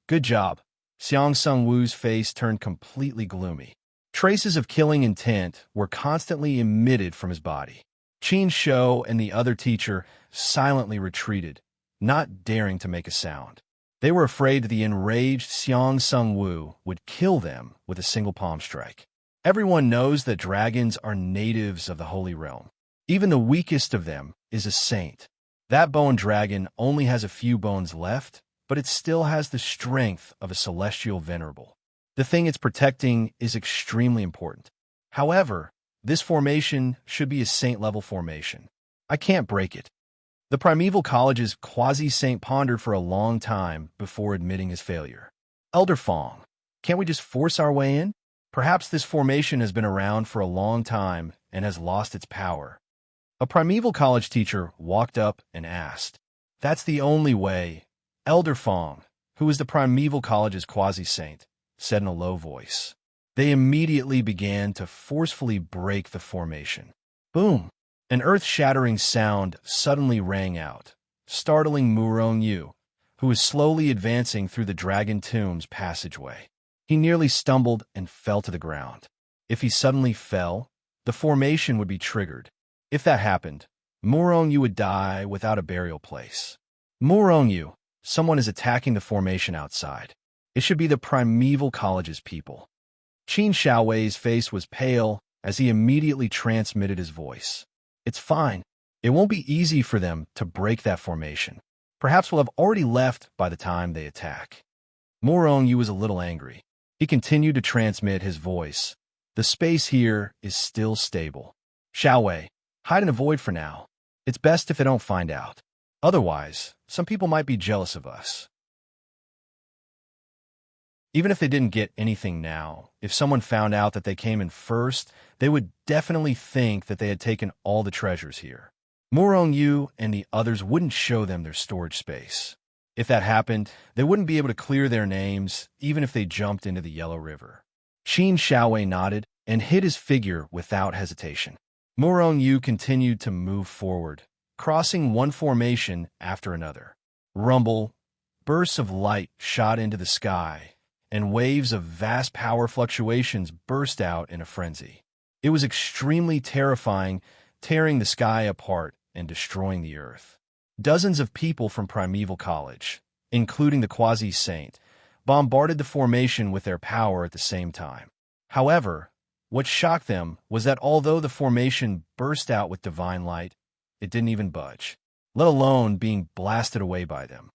Good job. Xiang Sung-Wu's face turned completely gloomy. Traces of killing intent were constantly emitted from his body. Qin Shou and the other teacher silently retreated, not daring to make a sound. They were afraid that the enraged Xiang Sung-Wu would kill them with a single palm strike. Everyone knows that dragons are natives of the Holy Realm. Even the weakest of them is a saint. That bone dragon only has a few bones left, but it still has the strength of a celestial venerable. The thing it's protecting is extremely important. However, this formation should be a saint-level formation. I can't break it. The Primeval College's quasi-saint pondered for a long time before admitting his failure. Elder Fong, can't we just force our way in? Perhaps this formation has been around for a long time and has lost its power. A Primeval College teacher walked up and asked. That's the only way. Elder Fong, who was the Primeval College's quasi-saint, said in a low voice. They immediately began to forcefully break the formation. Boom! An earth-shattering sound suddenly rang out, startling Murong-Yu, who was slowly advancing through the Dragon Tomb's passageway. He nearly stumbled and fell to the ground. If he suddenly fell, the formation would be triggered. If that happened, Murong-Yu would die without a burial place. Murong-Yu, someone is attacking the formation outside. It should be the Primeval College's people. Qin Xiaowei's face was pale as he immediately transmitted his voice. It's fine. It won't be easy for them to break that formation. Perhaps we'll have already left by the time they attack. Murong-Yu was a little angry. He continued to transmit his voice. The space here is still stable. Xiaowei, hide and avoid for now. It's best if they don't find out. Otherwise, some people might be jealous of us. Even if they didn't get anything now, if someone found out that they came in first, they would definitely think that they had taken all the treasures here. Murong-Yu and the others wouldn't show them their storage space. If that happened, they wouldn't be able to clear their names, even if they jumped into the Yellow River. Qin Xiaowei nodded and hid his figure without hesitation. Murong-Yu continued to move forward, crossing one formation after another. Rumble, bursts of light shot into the sky, and waves of vast power fluctuations burst out in a frenzy. It was extremely terrifying, tearing the sky apart and destroying the earth. Dozens of people from Primeval College, including the quasi-saint, bombarded the formation with their power at the same time. However, what shocked them was that although the formation burst out with divine light, it didn't even budge, let alone being blasted away by them.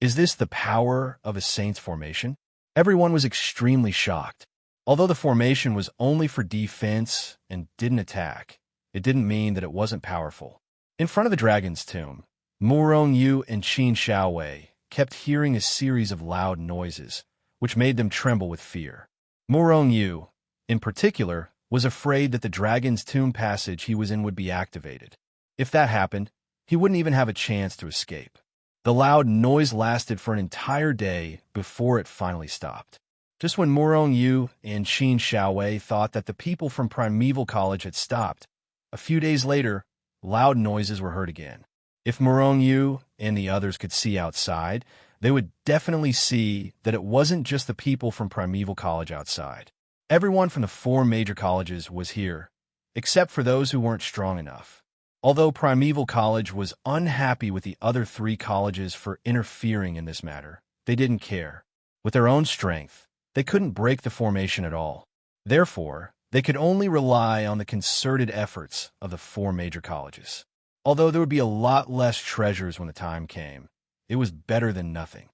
Is this the power of a saint's formation? Everyone was extremely shocked. Although the formation was only for defense and didn't attack, it didn't mean that it wasn't powerful. In front of the dragon's tomb, Murong-Yu and Qin Xiaowei kept hearing a series of loud noises, which made them tremble with fear. Murong-Yu, in particular, was afraid that the dragon's tomb passage he was in would be activated. If that happened, he wouldn't even have a chance to escape. The loud noise lasted for an entire day before it finally stopped. Just when Murong-Yu and Qin Xiaowei thought that the people from Primeval College had stopped, a few days later, loud noises were heard again. If Murong-Yu and the others could see outside, they would definitely see that it wasn't just the people from Primeval College outside. Everyone from the 4 major colleges was here, except for those who weren't strong enough. Although Primeval College was unhappy with the other 3 colleges for interfering in this matter, they didn't care. With their own strength, they couldn't break the formation at all. Therefore, they could only rely on the concerted efforts of the 4 major colleges. Although there would be a lot less treasures when the time came, it was better than nothing.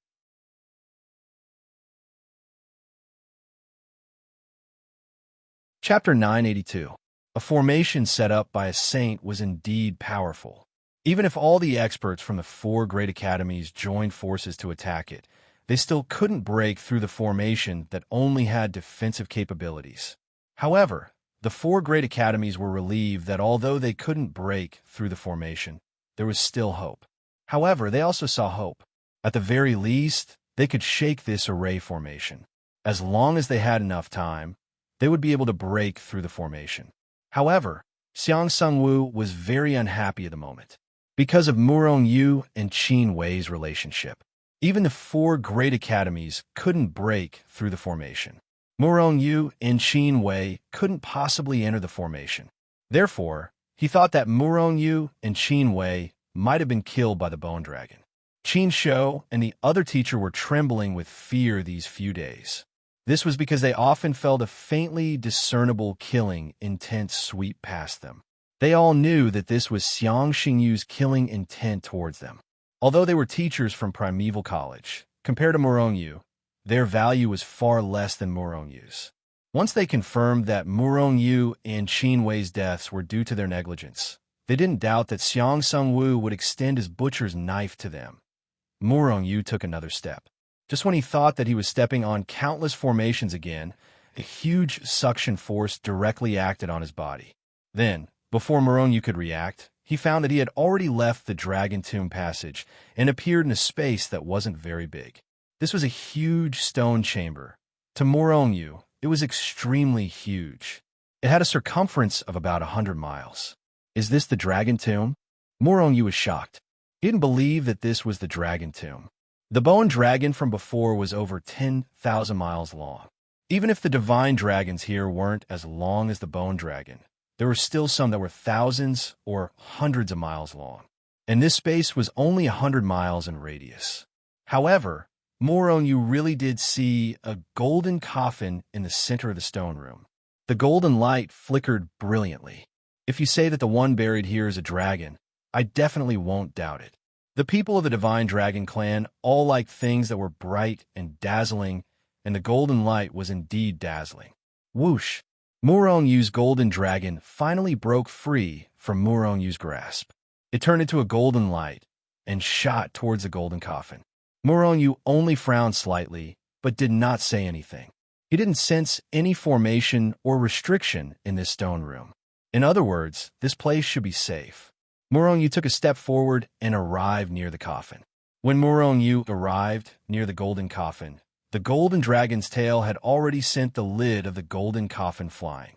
Chapter 982. A formation set up by a saint was indeed powerful. Even if all the experts from the 4 great academies joined forces to attack it, they still couldn't break through the formation that only had defensive capabilities. However, the four great academies were relieved that although they couldn't break through the formation, there was still hope. However, they also saw hope. At the very least, they could shake this array formation. As long as they had enough time, they would be able to break through the formation. However, Xiang Sungwu was very unhappy at the moment because of Murong Yu and Qin Wei's relationship. Even the four great academies couldn't break through the formation. Murong Yu and Qin Wei couldn't possibly enter the formation. Therefore, he thought that Murong Yu and Qin Wei might have been killed by the bone dragon. Qin Shou and the other teacher were trembling with fear these few days. This was because they often felt a faintly discernible killing intent sweep past them. They all knew that this was Xiang Xingyu's killing intent towards them. Although they were teachers from Primeval College, compared to Murong Yu, their value was far less than Murong Yu's. Once they confirmed that Murong Yu and Qin Wei's deaths were due to their negligence, they didn't doubt that Xiang Sungwu would extend his butcher's knife to them. Murong Yu took another step. Just when he thought that he was stepping on countless formations again, a huge suction force directly acted on his body. Then, before Murong Yu could react, he found that he had already left the Dragon Tomb passage and appeared in a space that wasn't very big. This was a huge stone chamber. To Murong Yu, it was extremely huge. It had a circumference of about 100 miles. Is this the Dragon Tomb? Murong Yu was shocked. He didn't believe that this was the Dragon Tomb. The bone dragon from before was over 10,000 miles long. Even if the divine dragons here weren't as long as the bone dragon, there were still some that were thousands or hundreds of miles long. And this space was only 100 miles in radius. However, Murong Yu really did see a golden coffin in the center of the stone room. The golden light flickered brilliantly. If you say that the one buried here is a dragon, I definitely won't doubt it. The people of the Divine Dragon clan all liked things that were bright and dazzling, and the golden light was indeed dazzling. Whoosh! Murong Yu's golden dragon finally broke free from Murong Yu's grasp. It turned into a golden light and shot towards the golden coffin. Murong Yu only frowned slightly, but did not say anything. He didn't sense any formation or restriction in this stone room. In other words, this place should be safe. Murong Yu took a step forward and arrived near the coffin. When Murong Yu arrived near the golden coffin, the golden dragon's tail had already sent the lid of the golden coffin flying.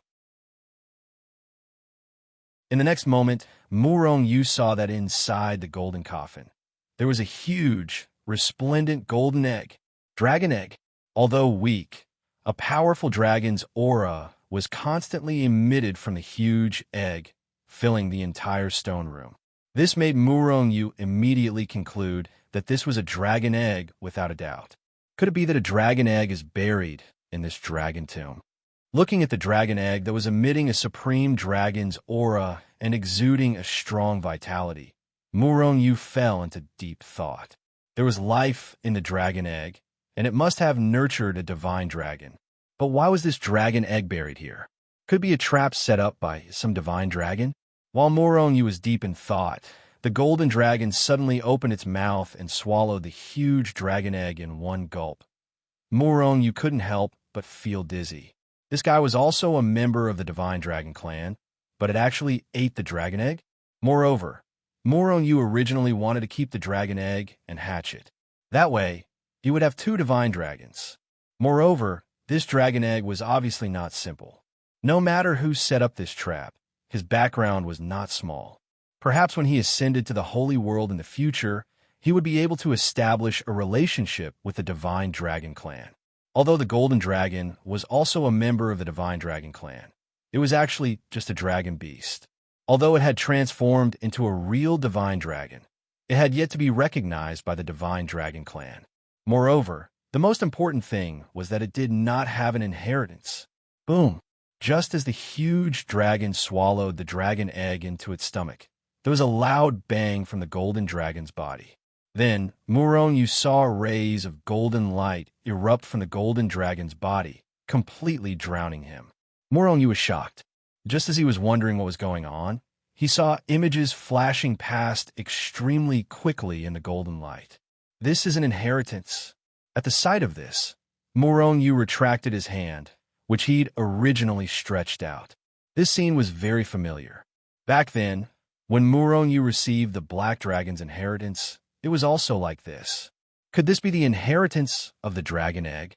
In the next moment, Murong Yu saw that inside the golden coffin, there was a huge, resplendent golden egg, dragon egg. Although weak, a powerful dragon's aura was constantly emitted from the huge egg, filling the entire stone room. This made Murong Yu immediately conclude that this was a dragon egg without a doubt. Could it be that a dragon egg is buried in this dragon tomb? Looking at the dragon egg that was emitting a supreme dragon's aura and exuding a strong vitality, Murong Yu fell into deep thought. There was life in the dragon egg, and it must have nurtured a divine dragon. But why was this dragon egg buried here? Could be a trap set up by some divine dragon? While Murong Yu was deep in thought, the golden dragon suddenly opened its mouth and swallowed the huge dragon egg in one gulp. Murong Yu couldn't help but feel dizzy. This guy was also a member of the Divine Dragon clan, but it actually ate the dragon egg. Moreover, Murong Yu originally wanted to keep the dragon egg and hatch it. That way, he would have two divine dragons. Moreover, this dragon egg was obviously not simple. No matter who set up this trap, his background was not small. Perhaps when he ascended to the holy world in the future, he would be able to establish a relationship with the Divine Dragon clan. Although the Golden Dragon was also a member of the Divine Dragon clan, it was actually just a dragon beast. Although it had transformed into a real divine dragon, it had yet to be recognized by the Divine Dragon clan. Moreover, the most important thing was that it did not have an inheritance. Boom! Just as the huge dragon swallowed the dragon egg into its stomach, there was a loud bang from the golden dragon's body. Then, Murong Yu saw rays of golden light erupt from the golden dragon's body, completely drowning him. Murong Yu was shocked. Just as he was wondering what was going on, he saw images flashing past extremely quickly in the golden light. This is an inheritance. At the sight of this, Morong retracted his hand, which he'd originally stretched out. This scene was very familiar. Back then, when Morong received the Black Dragon's inheritance, it was also like this. Could this be the inheritance of the dragon egg?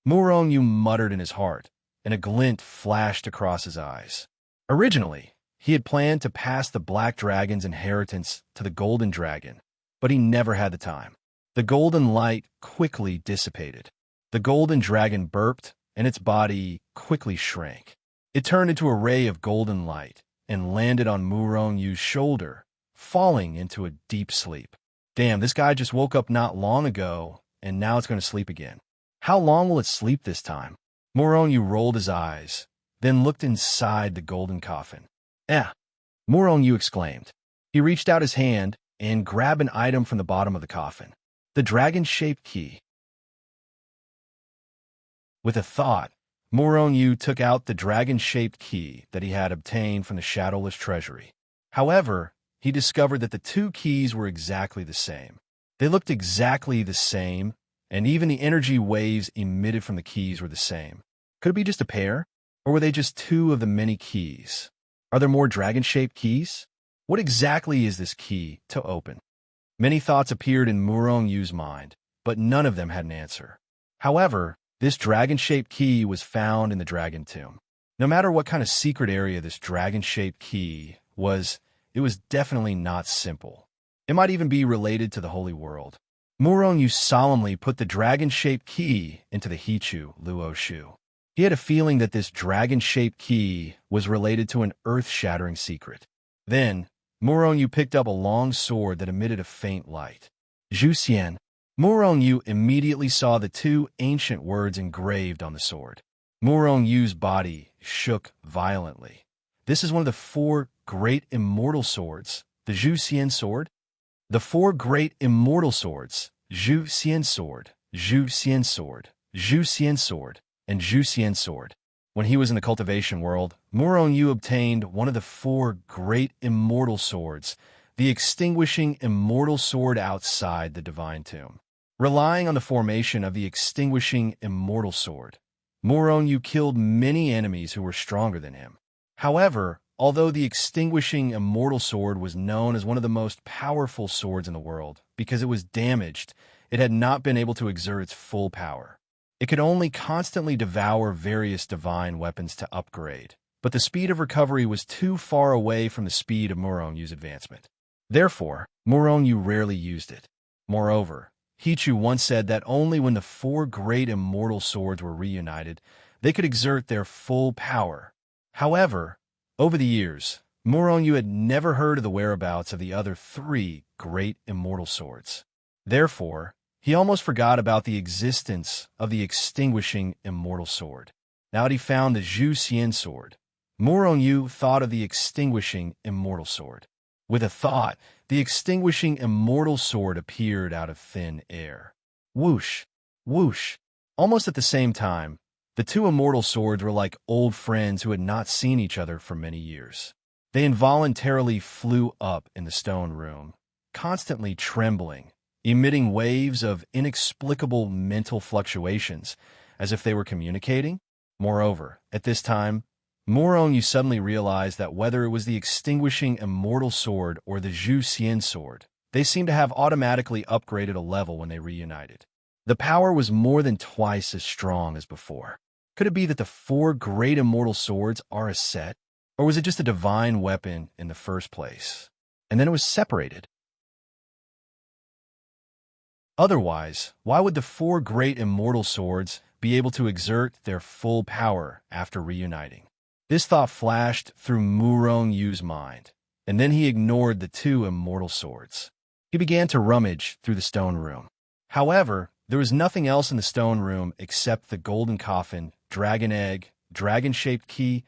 Morong muttered in his heart, and a glint flashed across his eyes. Originally, he had planned to pass the Black Dragon's inheritance to the Golden Dragon, but he never had the time. The golden light quickly dissipated. The Golden Dragon burped, and its body quickly shrank. It turned into a ray of golden light and landed on Morong's shoulder, falling into a deep sleep. Damn, this guy just woke up not long ago, and now it's going to sleep again. How long will it sleep this time? Morong rolled his eyes, then looked inside the golden coffin. Morong exclaimed. He reached out his hand and grabbed an item from the bottom of the coffin. The dragon-shaped key. With a thought, Morong took out the dragon-shaped key that he had obtained from the shadowless treasury. However, he discovered that the two keys were exactly the same. They looked exactly the same, and even the energy waves emitted from the keys were the same. Could it be just a pair, or were they just two of the many keys? Are there more dragon-shaped keys? What exactly is this key to open? Many thoughts appeared in Morong's mind, but none of them had an answer. However, this dragon-shaped key was found in the dragon tomb. No matter what kind of secret area this dragon-shaped key was, it was definitely not simple. It might even be related to the holy world. Morong solemnly put the dragon-shaped key into the Hichu Luo Shu. He had a feeling that this dragon-shaped key was related to an earth-shattering secret. Then, Morong picked up a long sword that emitted a faint light. Zhu Xian. Morong immediately saw the two ancient words engraved on the sword. Morong's body shook violently. This is one of the four great immortal swords, the Zhu Xian sword. The four great immortal swords, Zhu Xian sword, Zhu Xian sword, Zhu Xian sword, and Zhu Xian sword. When he was in the cultivation world, Morong obtained one of the four great immortal swords, the extinguishing immortal sword outside the divine tomb. Relying on the formation of the extinguishing immortal sword, Morong killed many enemies who were stronger than him. However, although the extinguishing immortal sword was known as one of the most powerful swords in the world, because it was damaged, it had not been able to exert its full power. It could only constantly devour various divine weapons to upgrade, but the speed of recovery was too far away from the speed of Morong's advancement. Therefore, Morong rarely used it. Moreover, Hichu once said that only when the four great immortal swords were reunited, they could exert their full power. However, over the years, Morong had never heard of the whereabouts of the other three great immortal swords. Therefore, he almost forgot about the existence of the extinguishing immortal sword. Now that he found the Zhu Xian sword, Morong thought of the extinguishing immortal sword. With a thought, the extinguishing immortal sword appeared out of thin air. Whoosh! Whoosh! Almost at the same time, the two immortal swords were like old friends who had not seen each other for many years. They involuntarily flew up in the stone room, constantly trembling, emitting waves of inexplicable mental fluctuations, as if they were communicating. Moreover, at this time, Morong suddenly realized that whether it was the extinguishing immortal sword or the Zhu Xian sword, they seemed to have automatically upgraded a level when they reunited. The power was more than twice as strong as before. Could it be that the four great immortal swords are a set? Or was it just a divine weapon in the first place, and then it was separated? Otherwise, why would the four great immortal swords be able to exert their full power after reuniting? This thought flashed through Morong's mind, and then he ignored the two immortal swords. He began to rummage through the stone room. However, there was nothing else in the stone room except the golden coffin, dragon egg, dragon-shaped key,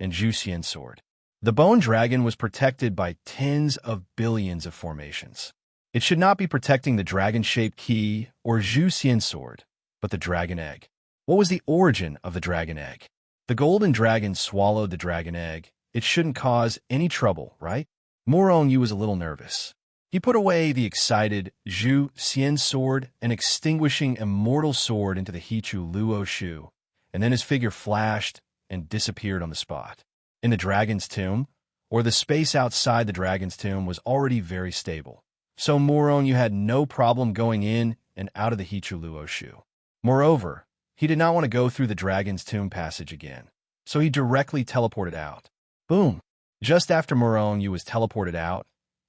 and Zhu Xian sword. The bone dragon was protected by tens of billions of formations. It should not be protecting the dragon-shaped key or Zhu Xian sword, but the dragon egg. What was the origin of the dragon egg? The golden dragon swallowed the dragon egg. It shouldn't cause any trouble, right? Morong was a little nervous. He put away the excited Zhu Xian sword and extinguishing immortal sword into the Hichu Luo Shu, and then his figure flashed and disappeared on the spot. In the dragon's tomb, or the space outside the dragon's tomb, was already very stable, so Moronyu had no problem going in and out of the Hichu Luo Shu. Moreover, he did not want to go through the dragon's tomb passage again, so he directly teleported out. Boom! Just after Moronyu was teleported out,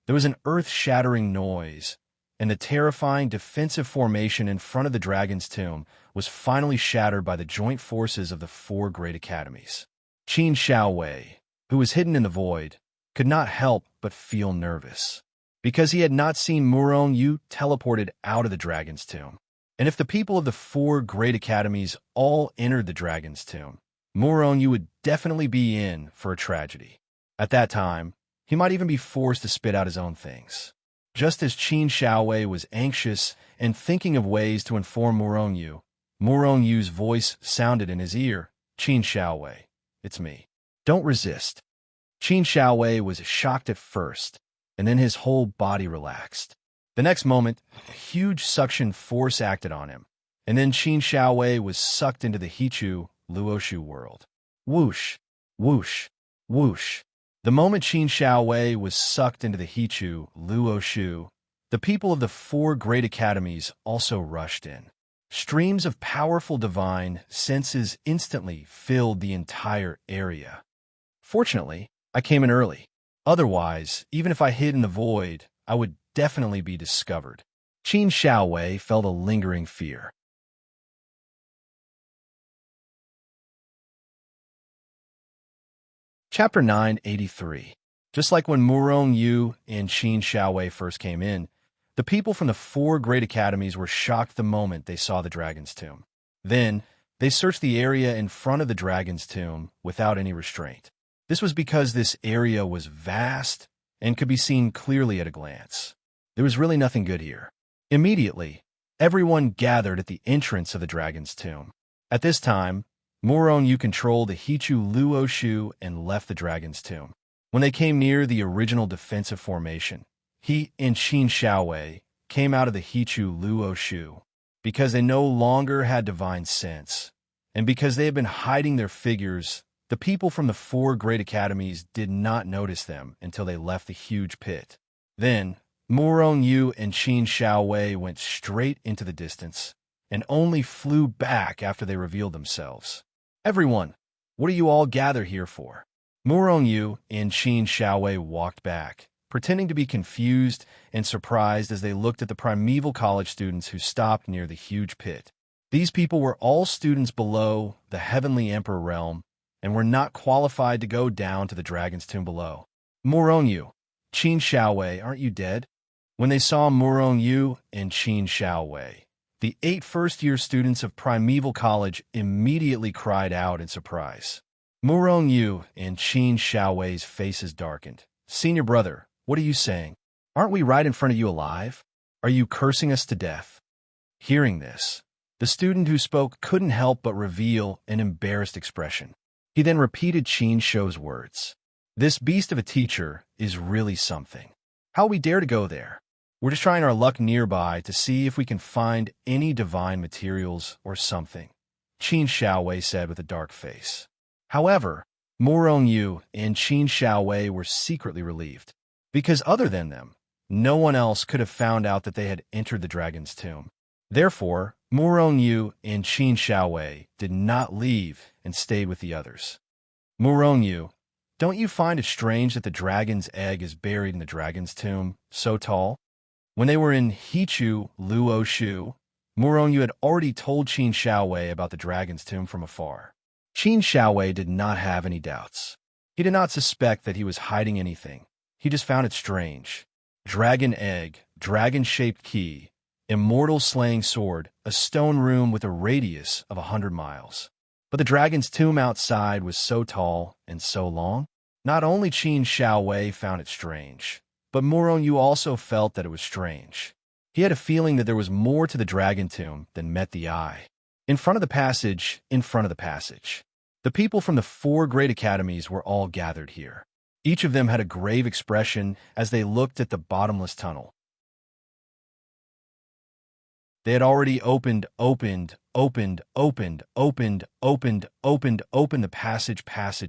there was an earth-shattering noise, and the terrifying defensive formation in front of the dragon's tomb was finally shattered by the joint forces of the 4 great academies. Qin Shaowei, who was hidden in the void, could not help but feel nervous, because he had not seen Moronyu teleported out of the dragon's tomb. And if the people of the 4 great academies all entered the dragon's tomb, Moronyu would definitely be in for a tragedy. At that time, he might even be forced to spit out his own things. Just as Qin Shaowei was anxious and thinking of ways to inform Moronyu, Moronyu's voice sounded in his ear. Qin Shaowei, it's me. Don't resist. Qin Shaowei was shocked at first, and then his whole body relaxed. The next moment, a huge suction force acted on him, and then Qin Shaowei was sucked into the Hichu Luoshu world. Whoosh, whoosh, whoosh. The moment Qin Shaowei was sucked into the Hichu Luoshu, the people of the 4 great academies also rushed in. Streams of powerful divine senses instantly filled the entire area. Fortunately, I came in early. Otherwise, even if I hid in the void, I would definitely be discovered. Qin Shaowei felt a lingering fear. Chapter 983. Just like when Moronyu and Qin Shaowei first came in, the people from the 4 great academies were shocked the moment they saw the dragon's tomb. Then, they searched the area in front of the dragon's tomb without any restraint. This was because this area was vast and could be seen clearly at a glance. There was really nothing good here. Immediately, everyone gathered at the entrance of the dragon's tomb. At this time, Moronyu controlled the Hichu Luoshu and left the dragon's tomb. When they came near the original defensive formation, he and Qin Shaowei came out of the Hichu Luoshu because they no longer had divine sense, and because they had been hiding their figures. The people from the 4 great academies did not notice them until they left the huge pit. Then, Moronyu and Qin Shaowei went straight into the distance and only flew back after they revealed themselves. Everyone, what are you all gathered here for? Moronyu and Qin Shaowei walked back, pretending to be confused and surprised as they looked at the primeval college students who stopped near the huge pit. These people were all students below the Heavenly Emperor realm and were not qualified to go down to the dragon's tomb below. Moronyu, Qin Shaowei, aren't you dead? When they saw Moronyu and Qin Shaowei, the 8 first-year students of Primeval College immediately cried out in surprise. Moronyu and Qin Shaowei's faces darkened. Senior brother, what are you saying? Aren't we right in front of you alive? Are you cursing us to death? Hearing this, the student who spoke couldn't help but reveal an embarrassed expression. He then repeated Qin Shou's words. This beast of a teacher is really something. How we dare to go there? We're just trying our luck nearby to see if we can find any divine materials or something, Qin Shaowei said with a dark face. However, Moronyu and Qin Shaowei were secretly relieved, because other than them, no one else could have found out that they had entered the dragon's tomb. Therefore, Moronyu and Qin Shaowei did not leave and stayed with the others. Moronyu, don't you find it strange that the dragon's egg is buried in the dragon's tomb, so tall? When they were in Hichu Luoshu, Moronyu had already told Qin Shaowei about the dragon's tomb from afar. Qin Shaowei did not have any doubts. He did not suspect that he was hiding anything. He just found it strange. Dragon egg, dragon-shaped key, immortal slaying sword, a stone room with a radius of 100 miles. But the dragon's tomb outside was so tall and so long. Not only Qin Shaowei found it strange, but Moronyu also felt that it was strange. He had a feeling that there was more to the dragon tomb than met the eye. In front of the passage, the people from the 4 great academies were all gathered here. Each of them had a grave expression as they looked at the bottomless tunnel. They had already opened the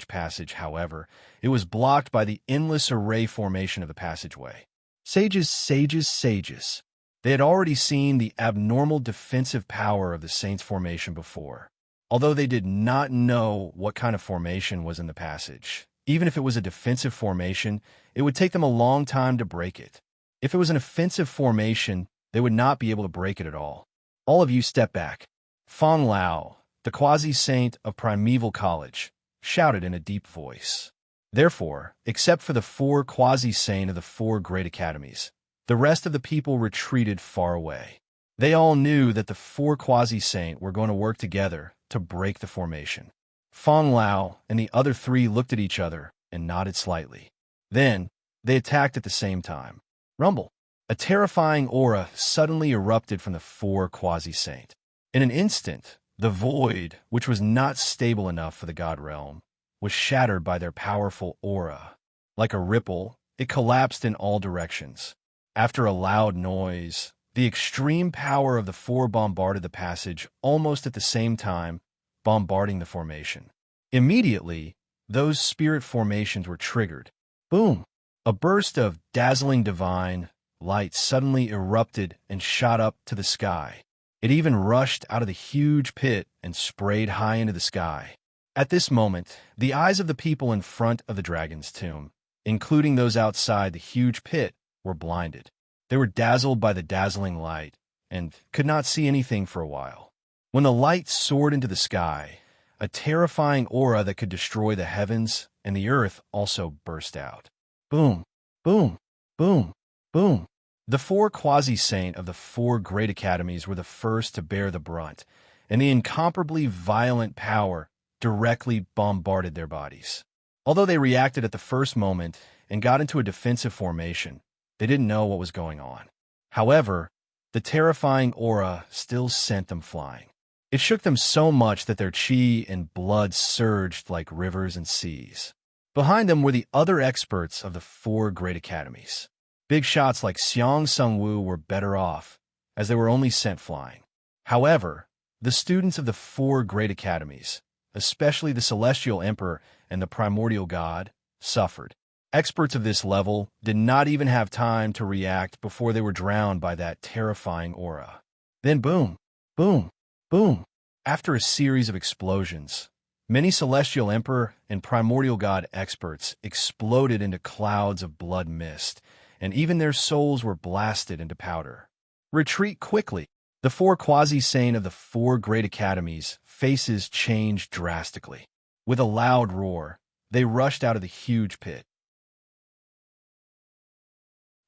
passage. However, it was blocked by the endless array formation of the passageway. Sages. They had already seen the abnormal defensive power of the Saints' formation before. Although they did not know what kind of formation was in the passage, even if it was a defensive formation, it would take them a long time to break it. If it was an offensive formation, they would not be able to break it at all. All of you step back. Fong Lao, the quasi-saint of Primeval College, shouted in a deep voice. Therefore, except for the 4 quasi-saint of the 4 great academies, the rest of the people retreated far away. They all knew that the 4 quasi-saint were going to work together to break the formation. Fong Lao and the other 3 looked at each other and nodded slightly. Then, they attacked at the same time. Rumble. A terrifying aura suddenly erupted from the 4 quasi-saint. In an instant, the void, which was not stable enough for the God Realm, was shattered by their powerful aura. Like a ripple, it collapsed in all directions. After a loud noise, the extreme power of the 4 bombarded the passage almost at the same time, bombarding the formation. Immediately, those spirit formations were triggered. Boom! A burst of dazzling divine light suddenly erupted and shot up to the sky. It even rushed out of the huge pit and sprayed high into the sky. At this moment, the eyes of the people in front of the dragon's tomb, including those outside the huge pit, were blinded. They were dazzled by the dazzling light and could not see anything for a while. When the light soared into the sky, a terrifying aura that could destroy the heavens and the earth also burst out. Boom, boom, boom, boom. The 4 quasi-saint of the 4 great academies were the first to bear the brunt, and the incomparably violent power directly bombarded their bodies. Although they reacted at the first moment and got into a defensive formation, they didn't know what was going on. However, the terrifying aura still sent them flying. It shook them so much that their chi and blood surged like rivers and seas. Behind them were the other experts of the 4 great academies. Big shots like Xiang Sungwu were better off, as they were only sent flying. However, the students of the 4 great academies, especially the Celestial Emperor and the Primordial God, suffered. Experts of this level did not even have time to react before they were drowned by that terrifying aura. Then boom, boom, boom. After a series of explosions, many Celestial Emperor and Primordial God experts exploded into clouds of blood mist, and even their souls were blasted into powder. Retreat quickly. The 4 quasi-saint of the 4 great academies' faces changed drastically. With a loud roar, they rushed out of the huge pit.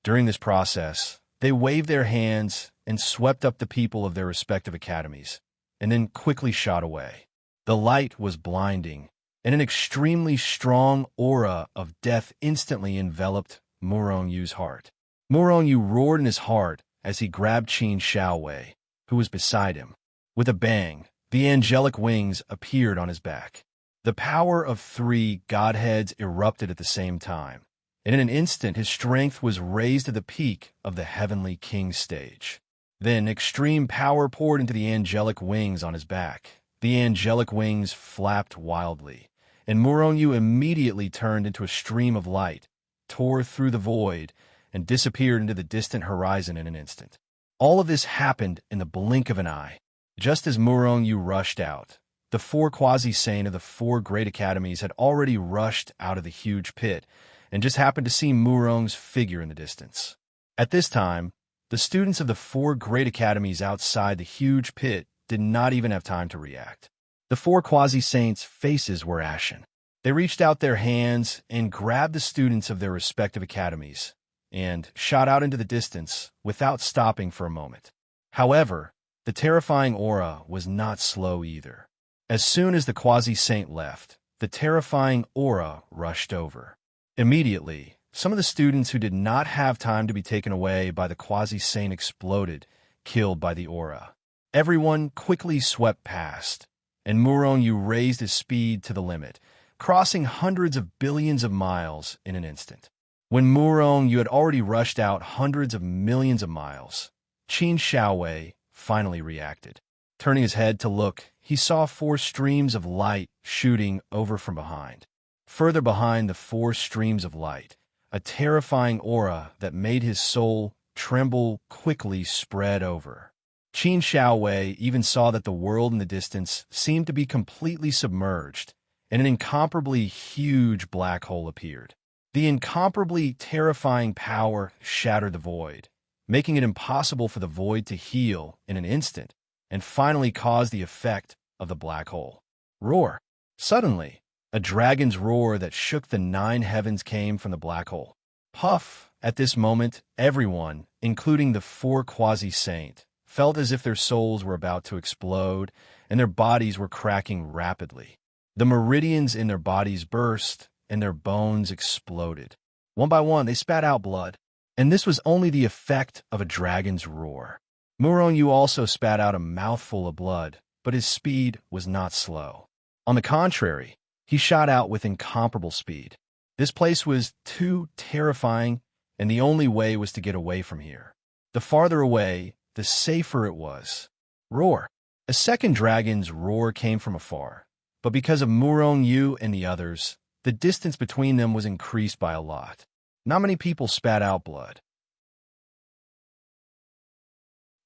During this process, they waved their hands and swept up the people of their respective academies, and then quickly shot away. The light was blinding, and an extremely strong aura of death instantly enveloped Murong Yu's heart. Murong Yu roared in his heart as he grabbed Qin Shaowei, who was beside him. With a bang, the angelic wings appeared on his back. The power of 3 godheads erupted at the same time, and in an instant his strength was raised to the peak of the heavenly king stage. Then extreme power poured into the angelic wings on his back. The angelic wings flapped wildly, and Murong Yu immediately turned into a stream of light, tore through the void, and disappeared into the distant horizon in an instant. All of this happened in the blink of an eye. Just as Murong Yu rushed out, the 4 quasi-saint of the 4 great academies had already rushed out of the huge pit and just happened to see Murong's figure in the distance. At this time, the students of the 4 great academies outside the huge pit did not even have time to react. The 4 quasi-saints' faces were ashen. They reached out their hands and grabbed the students of their respective academies and shot out into the distance without stopping for a moment. However, the terrifying aura was not slow either. As soon as the quasi-saint left, the terrifying aura rushed over. Immediately, some of the students who did not have time to be taken away by the quasi-saint exploded, killed by the aura. Everyone quickly swept past, and Murong Yu raised his speed to the limit, crossing hundreds of billions of miles in an instant. When Murong Yu had already rushed out hundreds of millions of miles, Qin Shaowei, finally reacted. Turning his head to look, he saw 4 streams of light shooting over from behind. Further behind the 4 streams of light, a terrifying aura that made his soul tremble quickly spread over. Qin Xiaowei even saw that the world in the distance seemed to be completely submerged, and an incomparably huge black hole appeared. The incomparably terrifying power shattered the void, making it impossible for the void to heal in an instant, and finally caused the effect of the black hole. Roar! Suddenly, a dragon's roar that shook the 9 heavens came from the black hole. Puff! At this moment, everyone, including the 4 quasi-saint, felt as if their souls were about to explode and their bodies were cracking rapidly. The meridians in their bodies burst and their bones exploded. One by one, they spat out blood. And this was only the effect of a dragon's roar. Murong also spat out a mouthful of blood, but his speed was not slow. On the contrary, he shot out with incomparable speed. This place was too terrifying, and the only way was to get away from here. The farther away, the safer it was. Roar! A second dragon's roar came from afar, but because of Murong and the others, the distance between them was increased by a lot. Not many people spat out blood.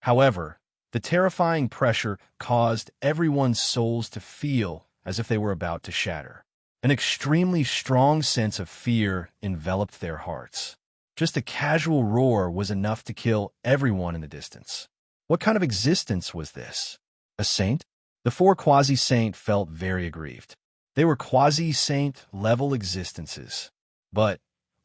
However, the terrifying pressure caused everyone's souls to feel as if they were about to shatter. An extremely strong sense of fear enveloped their hearts. Just a casual roar was enough to kill everyone in the distance. What kind of existence was this? A saint? The 4 quasi-saint felt very aggrieved. They were quasi-saint level existences, but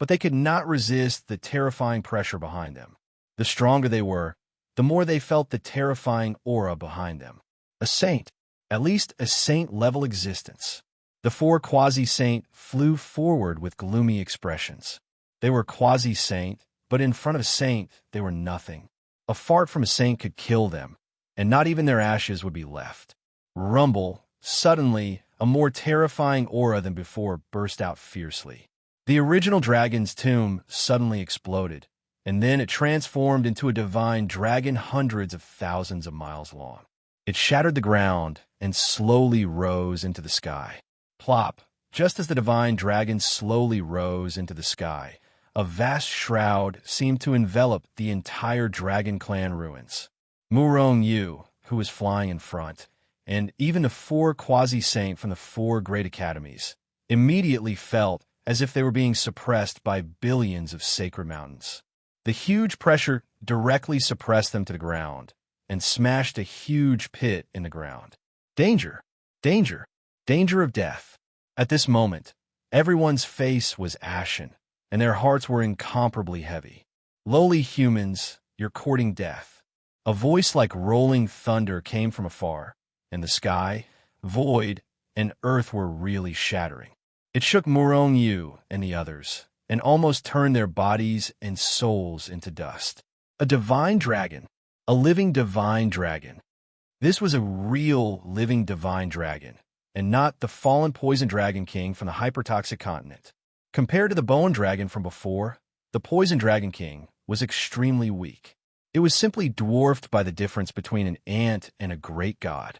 they could not resist the terrifying pressure behind them. The stronger they were, the more they felt the terrifying aura behind them. A saint, at least a saint-level existence. The 4 quasi-saint flew forward with gloomy expressions. They were quasi-saint, but in front of a saint, they were nothing. A fart from a saint could kill them, and not even their ashes would be left. Rumble! Suddenly, a more terrifying aura than before burst out fiercely. The original dragon's tomb suddenly exploded, and then it transformed into a divine dragon hundreds of thousands of miles long. It shattered the ground and slowly rose into the sky. Plop! Just as the divine dragon slowly rose into the sky, a vast shroud seemed to envelop the entire Dragon Clan ruins. Murong, who was flying in front, and even the 4 quasi-saint from the 4 great academies, immediately felt as if they were being suppressed by billions of sacred mountains. The huge pressure directly suppressed them to the ground and smashed a huge pit in the ground. Danger! Danger! Danger of death! At this moment, everyone's face was ashen, and their hearts were incomparably heavy. Lowly humans, you're courting death. A voice like rolling thunder came from afar, and the sky, void, and earth were really shattering. It shook Murong and the others, and almost turned their bodies and souls into dust. A divine dragon. A living divine dragon. This was a real living divine dragon, and not the fallen poison dragon king from the hypertoxic continent. Compared to the bone dragon from before, the poison dragon king was extremely weak. It was simply dwarfed by the difference between an ant and a great god.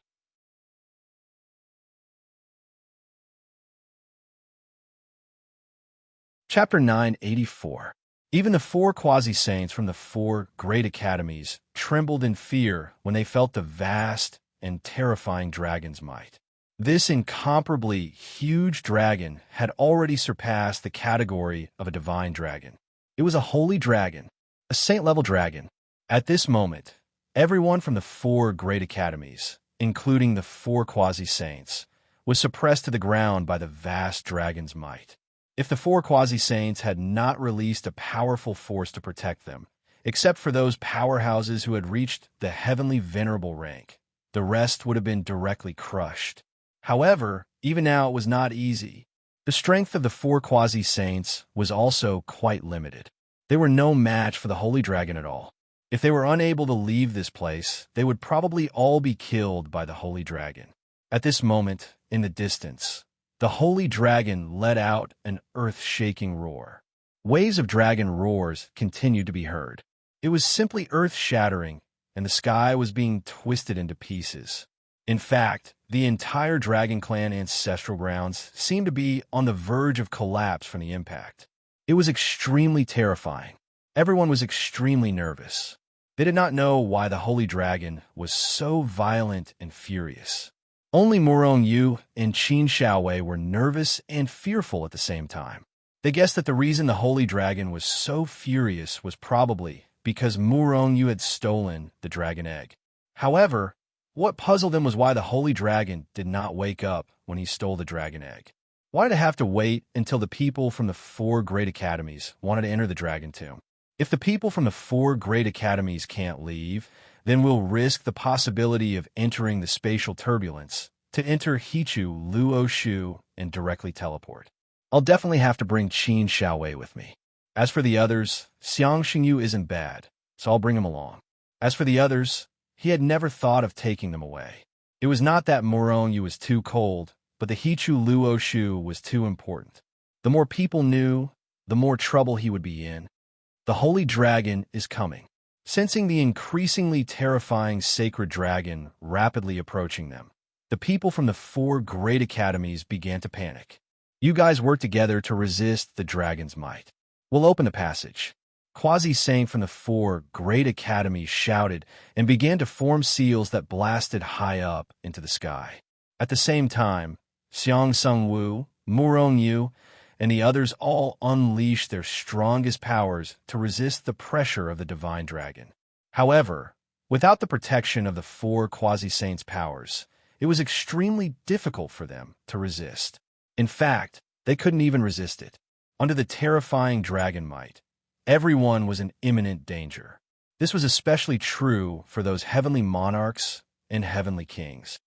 Chapter 984. Even the 4 quasi-saints from the 4 great academies trembled in fear when they felt the vast and terrifying dragon's might. This incomparably huge dragon had already surpassed the category of a divine dragon. It was a holy dragon, a saint-level dragon. At this moment, everyone from the 4 great academies, including the 4 quasi-saints, was suppressed to the ground by the vast dragon's might. If the 4 quasi-saints had not released a powerful force to protect them, except for those powerhouses who had reached the heavenly venerable rank, the rest would have been directly crushed. However, even now it was not easy. The strength of the 4 quasi-saints was also quite limited. They were no match for the holy dragon at all. If they were unable to leave this place, they would probably all be killed by the holy dragon. At this moment, in the distance, the holy dragon let out an earth-shaking roar. Waves of dragon roars continued to be heard. It was simply earth-shattering, and the sky was being twisted into pieces. In fact, the entire Dragon Clan ancestral grounds seemed to be on the verge of collapse from the impact. It was extremely terrifying. Everyone was extremely nervous. They did not know why the Holy Dragon was so violent and furious. Only Murong Yu and Qin Xiaowei were nervous and fearful at the same time. They guessed that the reason the Holy Dragon was so furious was probably because Murong Yu had stolen the dragon egg. However, what puzzled them was why the Holy Dragon did not wake up when he stole the dragon egg. Why did it have to wait until the people from the 4 great academies wanted to enter the dragon tomb? If the people from the 4 great academies can't leave, then we'll risk the possibility of entering the spatial turbulence to enter Hichu Luo Shu and directly teleport. I'll definitely have to bring Qin Xiaowei with me. As for the others, Xiang Xingyu isn't bad, so I'll bring him along. As for the others, he had never thought of taking them away. It was not that Murong Yu was too cold, but the Hichu Luo Shu was too important. The more people knew, the more trouble he would be in. The Holy Dragon is coming. Sensing the increasingly terrifying sacred dragon rapidly approaching them, the people from the 4 great academies began to panic. You guys work together to resist the dragon's might. We'll open the passage. Quasi-Saint from the 4 great academies shouted and began to form seals that blasted high up into the sky. At the same time, Xiang Sungwu, Murong Yu, and the others all unleashed their strongest powers to resist the pressure of the divine dragon. However, without the protection of the 4 Quasi-Saints' powers, it was extremely difficult for them to resist. In fact, they couldn't even resist it. Under the terrifying dragon might, everyone was in imminent danger. This was especially true for those heavenly monarchs and heavenly kings.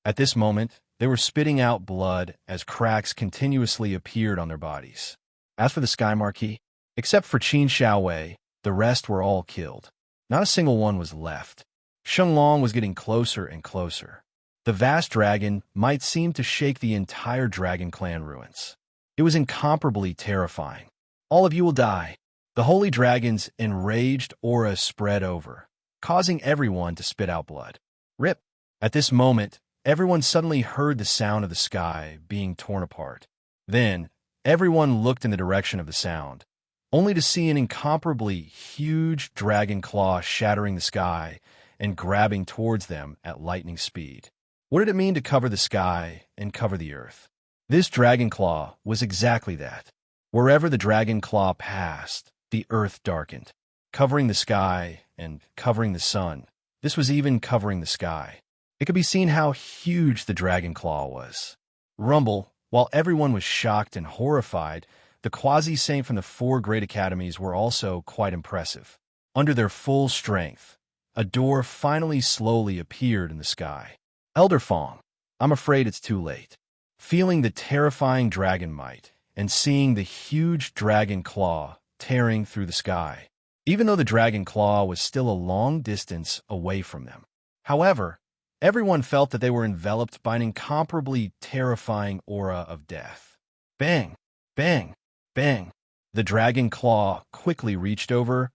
At this moment, they were spitting out blood as cracks continuously appeared on their bodies. As for the Sky Marquis, except for Qin Xiaowei, the rest were all killed. Not a single one was left. Shenglong was getting closer and closer. The vast dragon might seem to shake the entire Dragon Clan ruins. It was incomparably terrifying. All of you will die. The Holy Dragon's enraged aura spread over, causing everyone to spit out blood. Rip! At this moment, everyone suddenly heard the sound of the sky being torn apart. Then, everyone looked in the direction of the sound, only to see an incomparably huge dragon claw shattering the sky and grabbing towards them at lightning speed. What did it mean to cover the sky and cover the earth? This dragon claw was exactly that. Wherever the dragon claw passed, the earth darkened, covering the sky and covering the sun. This was even covering the sky. It could be seen how huge the dragon claw was. Rumble, while everyone was shocked and horrified, the Quasi-Saint from the 4 great academies were also quite impressive. Under their full strength, a door finally slowly appeared in the sky. Elder Fong, I'm afraid it's too late. Feeling the terrifying dragon might and seeing the huge dragon claw tearing through the sky, even though the dragon claw was still a long distance away from them. However, everyone felt that they were enveloped by an incomparably terrifying aura of death. Bang! Bang! Bang! The dragon claw quickly reached over,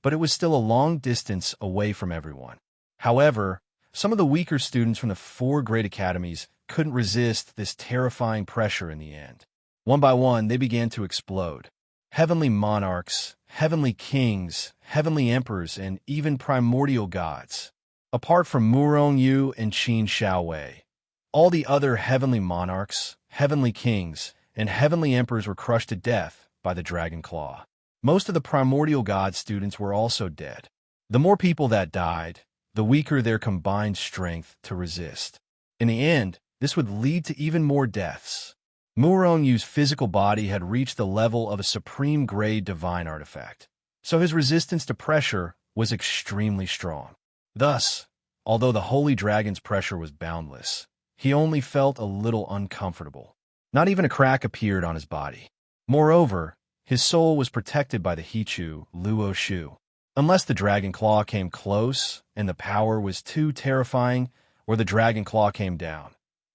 but it was still a long distance away from everyone. However, some of the weaker students from the 4 great academies couldn't resist this terrifying pressure in the end. One by one, they began to explode. Heavenly monarchs, heavenly kings, heavenly emperors, and even primordial gods. Apart from Murong Yu and Qin Xiaowei, all the other heavenly monarchs, heavenly kings, and heavenly emperors were crushed to death by the dragon claw. Most of the primordial god students were also dead. The more people that died, the weaker their combined strength to resist. In the end, this would lead to even more deaths. Murong Yu's physical body had reached the level of a supreme-grade divine artifact, so his resistance to pressure was extremely strong. Thus, although the Holy Dragon's pressure was boundless, he only felt a little uncomfortable. Not even a crack appeared on his body. Moreover, his soul was protected by the Hichu Luo Shu. Unless the dragon claw came close and the power was too terrifying, or the dragon claw came down,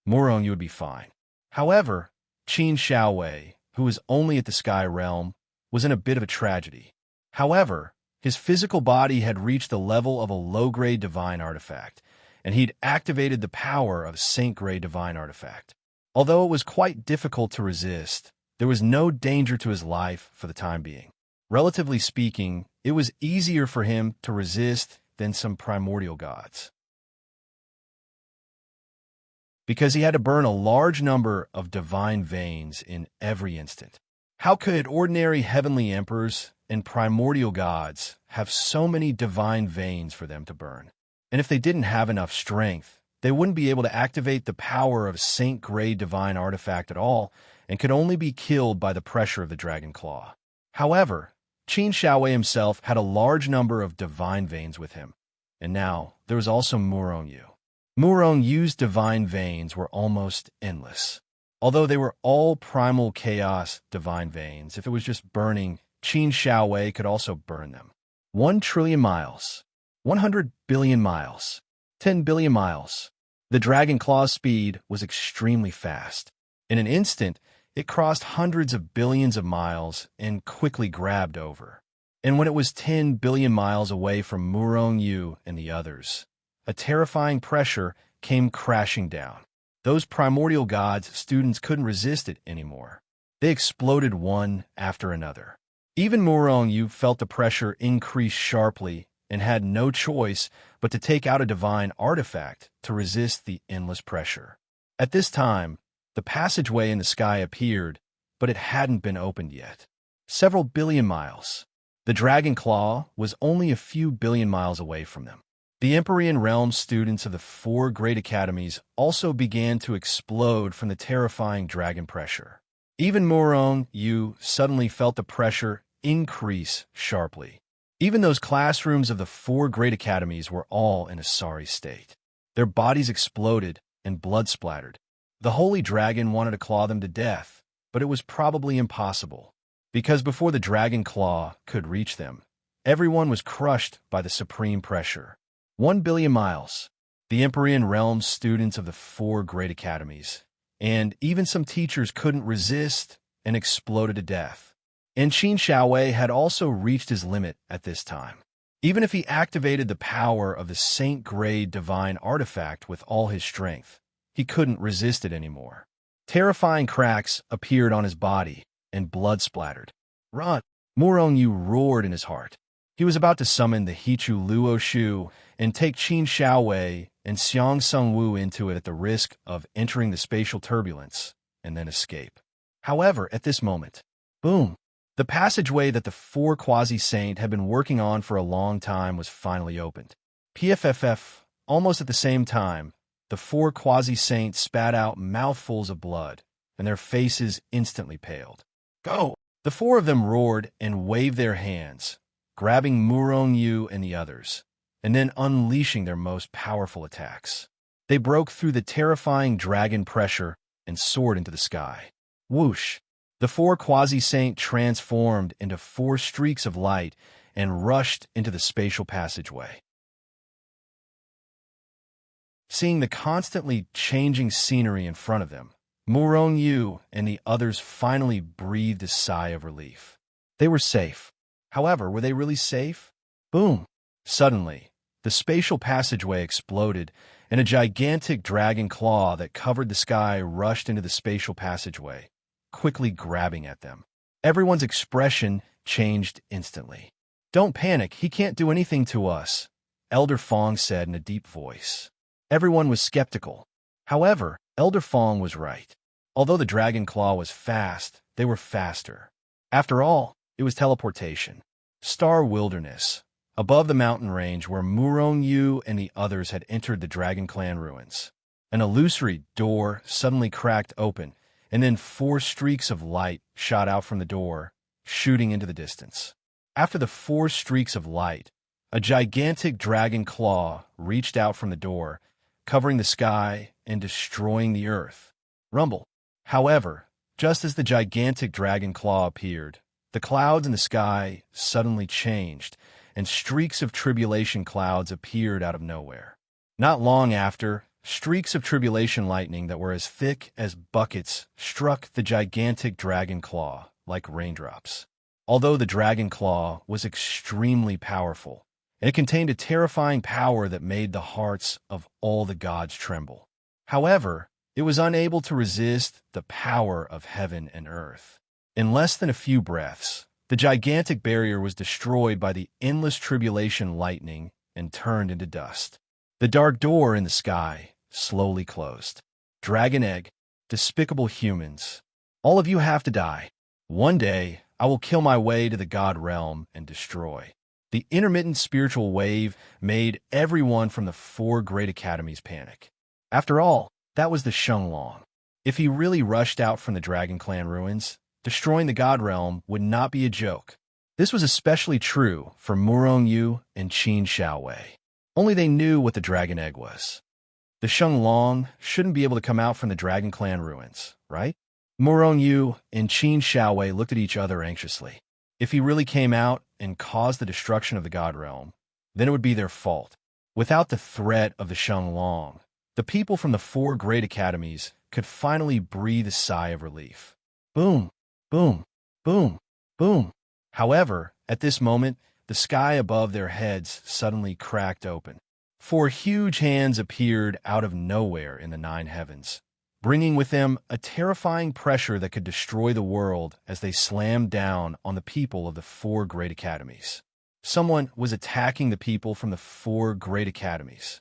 Murong Yu would be fine. However, Qin Xiaowei, who was only at the Sky Realm, was in a bit of a tragedy. However, His physical body had reached the level of a low-grade divine artifact, and he'd activated the power of a Saint-grade divine artifact. Although it was quite difficult to resist, there was no danger to his life for the time being. Relatively speaking, it was easier for him to resist than some primordial gods, because he had to burn a large number of divine veins in every instant. How could ordinary heavenly emperors and primordial gods have so many divine veins for them to burn? And if they didn't have enough strength, they wouldn't be able to activate the power of a Saint-grade divine artifact at all, and could only be killed by the pressure of the dragon claw. However, Qin Shaowei himself had a large number of divine veins with him, and now there was also Murong Yu. Murong Yu's divine veins were almost endless. Although they were all primal chaos divine veins, if it was just burning, Qin Shaowei could also burn them. 1 trillion miles, 100 billion miles, 10 billion miles. The dragon claw's speed was extremely fast. In an instant, it crossed hundreds of billions of miles and quickly grabbed over. And when it was 10 billion miles away from Murong Yu and the others, a terrifying pressure came crashing down. Those primordial gods' students couldn't resist it anymore. They exploded one after another. Even Murong Yu felt the pressure increase sharply and had no choice but to take out a divine artifact to resist the endless pressure. At this time, the passageway in the sky appeared, but it hadn't been opened yet. Several billion miles. The dragon claw was only a few billion miles away from them. The Empyrean Realm students of the 4 great academies also began to explode from the terrifying dragon pressure. Even Murong Yu suddenly felt the pressure increase sharply. Even those classrooms of the 4 great academies were all in a sorry state. Their bodies exploded and blood splattered. The holy dragon wanted to claw them to death, but it was probably impossible, because before the dragon claw could reach them, everyone was crushed by the supreme pressure. 1 billion miles. The Empyrean Realm students of the 4 great academies, and even some teachers couldn't resist and exploded to death. And Qin Shaowei had also reached his limit at this time. Even if he activated the power of the Saint-grade divine artifact with all his strength, he couldn't resist it anymore. Terrifying cracks appeared on his body, and blood splattered. Run! Murong Yu roared in his heart. He was about to summon the Hichu Luo Shu and take Qin Shaowei and Xiang Sungwu into it at the risk of entering the spatial turbulence and then escape. However, at this moment, boom! The passageway that the 4 quasi-saint had been working on for a long time was finally opened. PFFF, almost at the same time, the 4 quasi-saints spat out mouthfuls of blood, and their faces instantly paled. Go! The 4 of them roared and waved their hands, grabbing Murong Yu and the others, and then unleashing their most powerful attacks. They broke through the terrifying dragon pressure and soared into the sky. Whoosh! The 4 quasi-saint transformed into 4 streaks of light and rushed into the spatial passageway. Seeing the constantly changing scenery in front of them, Murong Yu and the others finally breathed a sigh of relief. They were safe. However, were they really safe? Boom! Suddenly, the spatial passageway exploded, and a gigantic dragon claw that covered the sky rushed into the spatial passageway, quickly grabbing at them. Everyone's expression changed instantly. Don't panic, he can't do anything to us, Elder Fong said in a deep voice. Everyone was skeptical. However, Elder Fong was right. Although the dragon claw was fast, they were faster. After all, it was teleportation. Star Wilderness, above the mountain range where Murong Yu and the others had entered the Dragon Clan ruins. An illusory door suddenly cracked open, and then 4 streaks of light shot out from the door, shooting into the distance. After the 4 streaks of light, a gigantic dragon claw reached out from the door, covering the sky and destroying the earth. Rumble. However, just as the gigantic dragon claw appeared, the clouds in the sky suddenly changed, and streaks of tribulation clouds appeared out of nowhere. Not long after, streaks of tribulation lightning that were as thick as buckets struck the gigantic dragon claw like raindrops. although the dragon claw was extremely powerful, and it contained a terrifying power that made the hearts of all the gods tremble. However, it was unable to resist the power of heaven and earth. In less than a few breaths, the gigantic barrier was destroyed by the endless tribulation lightning and turned into dust. The dark door in the sky slowly closed. Dragon egg, despicable humans, all of you have to die. One day, I will kill my way to the god realm and destroy. The intermittent spiritual wave made everyone from the 4 great academies panic. After all, that was the Shenlong. If he really rushed out from the Dragon Clan ruins, destroying the god realm would not be a joke. This was especially true for Murong Yu and Qin Xiaowei. Only they knew what the dragon egg was. The Shenlong shouldn't be able to come out from the Dragon Clan ruins, right? Murong Yu and Qin Xiaowei looked at each other anxiously. If he really came out and caused the destruction of the god realm, then it would be their fault. Without the threat of the Shenlong, the people from the 4 great academies could finally breathe a sigh of relief. Boom, boom, boom, boom. However, at this moment, the sky above their heads suddenly cracked open. 4 huge hands appeared out of nowhere in the 9 heavens, bringing with them a terrifying pressure that could destroy the world as they slammed down on the people of the 4 great academies. Someone was attacking the people from the 4 great academies.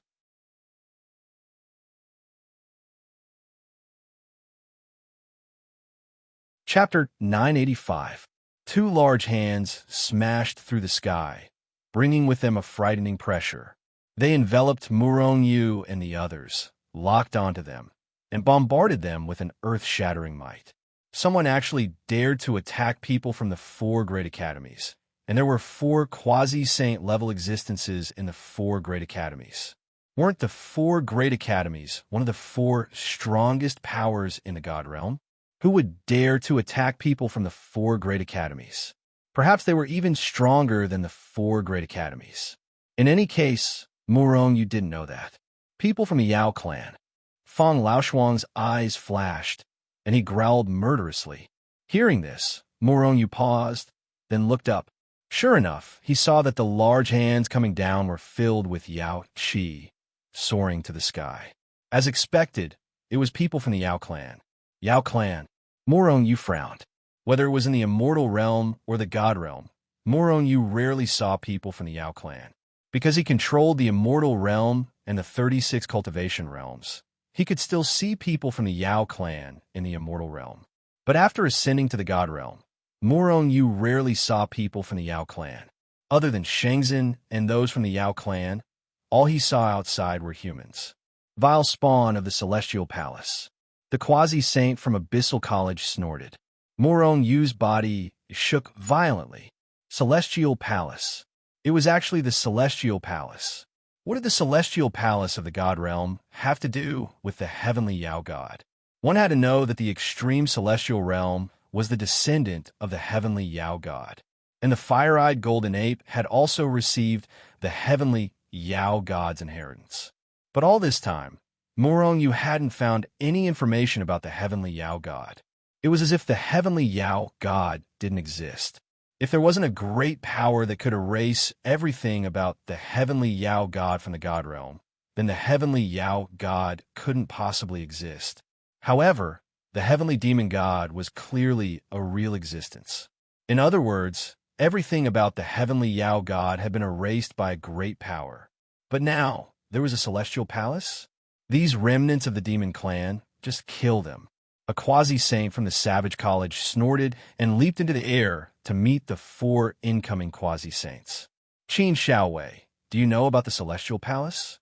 Chapter 985. 2 large hands smashed through the sky, bringing with them a frightening pressure. They enveloped Murong Yu and the others, locked onto them, and bombarded them with an earth-shattering might. Someone actually dared to attack people from the 4 great academies, and there were 4 quasi-saint level existences in the 4 great academies. Weren't the 4 great academies one of the 4 strongest powers in the god realm? Who would dare to attack people from the 4 great academies? Perhaps they were even stronger than the 4 great academies. In any case, Murong Yu didn't know that. People from the Yao clan. Feng Laoshuang's eyes flashed, and he growled murderously. Hearing this, Murong Yu paused, then looked up. Sure enough, he saw that the large hands coming down were filled with Yao Qi, soaring to the sky. As expected, it was people from the Yao clan. Yao clan. Murong Yu frowned. Whether it was in the immortal realm or the god realm, Murong Yu rarely saw people from the Yao clan. Because he controlled the immortal realm and the 36 cultivation realms, he could still see people from the Yao clan in the immortal realm. But after ascending to the god realm, Murong Yu rarely saw people from the Yao clan. Other than Shangzhen and those from the Yao clan, all he saw outside were humans. Vile spawn of the Celestial Palace. The quasi-saint from Abyssal College snorted. Murong Yu's body shook violently. Celestial Palace. It was actually the Celestial Palace. What did the Celestial Palace of the God Realm have to do with the heavenly Yao God? One had to know that the extreme Celestial Realm was the descendant of the heavenly Yao God, and the fire-eyed golden ape had also received the heavenly Yao God's inheritance. But all this time, Murong Yu hadn't found any information about the heavenly Yao God. It was as if the heavenly Yao God didn't exist. If there wasn't a great power that could erase everything about the heavenly Yao God from the God realm, then the heavenly Yao God couldn't possibly exist. However, the heavenly demon god was clearly a real existence. In other words, everything about the heavenly Yao God had been erased by a great power. But now, there was a celestial palace? These remnants of the demon clan, just kill them. A quasi-saint from the Savage College snorted and leaped into the air to meet the 4 incoming quasi-saints. Qin Xiaowei, do you know about the Celestial Palace?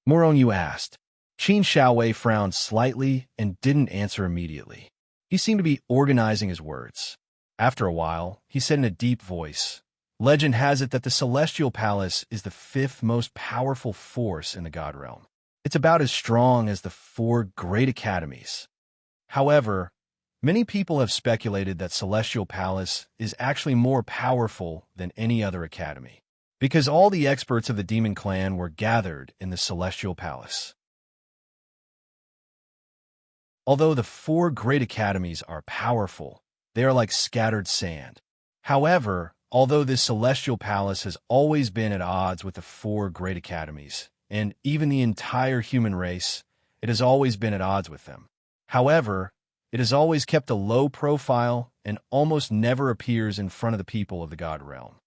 Murong Yu asked. Qin Xiaowei frowned slightly and didn't answer immediately. He seemed to be organizing his words. After a while, he said in a deep voice, Legend has it that the Celestial Palace is the 5th most powerful force in the God Realm. It's about as strong as the 4 great academies. However, many people have speculated that Celestial Palace is actually more powerful than any other academy, because all the experts of the Demon Clan were gathered in the Celestial Palace. Although the 4 great academies are powerful, they are like scattered sand. However, although this celestial palace has always been at odds with the four great academies, and even the entire human race, it has always been at odds with them. However, it has always kept a low profile and almost never appears in front of the people of the God Realm.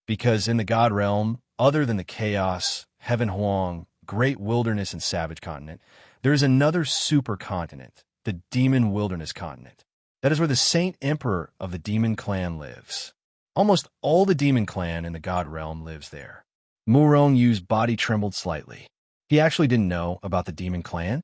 Because in the God Realm, other than the chaos, heaven Huang, great wilderness and savage continent, there is another supercontinent, the demon wilderness continent. That is where the Saint Emperor of the demon clan lives. Almost all the demon clan in the God Realm lives there. Murong Yu's body trembled slightly. He actually didn't know about the demon clan,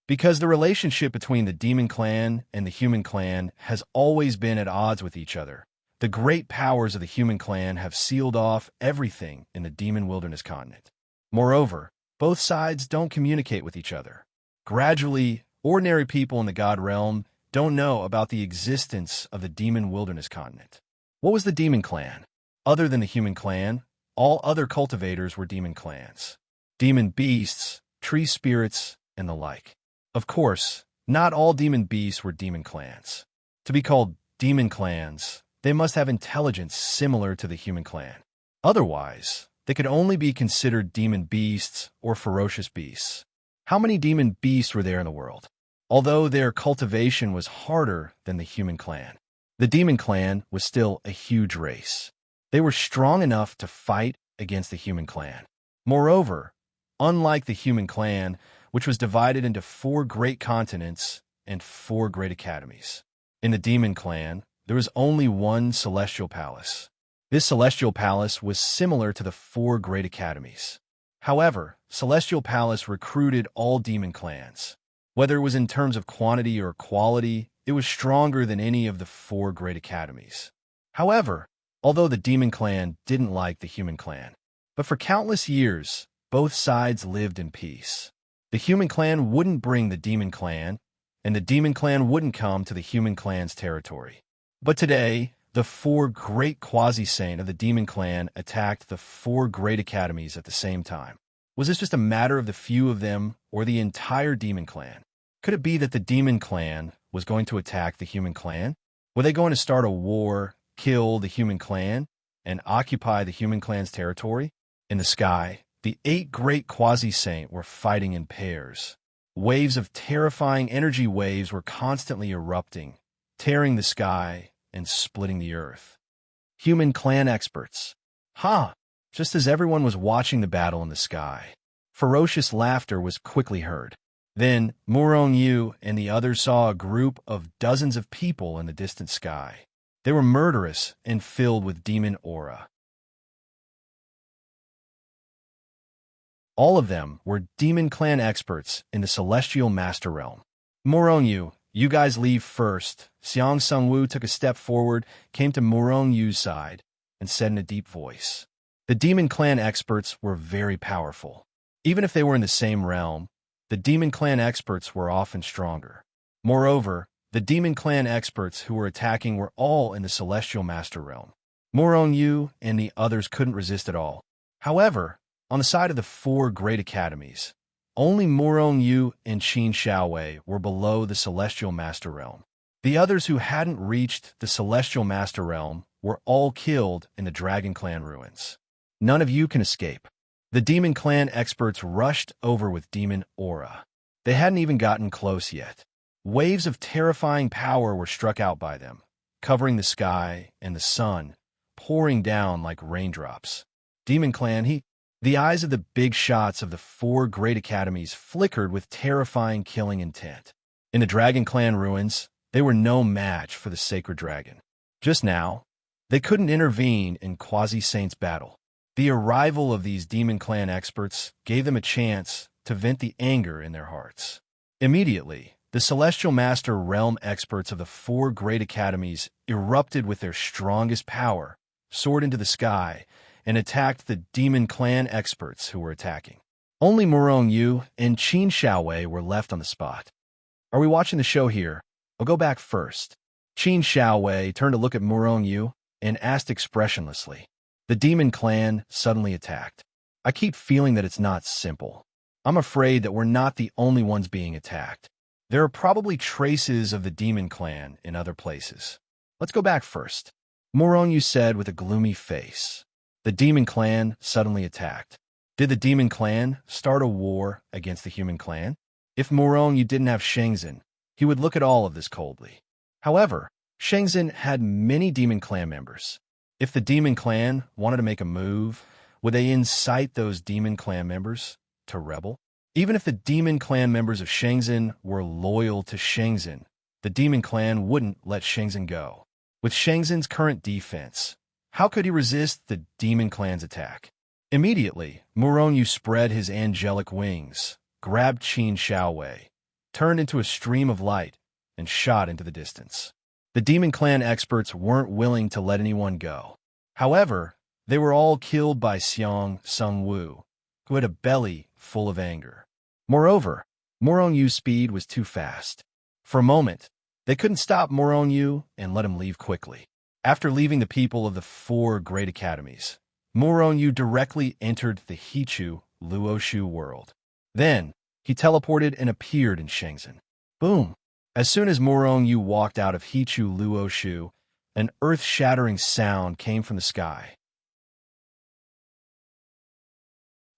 because the relationship between the demon clan and the human clan has always been at odds with each other. The great powers of the human clan have sealed off everything in the demon wilderness continent. Moreover, both sides don't communicate with each other. Gradually, ordinary people in the God Realm don't know about the existence of the demon wilderness continent. What was the demon clan? Other than the human clan, all other cultivators were demon clans. Demon beasts, tree spirits, and the like. Of course, not all demon beasts were demon clans. To be called demon clans, they must have intelligence similar to the human clan. Otherwise, they could only be considered demon beasts or ferocious beasts. How many demon beasts were there in the world? Although their cultivation was harder than the human clan, the demon clan was still a huge race. They were strong enough to fight against the human clan. Moreover, unlike the human clan, which was divided into 4 great continents and 4 great academies, in the demon clan, there was only one celestial palace. This celestial palace was similar to the 4 great academies. However, Celestial Palace recruited all demon clans. Whether it was in terms of quantity or quality, it was stronger than any of the 4 great academies. However, although the demon clan didn't like the human clan, but for countless years, both sides lived in peace. The human clan wouldn't bring the demon clan, and the demon clan wouldn't come to the human clan's territory. But today, the 4 great quasi-saint of the demon clan attacked the 4 great academies at the same time. Was this just a matter of the few of them or the entire demon clan? Could it be that the demon clan was going to attack the human clan? Were they going to start a war, kill the human clan, and occupy the human clan's territory? In the sky, the 8 great quasi-saint were fighting in pairs. Waves of terrifying energy waves were constantly erupting, tearing the sky and splitting the earth. Human clan experts. Just as everyone was watching the battle in the sky, ferocious laughter was quickly heard. Then Murong Yu and the others saw a group of dozens of people in the distant sky. They were murderous and filled with demon aura. All of them were demon clan experts in the celestial master realm. Murong Yu, you guys leave first. Xiang Sungwu took a step forward, came to Murong Yu's side, and said in a deep voice. The demon clan experts were very powerful. Even if they were in the same realm, the demon clan experts were often stronger. Moreover, the demon clan experts who were attacking were all in the celestial master realm. Murong Yu and the others couldn't resist at all. However, on the side of the 4 great academies, only Murong Yu and Qin Xiaowei were below the celestial master realm. The others who hadn't reached the celestial master realm were all killed in the Dragon Clan ruins. None of you can escape. The demon clan experts rushed over with demon aura. They hadn't even gotten close yet. Waves of terrifying power were struck out by them, covering the sky and the sun, pouring down like raindrops. Demon clan, The eyes of the big shots of the 4 great academies flickered with terrifying killing intent. In the Dragon Clan ruins, they were no match for the sacred dragon. Just now, they couldn't intervene in Quasi-Saint's battle. The arrival of these demon clan experts gave them a chance to vent the anger in their hearts. Immediately, the Celestial Master Realm experts of the 4 great academies erupted with their strongest power, soared into the sky, and attacked the demon clan experts who were attacking. Only Murong Yu and Qin Xiaowei were left on the spot. Are we watching the show here? I'll go back first. Qin Xiaowei turned to look at Murong Yu and asked expressionlessly. The demon clan suddenly attacked. I keep feeling that it's not simple. I'm afraid that we're not the only ones being attacked. There are probably traces of the demon clan in other places. Let's go back first. Moronyu said with a gloomy face. The demon clan suddenly attacked. Did the demon clan start a war against the human clan? If Moronyu didn't have Shenzhen, he would look at all of this coldly. However, Shenzhen had many demon clan members. If the demon clan wanted to make a move, would they incite those demon clan members to rebel? Even if the demon clan members of Shenzhen were loyal to Shenzhen, the demon clan wouldn't let Shenzhen go. With Shenzhen's current defense, how could he resist the demon clan's attack? Immediately, Moronyu spread his angelic wings, grabbed Qin Xiaowei, turned into a stream of light, and shot into the distance. The demon clan experts weren't willing to let anyone go. However, they were all killed by Xiang Sungwu, who had a belly full of anger. Moreover, Moronyu's speed was too fast. For a moment, they couldn't stop Moronyu and let him leave quickly. After leaving the people of the 4 great academies, Moronyu directly entered the Hichu Luoshu world. Then, he teleported and appeared in Shenzhen. Boom! As soon as Moronyu walked out of Hichu Luoshu, an earth-shattering sound came from the sky.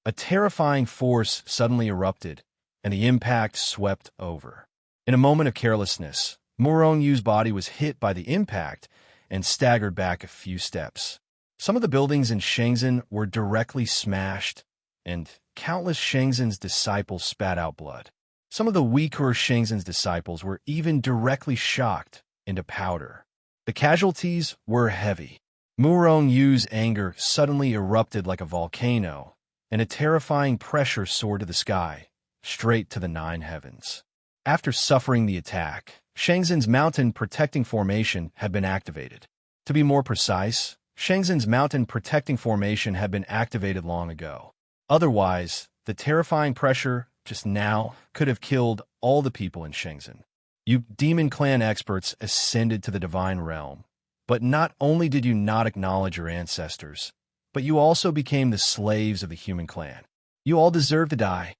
A terrifying force suddenly erupted, and the impact swept over. In a moment of carelessness, Moronyu's body was hit by the impact and staggered back a few steps. Some of the buildings in Shenzhen were directly smashed, and countless Shenzhen's disciples spat out blood. Some of the weaker Shenzhen's disciples were even directly shocked into powder. The casualties were heavy. Moronyu's anger suddenly erupted like a volcano, and a terrifying pressure soared to the sky, straight to the 9 heavens. After suffering the attack, Shenzhen's mountain protecting formation had been activated. To be more precise, Shenzhen's mountain protecting formation had been activated long ago. Otherwise, the terrifying pressure just now could have killed all the people in Shenzhen. You demon clan experts ascended to the divine realm, but not only did you not acknowledge your ancestors, but you also became the slaves of the human clan. You all deserve to die.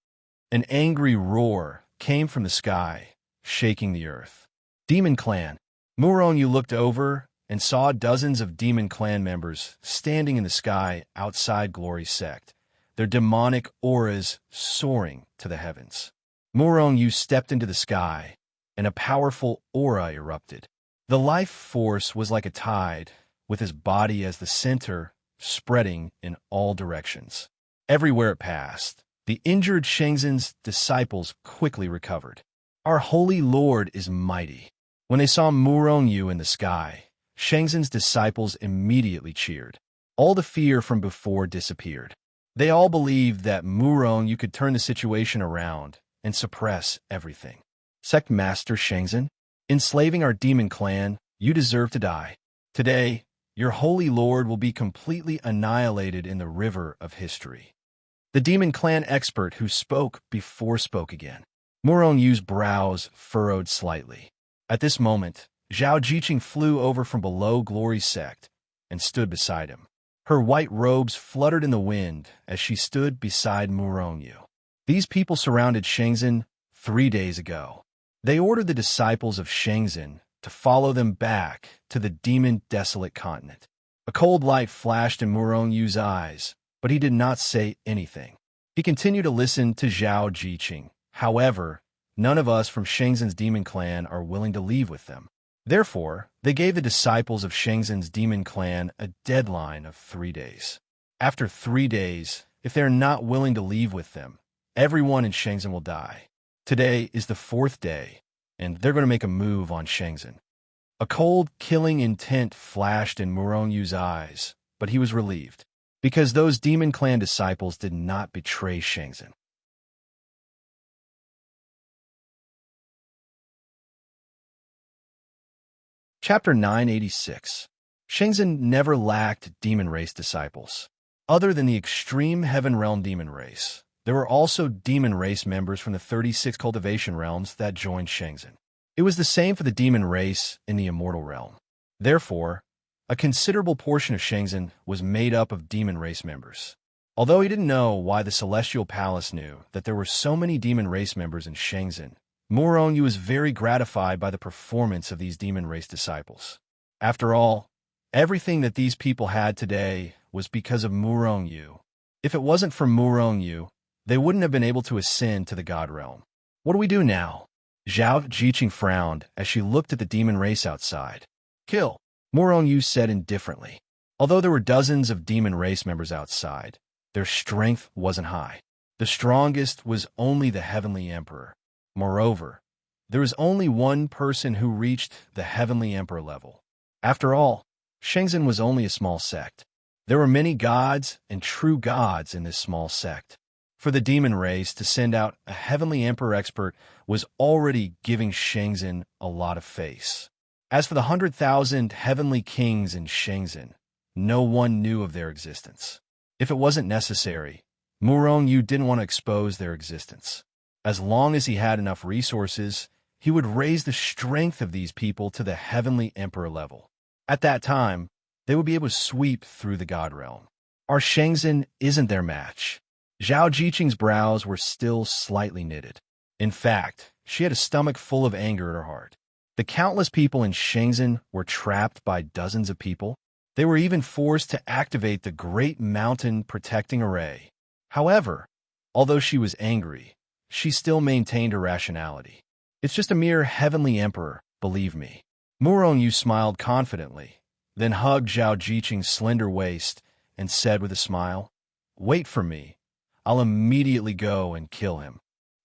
An angry roar came from the sky, shaking the earth. Demon clan. Moronyu looked over and saw dozens of demon clan members standing in the sky outside Glory's sect, their demonic auras soaring to the heavens. Moronyu stepped into the sky, and a powerful aura erupted. The life force was like a tide, with his body as the center, spreading in all directions. Everywhere it passed, the injured Shenzhen's disciples quickly recovered. Our holy Lord is mighty. When they saw Moronyu in the sky, Shenzhen's disciples immediately cheered. All the fear from before disappeared. They all believed that Moronyu could turn the situation around and suppress everything. Sect Master Shenzhen, enslaving our demon clan, you deserve to die. Today, your holy lord will be completely annihilated in the river of history. The demon clan expert who spoke before spoke again. Moronyu's brows furrowed slightly. At this moment, Zhao Jiqing flew over from below Glory's sect and stood beside him. Her white robes fluttered in the wind as she stood beside Moronyu. These people surrounded Shenzhen 3 days ago. They ordered the disciples of Shenzhen to follow them back to the demon-desolate continent. A cold light flashed in Moronyu's eyes, but he did not say anything. He continued to listen to Zhao Jiqing. However, none of us from Shenzhen's demon clan are willing to leave with them. Therefore, they gave the disciples of Shenzhen's demon clan a deadline of 3 days. After 3 days, if they are not willing to leave with them, everyone in Shenzhen will die. Today is the 4th day, and they're going to make a move on Shenzhen. A cold, killing intent flashed in Moronyu's eyes, but he was relieved, because those demon clan disciples did not betray Shenzhen. Chapter 986. Shenzhen never lacked demon race disciples. Other than the extreme heaven realm demon race, there were also demon race members from the 36 cultivation realms that joined Shenzhen. It was the same for the demon race in the immortal realm. Therefore, a considerable portion of Shenzhen was made up of demon race members. Although he didn't know why the Celestial Palace knew that there were so many demon race members in Shenzhen, Moronyu was very gratified by the performance of these demon race disciples. After all, Everything that these people had today was because of Murong Yu. If it wasn't for Murong Yu, they wouldn't have been able to ascend to the God Realm. What do we do now? Zhao Jiqing frowned as she looked at the demon race outside. Kill, Murong Yu said indifferently. Although there were dozens of demon race members outside, their strength wasn't high. The strongest was only the Heavenly Emperor. Moreover, there was only one person who reached the Heavenly Emperor level. After all, Shenzhen was only a small sect. There were many gods and true gods in this small sect. For the demon race to send out a Heavenly Emperor expert was already giving Shenzhen a lot of face. As for the 100,000 Heavenly Kings in Shenzhen, no one knew of their existence. If it wasn't necessary, Murong Yu didn't want to expose their existence. As long as he had enough resources, he would raise the strength of these people to the Heavenly Emperor level. At that time, they would be able to sweep through the God Realm. Our Shenzhen isn't their match. Zhao Jiqing's brows were still slightly knitted. In fact, she had a stomach full of anger at her heart. The countless people in Shenzhen were trapped by dozens of people. They were even forced to activate the Great Mountain Protecting Array. However, although she was angry, she still maintained her rationality. It's just a mere Heavenly Emperor, believe me. Murong Yu smiled confidently, then hugged Zhao Jiqing's slender waist and said with a smile, "Wait for me. I'll immediately go and kill him."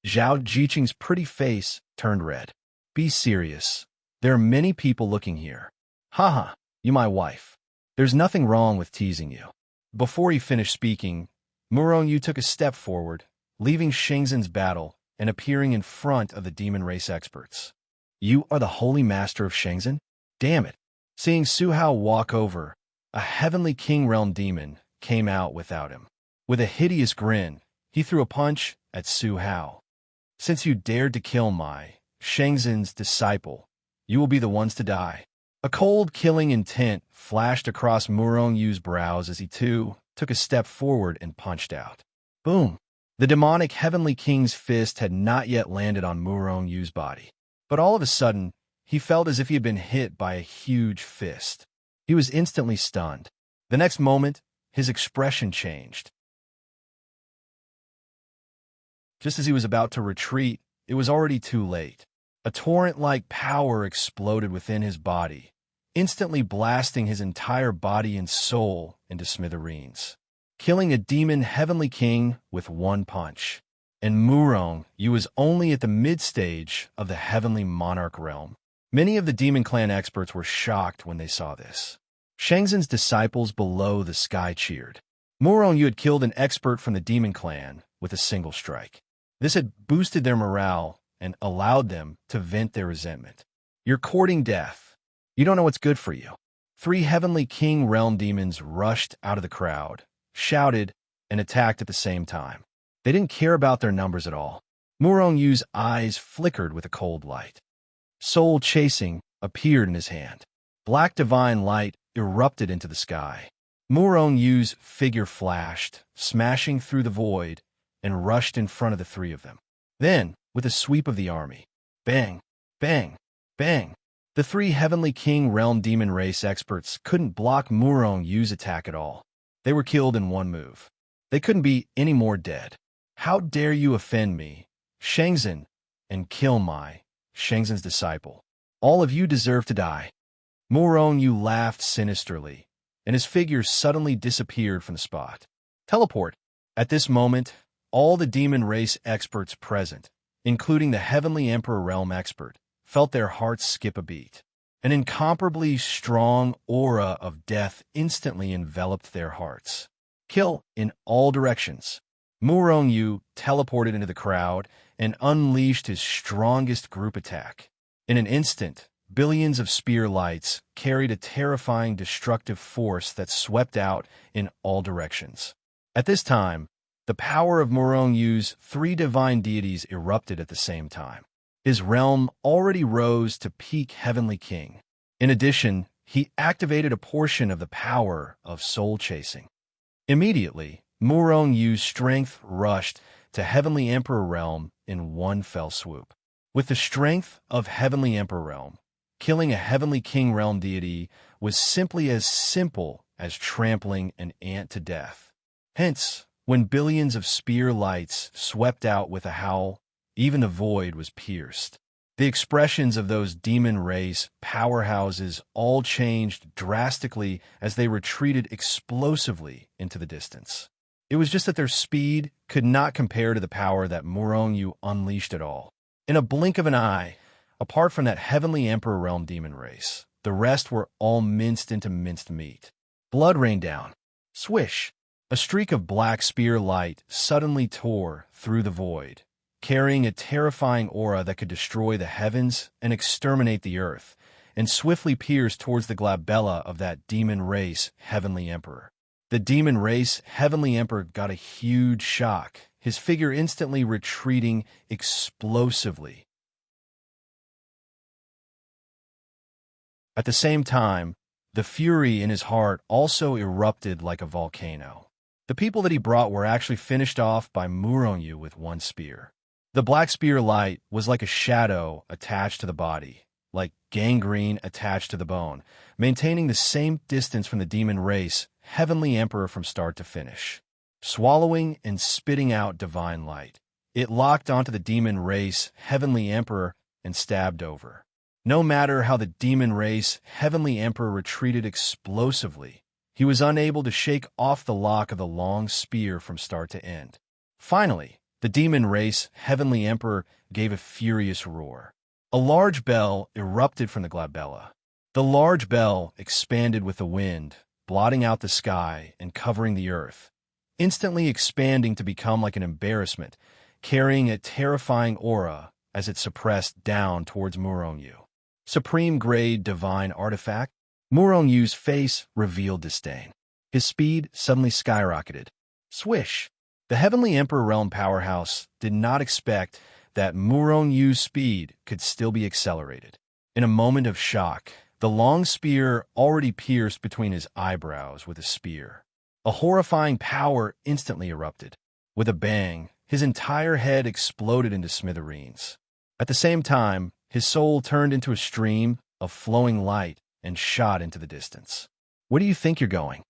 Zhao Jiqing's pretty face turned red. "Be serious. There are many people looking here." "Haha, you my wife. There's nothing wrong with teasing you." Before he finished speaking, Murong Yu took a step forward, leaving Shenzhen's battle and appearing in front of the demon race experts. "You are the Holy Master of Shenzhen? Damn it." Seeing Su Hao walk over, a Heavenly King Realm demon came out without him. With a hideous grin, he threw a punch at Su Hao. "Since you dared to kill my Shenzhen's disciple, you will be the ones to die." A cold, killing intent flashed across Murong Yu's brows as he, too, took a step forward and punched out. Boom! The demonic Heavenly King's fist had not yet landed on Murong Yu's body. But all of a sudden, he felt as if he had been hit by a huge fist. He was instantly stunned. The next moment, his expression changed. Just as he was about to retreat, it was already too late. A torrent-like power exploded within his body, instantly blasting his entire body and soul into smithereens, killing a demon Heavenly King with one punch. And Murong Yu was only at the mid-stage of the Heavenly Monarch realm. Many of the Demon Clan experts were shocked when they saw this. Shenzhen's disciples below the sky cheered. Murong Yu had killed an expert from the Demon Clan with a single strike. This had boosted their morale and allowed them to vent their resentment. "You're courting death. You don't know what's good for you." 3 Heavenly King Realm demons rushed out of the crowd, shouted, and attacked at the same time. They didn't care about their numbers at all. Murong Yu's eyes flickered with a cold light. Soul Chasing appeared in his hand. Black divine light erupted into the sky. Murong Yu's figure flashed, smashing through the void, and rushed in front of the 3 of them. Then, with a sweep of the army, bang, bang, bang. The 3 Heavenly King Realm Demon Race experts couldn't block Murong Yu's attack at all. They were killed in one move. They couldn't be any more dead. "How dare you offend me, Shenzhen, and kill my Shenzhen's disciple? All of you deserve to die." Murong Yu laughed sinisterly, and his figure suddenly disappeared from the spot. Teleport. At this moment, all the demon race experts present, including the Heavenly Emperor Realm expert, felt their hearts skip a beat. An incomparably strong aura of death instantly enveloped their hearts. Kill in all directions. Murong Yu teleported into the crowd and unleashed his strongest group attack. In an instant, billions of spear lights carried a terrifying destructive force that swept out in all directions. At this time, the power of Murong Yu's 3 divine deities erupted at the same time. His realm already rose to peak Heavenly King. In addition, he activated a portion of the power of soul chasing. Immediately, Murong Yu's strength rushed to Heavenly Emperor Realm in one fell swoop. With the strength of Heavenly Emperor Realm, Killing a heavenly king realm deity was simply as simple as trampling an ant to death. Hence, when billions of spear lights swept out with a howl, even the void was pierced. The expressions of those demon race powerhouses all changed drastically as they retreated explosively into the distance. It was just that their speed could not compare to the power that Muronyu unleashed at all. In a blink of an eye, apart from that heavenly Emperor realm demon race, the rest were all minced into minced meat. Blood rained down. Swish! A streak of black spear light suddenly tore through the void, carrying a terrifying aura that could destroy the heavens and exterminate the earth, and swiftly pierced towards the glabella of that demon race heavenly emperor. The demon race heavenly emperor got a huge shock, his figure instantly retreating explosively. At the same time, the fury in his heart also erupted like a volcano. The people that he brought were actually finished off by Muronyu with one spear. The black spear light was like a shadow attached to the body, like gangrene attached to the bone, maintaining the same distance from the demon race heavenly emperor from start to finish. Swallowing and spitting out divine light, it locked onto the demon race heavenly emperor and stabbed over. No matter how the demon race heavenly emperor retreated explosively, he was unable to shake off the lock of the long spear from start to end. Finally, the demon race heavenly emperor gave a furious roar. A large bell erupted from the glabella. The large bell expanded with the wind, blotting out the sky and covering the earth, instantly expanding to become like an embarrassment, carrying a terrifying aura as it suppressed down towards Muronyu. Supreme-grade divine artifact? Murongyu's face revealed disdain. His speed suddenly skyrocketed. Swish! The Heavenly Emperor Realm powerhouse did not expect that Murongyu's speed could still be accelerated. In a moment of shock, the long spear already pierced between his eyebrows with a spear. A horrifying power instantly erupted. With a bang, his entire head exploded into smithereens. At the same time, his soul turned into a stream of flowing light and shot into the distance. Where do you think you're going?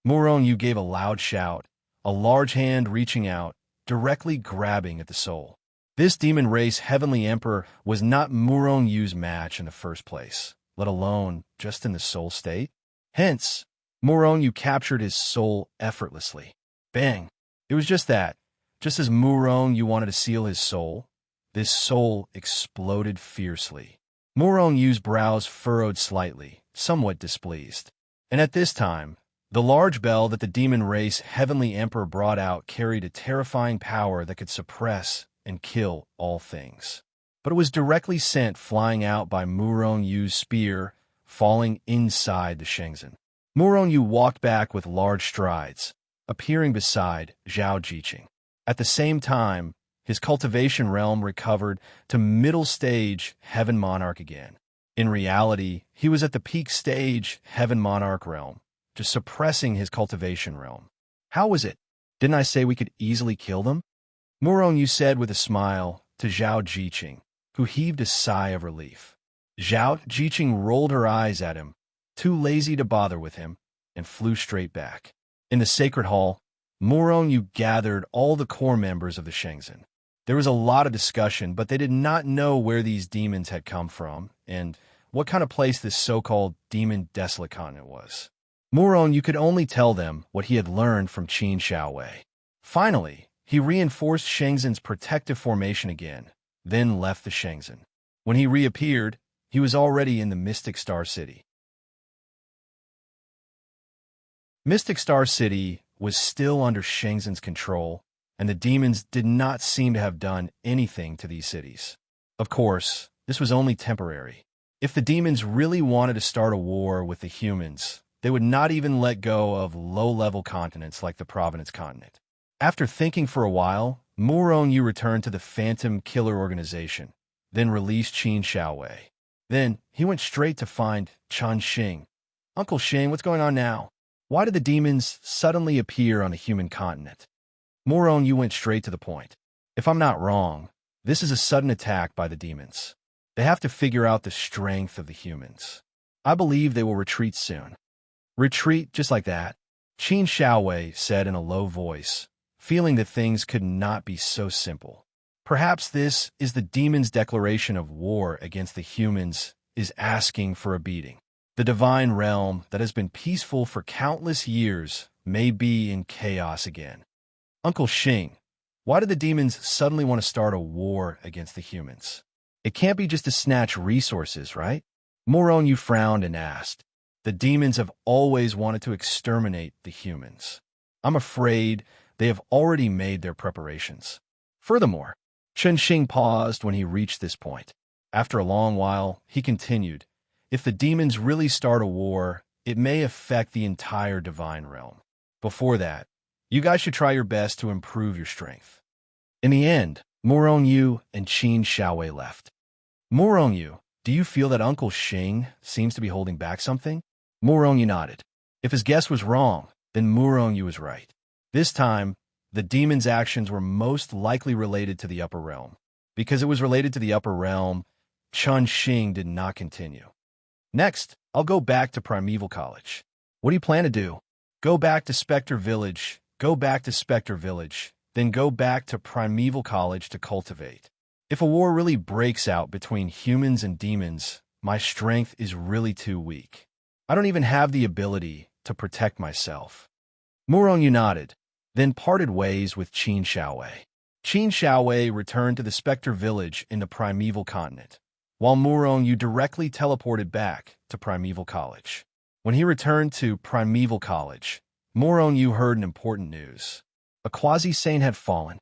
Muronyu gave a loud shout, a large hand reaching out, directly grabbing at the soul. This demon race heavenly emperor was not Muronyu's match in the first place, let alone just in the soul state. Hence, Muronyu captured his soul effortlessly. Bang! It was just that. Just as Muronyu wanted to seal his soul, this soul exploded fiercely. Muronyu's brows furrowed slightly, somewhat displeased. And at this time, the large bell that the demon race heavenly emperor brought out carried a terrifying power that could suppress and kill all things. But it was directly sent flying out by Muronyu's spear, falling inside the Shenzhen. Muronyu walked back with large strides, appearing beside Zhao Jiqing. At the same time, his cultivation realm recovered to middle stage Heaven Monarch again. In reality, he was at the peak stage Heaven Monarch realm, just suppressing his cultivation realm. How was it? Didn't I say we could easily kill them? Muronyu said with a smile to Zhao Jiqing, who heaved a sigh of relief. Zhao Jiqing rolled her eyes at him, too lazy to bother with him, and flew straight back. In the sacred hall, Muronyu gathered all the core members of the Shenzhen. There was a lot of discussion, but they did not know where these demons had come from and what kind of place this so-called demon desolate continent was. Muronyu could only tell them what he had learned from Qin Shaowei. Finally, he reinforced Shenzhen's protective formation again, then left the Shenzhen. When he reappeared, he was already in the Mystic Star City. Mystic Star City was still under Shenzhen's control, and the demons did not seem to have done anything to these cities. Of course, this was only temporary. If the demons really wanted to start a war with the humans, they would not even let go of low-level continents like the Providence continent. After thinking for a while, Muronyu returned to the Phantom Killer Organization, then released Qin Shaowei. Then, he went straight to find Chen Xing. Uncle Xing, what's going on now? Why did the demons suddenly appear on a human continent? Muronyu went straight to the point. If I'm not wrong, this is a sudden attack by the demons. They have to figure out the strength of the humans. I believe they will retreat soon. Retreat just like that? Qin Xiaowei said in a low voice, feeling that things could not be so simple. Perhaps this is the demon's declaration of war against the humans, is asking for a beating. The divine realm that has been peaceful for countless years may be in chaos again. Uncle Xing, why did the demons suddenly want to start a war against the humans? It can't be just to snatch resources, right? Moronyu frowned and asked. The demons have always wanted to exterminate the humans. I'm afraid they have already made their preparations. Furthermore, Chen Xing paused when he reached this point. After a long while, he continued, if the demons really start a war, it may affect the entire divine realm. Before that, you guys should try your best to improve your strength. In the end, Moronyu and Qin Xiaowei left. Moronyu, do you feel that Uncle Xing seems to be holding back something? Moronyu nodded. If his guess was wrong, then Moronyu was right. This time, the demon's actions were most likely related to the upper realm. Because it was related to the upper realm, Chen Xing did not continue. Next, I'll go back to Primeval College. What do you plan to do? Go back to Spectre Village, then go back to Primeval College to cultivate. If a war really breaks out between humans and demons, my strength is really too weak. I don't even have the ability to protect myself. Moronyu nodded, then parted ways with Qin Xiaowei. Qin Xiaowei returned to the Spectre Village in the Primeval Continent, while Moronyu directly teleported back to Primeval College. When he returned to Primeval College, Moronyu heard an important news. A quasi-saint had fallen.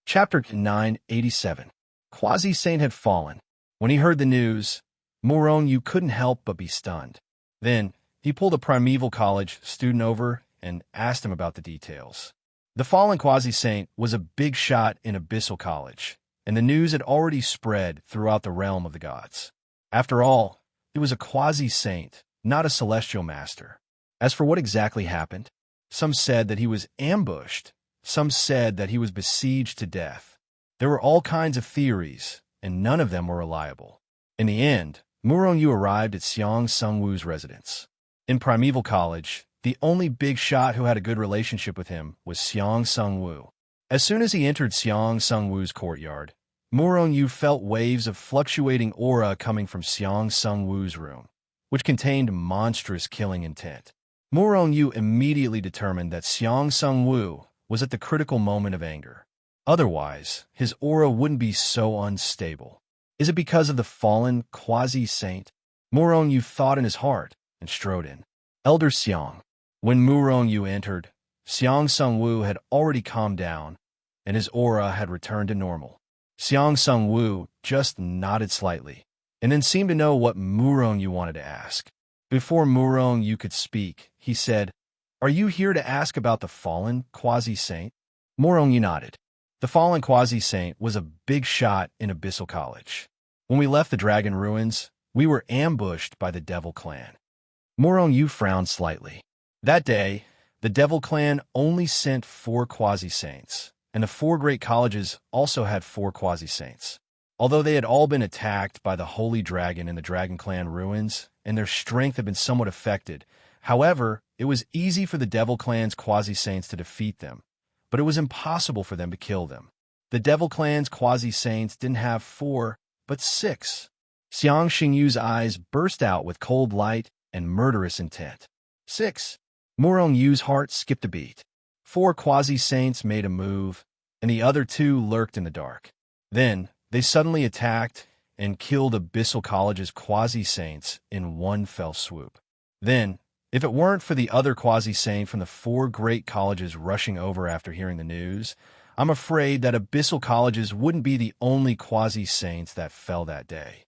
Chapter 987. Quasi-saint had fallen. When he heard the news, Moronyu couldn't help but be stunned. Then, he pulled a Primeval College student over and asked him about the details. The fallen quasi-saint was a big shot in Abyssal College, and the news had already spread throughout the realm of the gods. After all, he was a quasi-saint, not a celestial master. As for what exactly happened, some said that he was ambushed, some said that he was besieged to death. There were all kinds of theories, and none of them were reliable. In the end, Moronyu arrived at Xiang Sungwu's residence. In Primeval College, the only big shot who had a good relationship with him was Xiang Sungwu. As soon as he entered Xiang Sungwu's courtyard, Moronyu felt waves of fluctuating aura coming from Xiang Sungwu's room, which contained monstrous killing intent. Moronyu immediately determined that Xiang Sungwu was at the critical moment of anger. Otherwise, his aura wouldn't be so unstable. Is it because of the fallen quasi-saint? Moronyu thought in his heart and strode in. Elder Xiang. When Moronyu entered, Xiang Sungwu had already calmed down, and his aura had returned to normal. Xiang Sungwu just nodded slightly, and then seemed to know what Moronyu wanted to ask. Before Moronyu could speak, he said, "Are you here to ask about the fallen quasi-saint?" Moronyu nodded. The fallen quasi-saint was a big shot in Abyssal College. When we left the Dragon Ruins, we were ambushed by the Devil Clan. Moronyu frowned slightly. That day, the Devil Clan only sent 4 quasi-saints, and the 4 great colleges also had 4 quasi-saints. Although they had all been attacked by the Holy Dragon in the Dragon Clan ruins, and their strength had been somewhat affected, however, it was easy for the Devil Clan's quasi-saints to defeat them, but it was impossible for them to kill them. The Devil Clan's quasi-saints didn't have 4, but 6. Xiang Xingyu's eyes burst out with cold light and murderous intent. 6. Morongyu's heart skipped a beat. 4 quasi-saints made a move, and the other 2 lurked in the dark. Then, they suddenly attacked and killed Abyssal College's quasi-saints in one fell swoop. Then, if it weren't for the other quasi-saint from the 4 great colleges rushing over after hearing the news, I'm afraid that Abyssal Colleges wouldn't be the only quasi-saints that fell that day.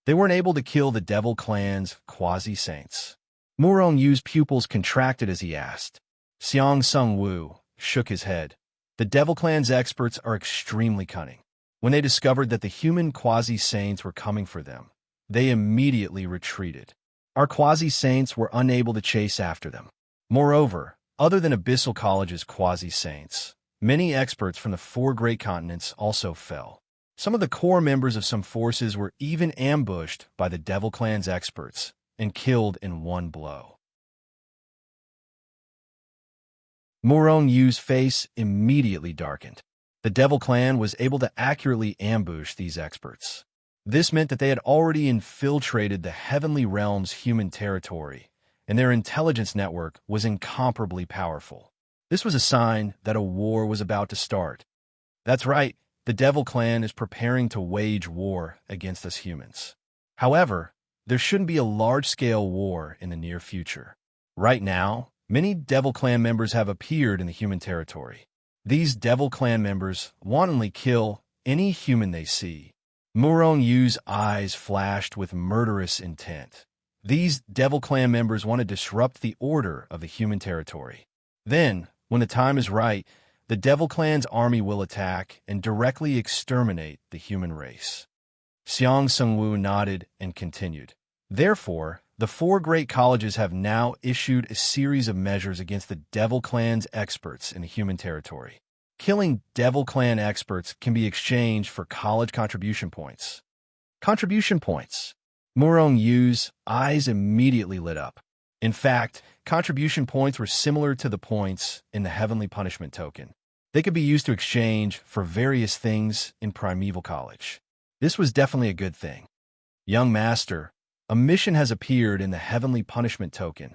They weren't able to kill the Devil Clan's quasi-saints. Morongyu's pupils contracted as he asked. Xiang Sungwu shook his head. The Devil Clan's experts are extremely cunning. When they discovered that the human quasi-saints were coming for them, they immediately retreated. Our quasi-saints were unable to chase after them. Moreover, Other than Abyssal College's quasi-saints, many experts from the four great continents also fell. Some of the core members of some forces were even ambushed by the Devil Clan's experts and killed in one blow. Murong Yu's face immediately darkened. The Devil Clan was able to accurately ambush these experts. This meant that they had already infiltrated the Heavenly Realm's human territory, and their intelligence network was incomparably powerful. This was a sign that a war was about to start. That's right, the Devil Clan is preparing to wage war against us humans. However, there shouldn't be a large-scale war in the near future. Right now, many Devil Clan members have appeared in the human territory. These Devil Clan members wantonly kill any human they see. Murong Yu's eyes flashed with murderous intent. These Devil Clan members want to disrupt the order of the human territory. Then, when the time is right, the Devil Clan's army will attack and directly exterminate the human race. Xiang Sengwu nodded and continued. Therefore, the four great colleges have now issued a series of measures against the Devil Clan's experts in the human territory. Killing Devil Clan experts can be exchanged for college contribution points. Contribution points. Murong Yu's eyes immediately lit up. In fact, contribution points were similar to the points in the Heavenly Punishment token. They could be used to exchange for various things in Primeval College. This was definitely a good thing. Young Master, a mission has appeared in the Heavenly Punishment token.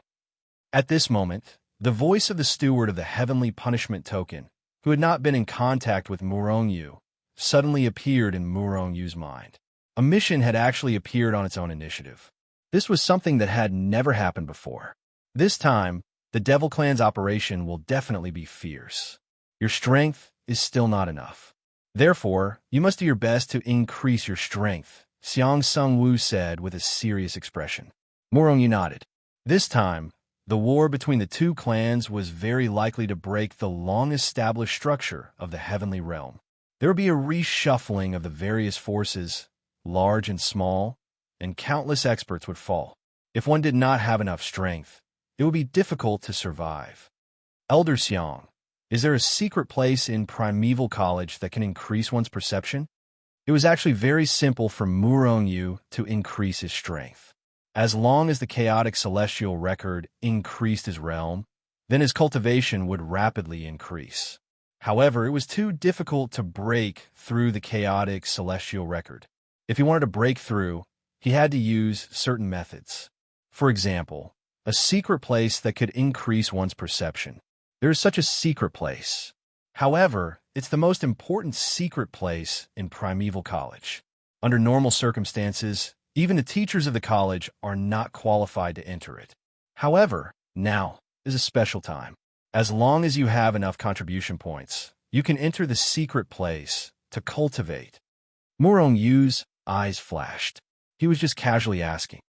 At this moment, the voice of the steward of the Heavenly Punishment token, who had not been in contact with Murong Yu, suddenly appeared in Murong Yu's mind. A mission had actually appeared on its own initiative. This was something that had never happened before. This time, the Devil Clan's operation will definitely be fierce. Your strength is still not enough. Therefore, you must do your best to increase your strength, Xiang Sengwu said with a serious expression. Murong Yu nodded. This time, the war between the two clans was very likely to break the long-established structure of the Heavenly Realm. There would be a reshuffling of the various forces, large and small, and countless experts would fall. If one did not have enough strength, it would be difficult to survive. Elder Xiang, is there a secret place in Primeval College that can increase one's perception? It was actually very simple for Murong Yu to increase his strength. As long as the chaotic celestial record increased his realm, then his cultivation would rapidly increase. However, it was too difficult to break through the chaotic celestial record. If he wanted to break through, he had to use certain methods. For example, a secret place that could increase one's perception. There is such a secret place. However, it's the most important secret place in Primeval College. Under normal circumstances, even the teachers of the college are not qualified to enter it. However, now is a special time. As long as you have enough contribution points, you can enter the secret place to cultivate. Murong Yu's eyes flashed. He was just casually asking.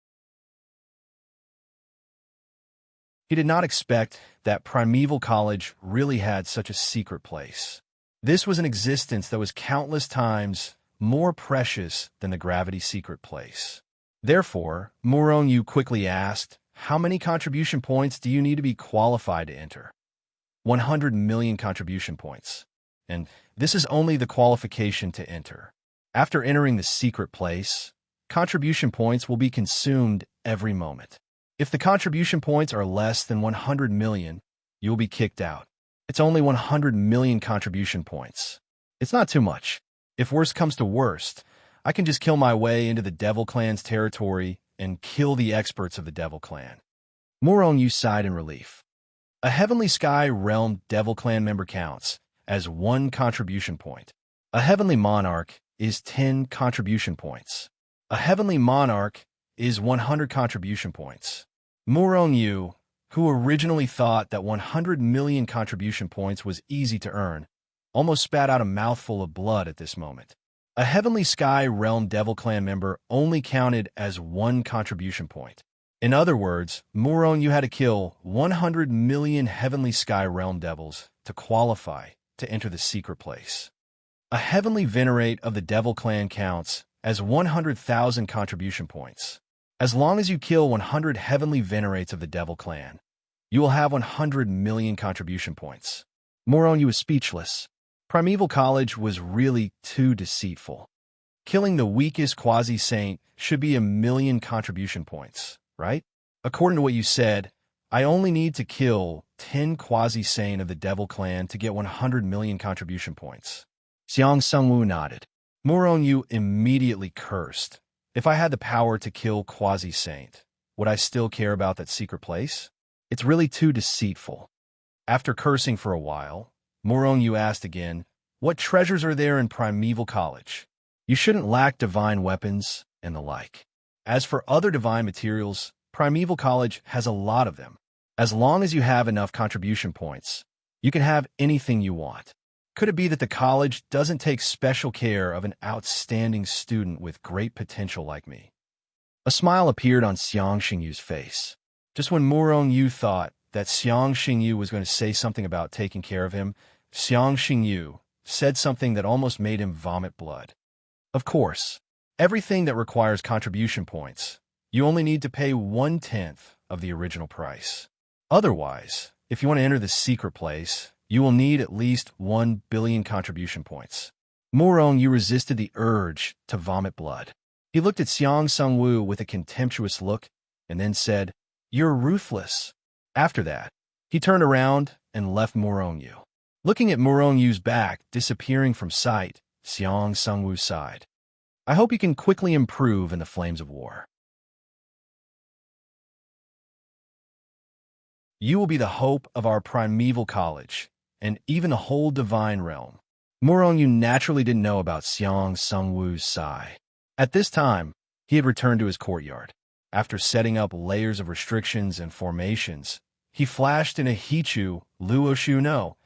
He did not expect that Primeval College really had such a secret place. This was an existence that was countless times more precious than the Gravity Secret Place. Therefore, Murong Yu quickly asked, how many contribution points do you need to be qualified to enter? 100 million contribution points. And this is only the qualification to enter. After entering the secret place, contribution points will be consumed every moment. If the contribution points are less than 100 million, you will be kicked out. It's only 100 million contribution points. It's not too much. If worst comes to worst, I can just kill my way into the Devil Clan's territory and kill the experts of the Devil Clan. Murong Yu sighed in relief. A Heavenly Sky Realm Devil Clan member counts as 1 contribution point. A Heavenly Monarch is 10 contribution points. A Heavenly Monarch is 100 contribution points. Murong Yu, who originally thought that 100 million contribution points was easy to earn, almost spat out a mouthful of blood at this moment. A Heavenly Sky Realm Devil Clan member only counted as 1 contribution point. In other words, Murong Yu had to kill 100 million Heavenly Sky Realm Devils to qualify to enter the secret place. A Heavenly Venerate of the Devil Clan counts as 100,000 contribution points. As long as you kill 100 Heavenly Venerates of the Devil Clan, You will have 100 million contribution points. Moron, you was speechless. Primeval College was really too deceitful. Killing the weakest quasi-saint should be 1,000,000 contribution points, right? According to what you said, I only need to kill 10 quasi-saint of the Devil Clan to get 100 million contribution points. Xiang Sungwu nodded. Moron, you immediately cursed. If I had the power to kill quasi-saint, would I still care about that secret place? It's really too deceitful. After cursing for a while, Moron, you asked again, what treasures are there in Primeval College? You shouldn't lack divine weapons and the like. As for other divine materials, Primeval College has a lot of them. As long as you have enough contribution points, you can have anything you want. Could it be that the college doesn't take special care of an outstanding student with great potential like me? A smile appeared on Xiang Xingyu's face. Just when Moron Yu thought that Xiang Xingyu was going to say something about taking care of him, Xiang Xingyu said something that almost made him vomit blood. Of course, everything that requires contribution points, you only need to pay 1/10 of the original price. Otherwise, if you want to enter the secret place, you will need at least 1,000,000,000 contribution points. Moron Yu resisted the urge to vomit blood. He looked at Xiang Sungwu with a contemptuous look and then said, "You're ruthless." After that, he turned around and left Moron Yu. Looking at Moron Yu's back disappearing from sight, Xiang Sungwu sighed. I hope you can quickly improve in the flames of war. You will be the hope of our Primeval College, and even the whole divine realm. Moron Yu naturally didn't know about Xiang Sungwu's sigh. At this time, he had returned to his courtyard. After setting up layers of restrictions and formations, he flashed in a Hichu Luo Shu no.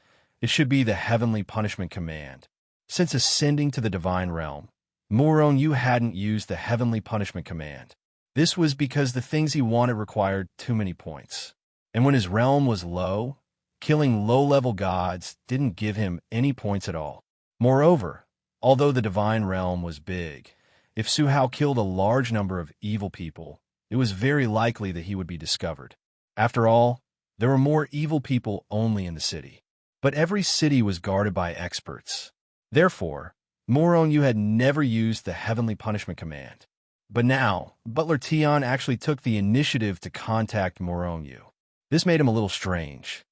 It should be the Heavenly Punishment Command. Since ascending to the divine realm, Moron Yu hadn't used the Heavenly Punishment Command. This was because the things he wanted required too many points. And when his realm was low, killing low-level gods didn't give him any points at all. Moreover, although the divine realm was big, if Su Hao killed a large number of evil people, it was very likely that he would be discovered. After all, there were more evil people only in the city. But every city was guarded by experts. Therefore, Moron Yu had never used the Heavenly Punishment Command. But now, Butler Tian actually took the initiative to contact Moron Yu. This made him a little strange.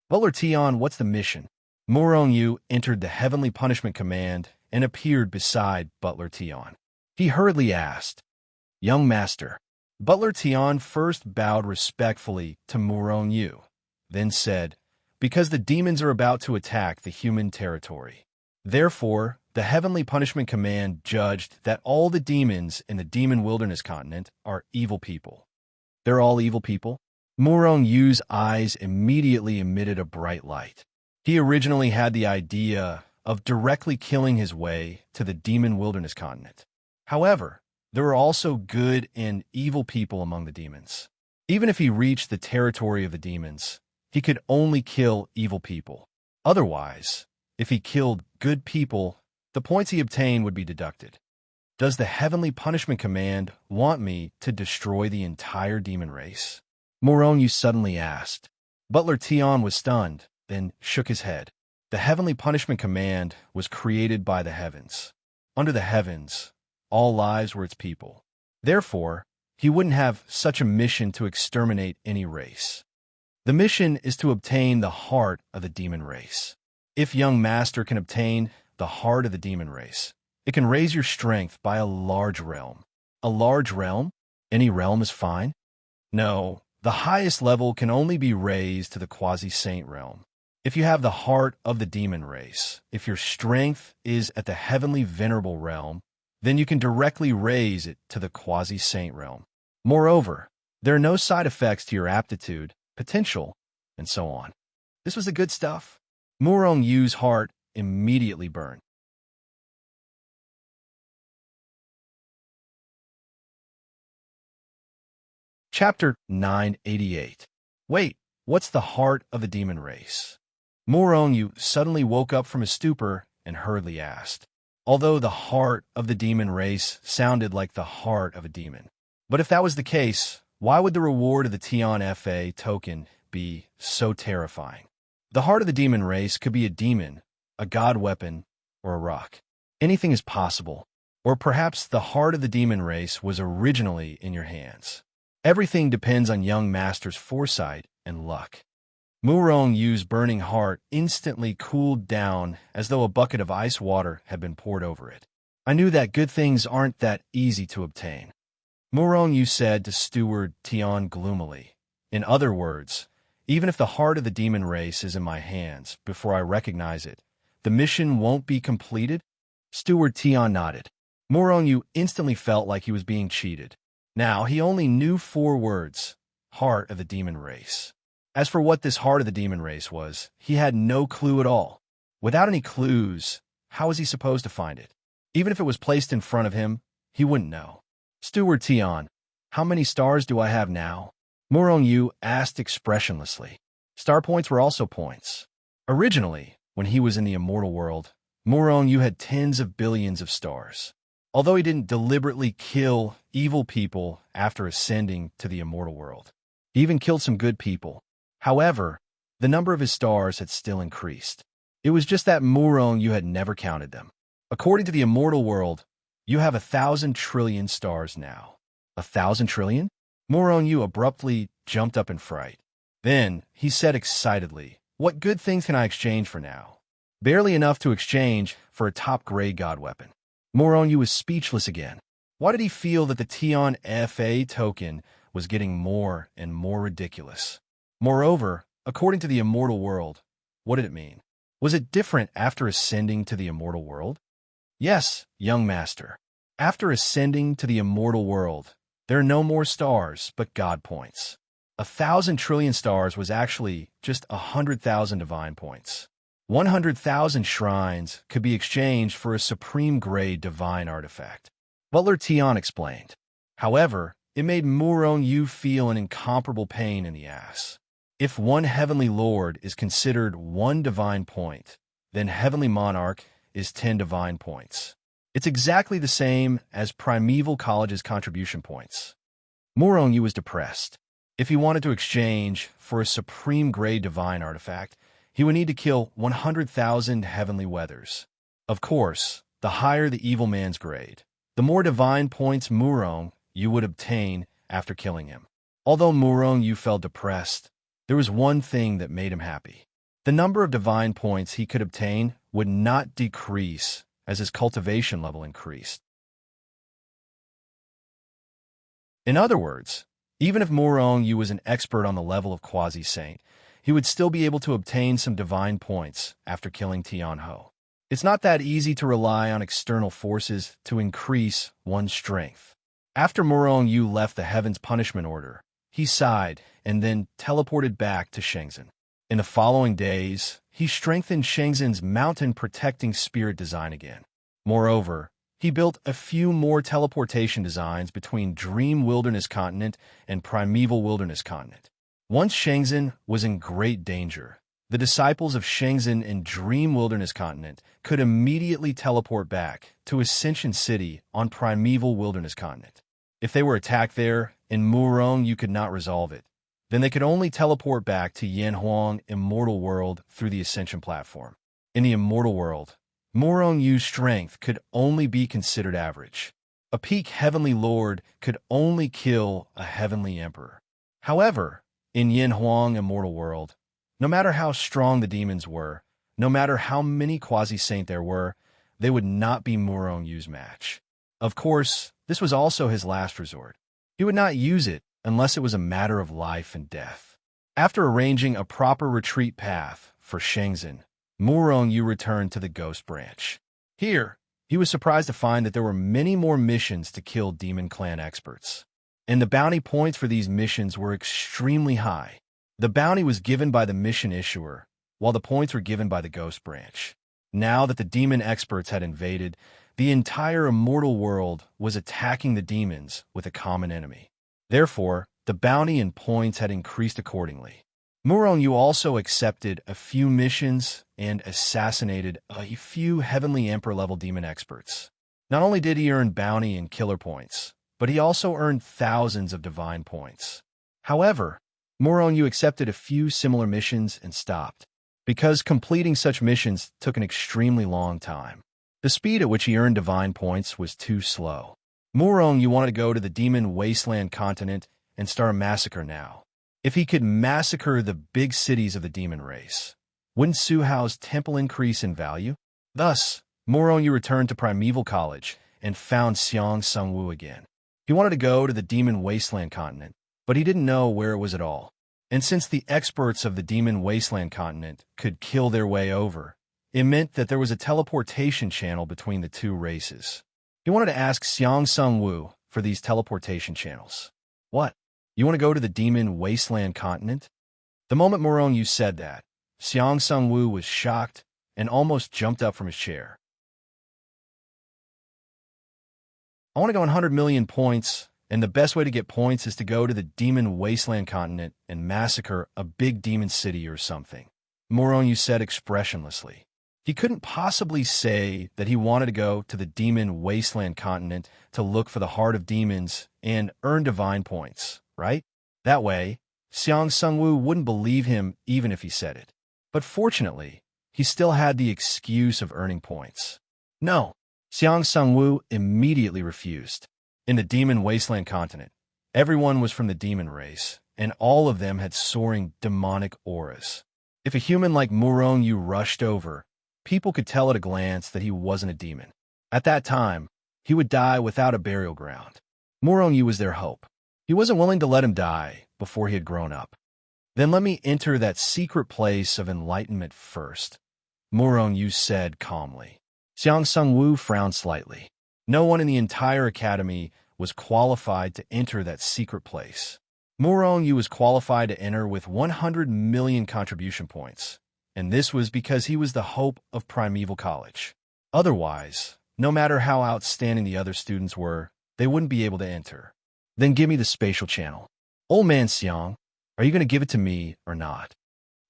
Butler Tian, what's the mission? Moron Yu entered the Heavenly Punishment Command and appeared beside Butler Tian. He hurriedly asked, Young Master. Butler Tian first bowed respectfully to Moron Yu, then said, Because the demons are about to attack the human territory. Therefore, the Heavenly Punishment Command judged that all the demons in the Demon Wilderness continent are evil people. They're all evil people? Moron Yu's eyes immediately emitted a bright light. He originally had the idea of directly killing his way to the Demon Wilderness continent. However, there were also good and evil people among the demons. Even if he reached the territory of the demons, he could only kill evil people. Otherwise, if he killed good people, the points he obtained would be deducted. Does the Heavenly Punishment Command want me to destroy the entire demon race? Moron Yu suddenly asked. Butler Tian was stunned, then shook his head. The Heavenly Punishment Command was created by the heavens. Under the heavens, all lives were its people. Therefore, he wouldn't have such a mission to exterminate any race. The mission is to obtain the heart of the demon race. If young master can obtain the heart of the demon race, it can raise your strength by a large realm. A large realm? Any realm is fine? No, the highest level can only be raised to the quasi-saint realm. If you have the heart of the demon race, if your strength is at the heavenly venerable realm, then you can directly raise it to the quasi-saint realm. Moreover, there are no side effects to your aptitude, potential, and so on. This was the good stuff. Moron Yu's heart immediately burned. Chapter 988. Wait, what's the heart of the demon race? Moron Yu suddenly woke up from his stupor and hurriedly asked. Although the heart of the demon race sounded like the heart of a demon. But if that was the case, why would the reward of the Tian Fa token be so terrifying? The heart of the demon race could be a demon, a god weapon, or a rock. Anything is possible. Or perhaps the heart of the demon race was originally in your hands. Everything depends on young master's foresight and luck. Murong Yu's burning heart instantly cooled down as though a bucket of ice water had been poured over it. I knew that good things aren't that easy to obtain. Murong Yu said to Steward Tian gloomily. In other words, even if the heart of the demon race is in my hands before I recognize it, the mission won't be completed? Steward Tian nodded. Murong Yu instantly felt like he was being cheated. Now he only knew 4 words: heart of the demon race. As for what this heart of the demon race was, he had no clue at all. Without any clues, how was he supposed to find it? Even if it was placed in front of him, he wouldn't know. Steward Tian, how many stars do I have now? Murong Yu asked expressionlessly. Star points were also points. Originally, when he was in the immortal world, Murong Yu had tens of billions of stars. Although he didn't deliberately kill evil people after ascending to the immortal world, he even killed some good people. However, the number of his stars had still increased. It was just that Murong Yu had never counted them. According to the immortal world, you have 1,000 trillion stars now. 1,000 trillion? Murong Yu abruptly jumped up in fright. Then, he said excitedly, what good things can I exchange for now? Barely enough to exchange for a top-grade god weapon. Murong Yu was speechless again. Why did he feel that the Tian FA token was getting more and more ridiculous? Moreover, according to the immortal world, what did it mean? Was it different after ascending to the immortal world? Yes, young master. After ascending to the immortal world, there are no more stars but god points. 1,000 trillion stars was actually just 100,000 divine points. 100,000 shrines could be exchanged for a supreme-grade divine artifact. Butler Tian explained. However, it made Murong Yu feel an incomparable pain in the ass. If one heavenly lord is considered 1 divine point, then heavenly monarch is 10 divine points. It's exactly the same as Primeval College's contribution points. Murong Yu was depressed. If he wanted to exchange for a supreme-grade divine artifact, he would need to kill 100,000 heavenly weathers. Of course, the higher the evil man's grade, the more divine points Murong Yu would obtain after killing him. Although Murong Yu felt depressed, there was one thing that made him happy. The number of divine points he could obtain would not decrease as his cultivation level increased. In other words, even if Murong Yu was an expert on the level of quasi-saint, he would still be able to obtain some divine points after killing Tian Ho. It's not that easy to rely on external forces to increase one's strength. After Murong Yu left the Heaven's Punishment Order, he sighed and then teleported back to Shenzhen. In the following days, he strengthened Shenzhen's mountain-protecting spirit design again. Moreover, he built a few more teleportation designs between Dream Wilderness Continent and Primeval Wilderness Continent. Once Shenzhen was in great danger, the disciples of Shenzhen and Dream Wilderness Continent could immediately teleport back to Ascension City on Primeval Wilderness Continent. If they were attacked there and Murong Yu could not resolve it, then they could only teleport back to Yanhuang Immortal World through the Ascension platform. In the Immortal World, Murong Yu's strength could only be considered average. A peak Heavenly Lord could only kill a Heavenly Emperor. However, in Yanhuang Immortal World, no matter how strong the demons were, no matter how many quasi-saint there were, they would not be Murong Yu's match. Of course, this was also his last resort. He would not use it unless it was a matter of life and death. After arranging a proper retreat path for Shenzhen, Murong Yu returned to the Ghost Branch. Here, he was surprised to find that there were many more missions to kill Demon Clan experts. And the bounty points for these missions were extremely high. The bounty was given by the mission issuer, while the points were given by the Ghost Branch. Now that the demon experts had invaded, the entire immortal world was attacking the demons with a common enemy. Therefore, the bounty and points had increased accordingly. Murong Yu also accepted a few missions and assassinated a few Heavenly Emperor-level demon experts. Not only did he earn bounty and killer points, but he also earned thousands of divine points. However, Moron, you accepted a few similar missions and stopped, because completing such missions took an extremely long time. The speed at which he earned divine points was too slow. Moron, you wanted to go to the demon wasteland continent and start a massacre now. If he could massacre the big cities of the demon race, wouldn't Suhao's temple increase in value? Thus, Moron, you returned to Primeval College and found Xiang Sungwu again. He wanted to go to the demon wasteland continent, but he didn't know where it was at all. And since the experts of the demon wasteland continent could kill their way over, it meant that there was a teleportation channel between the two races. He wanted to ask Xiang Sungwu for these teleportation channels. What? You want to go to the demon wasteland continent? The moment Moron Yu said that, Xiang Sungwu was shocked and almost jumped up from his chair. I want to go 100 million points, and the best way to get points is to go to the demon wasteland continent and massacre a big demon city or something. Moron Yu said expressionlessly. He couldn't possibly say that he wanted to go to the demon wasteland continent to look for the heart of demons and earn divine points, right? That way, Xiang Sungwu wouldn't believe him even if he said it. But fortunately, he still had the excuse of earning points. No, Xiang Sungwu immediately refused. In the demon wasteland continent, everyone was from the demon race, and all of them had soaring demonic auras. If a human like Moron Yu rushed over, people could tell at a glance that he wasn't a demon. At that time, he would die without a burial ground. Moron Yu was their hope. He wasn't willing to let him die before he had grown up. Then let me enter that secret place of enlightenment first, Moron Yu said calmly. Xiang Sungwu frowned slightly. No one in the entire academy was qualified to enter that secret place. Moron Yu was qualified to enter with 100 million contribution points, and this was because he was the hope of Primeval College. Otherwise, no matter how outstanding the other students were, they wouldn't be able to enter. Then give me the spatial channel. Old man Xiang, are you going to give it to me or not?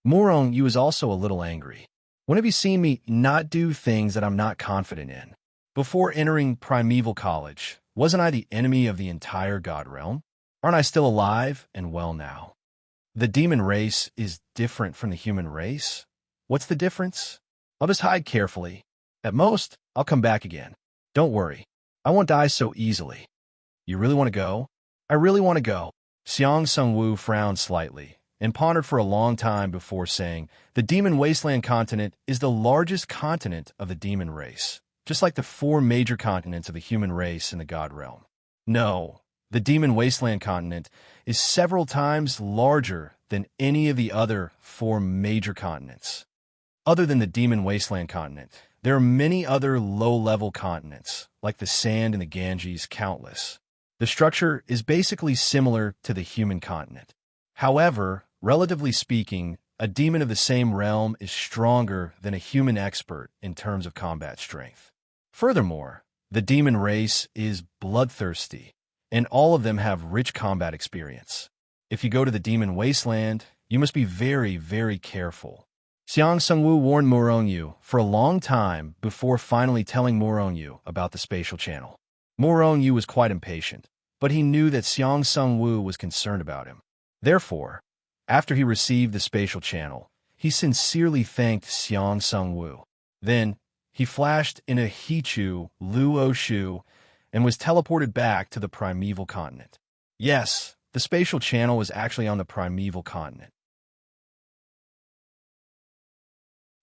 Moron Yu was also a little angry. When have you seen me not do things that I'm not confident in? Before entering Primeval College, wasn't I the enemy of the entire God Realm? Aren't I still alive and well now? The demon race is different from the human race. What's the difference? I'll just hide carefully. At most, I'll come back again. Don't worry, I won't die so easily. You really want to go? I really want to go. Xiang Sungwu frowned slightly and pondered for a long time before saying, the demon wasteland continent is the largest continent of the demon race, just like the 4 major continents of the human race in the God Realm. No, the demon wasteland continent is several times larger than any of the other 4 major continents. Other than the demon wasteland continent, there are many other low-level continents, like the sand and the Ganges, countless. The structure is basically similar to the human continent. However, relatively speaking, a demon of the same realm is stronger than a human expert in terms of combat strength. Furthermore, the demon race is bloodthirsty, and all of them have rich combat experience. If you go to the demon wasteland, you must be very, very careful. Xiang Sungwu warned Moron Yu for a long time before finally telling Moron Yu about the spatial channel. Moron Yu was quite impatient, but he knew that Xiang Sungwu was concerned about him. Therefore, after he received the spatial channel, he sincerely thanked Xiang Sungwu. Then, he flashed in a Hichu Luo Shu and was teleported back to the Primeval Continent. Yes, the spatial channel was actually on the Primeval Continent.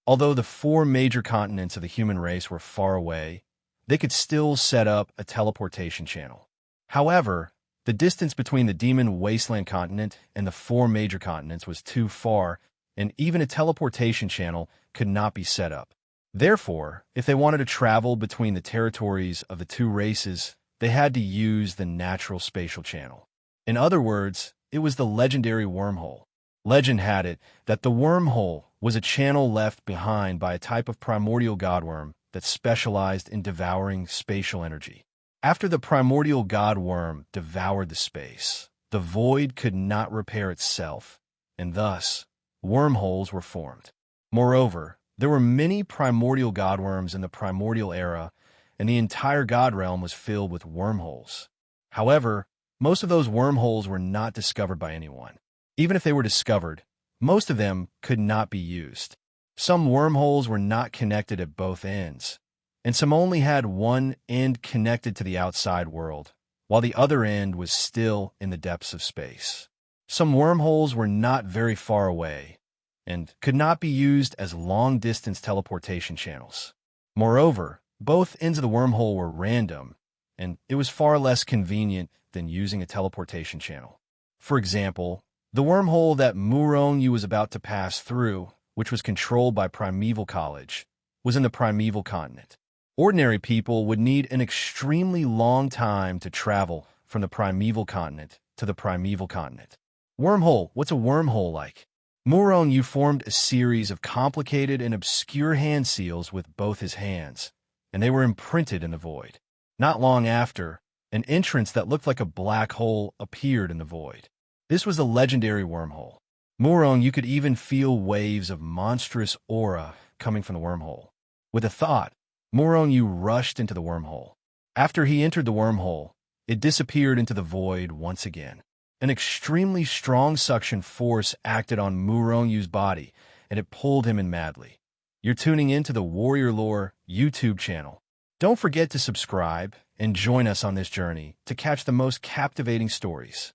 Although the 4 major continents of the human race were far away, they could still set up a teleportation channel. However, the distance between the demon wasteland continent and the 4 major continents was too far, and even a teleportation channel could not be set up. Therefore, if they wanted to travel between the territories of the 2 races, they had to use the natural spatial channel. In other words, it was the legendary wormhole. Legend had it that the wormhole was a channel left behind by a type of primordial godworm that specialized in devouring spatial energy. After the primordial godworm devoured the space, the void could not repair itself, and thus, wormholes were formed. Moreover, there were many primordial godworms in the primordial era, and the entire god realm was filled with wormholes. However, most of those wormholes were not discovered by anyone. Even if they were discovered, most of them could not be used. Some wormholes were not connected at both ends, and some only had one end connected to the outside world, while the other end was still in the depths of space. Some wormholes were not very far away and could not be used as long-distance teleportation channels. Moreover, both ends of the wormhole were random, and it was far less convenient than using a teleportation channel. For example, the wormhole that Murong was about to pass through, which was controlled by Primeval College, was in the Primeval Continent. Ordinary people would need an extremely long time to travel from the Primeval Continent to the Primeval Continent. Wormhole. What's a wormhole like? Murong formed a series of complicated and obscure hand seals with both his hands, and they were imprinted in the void. Not long after, an entrance that looked like a black hole appeared in the void. This was the legendary wormhole. Murong could even feel waves of monstrous aura coming from the wormhole. With a thought, Murong rushed into the wormhole. After he entered the wormhole, it disappeared into the void once again. An extremely strong suction force acted on Murong's body, and it pulled him in madly. You're tuning into the Warrior Lore YouTube channel. Don't forget to subscribe and join us on this journey to catch the most captivating stories.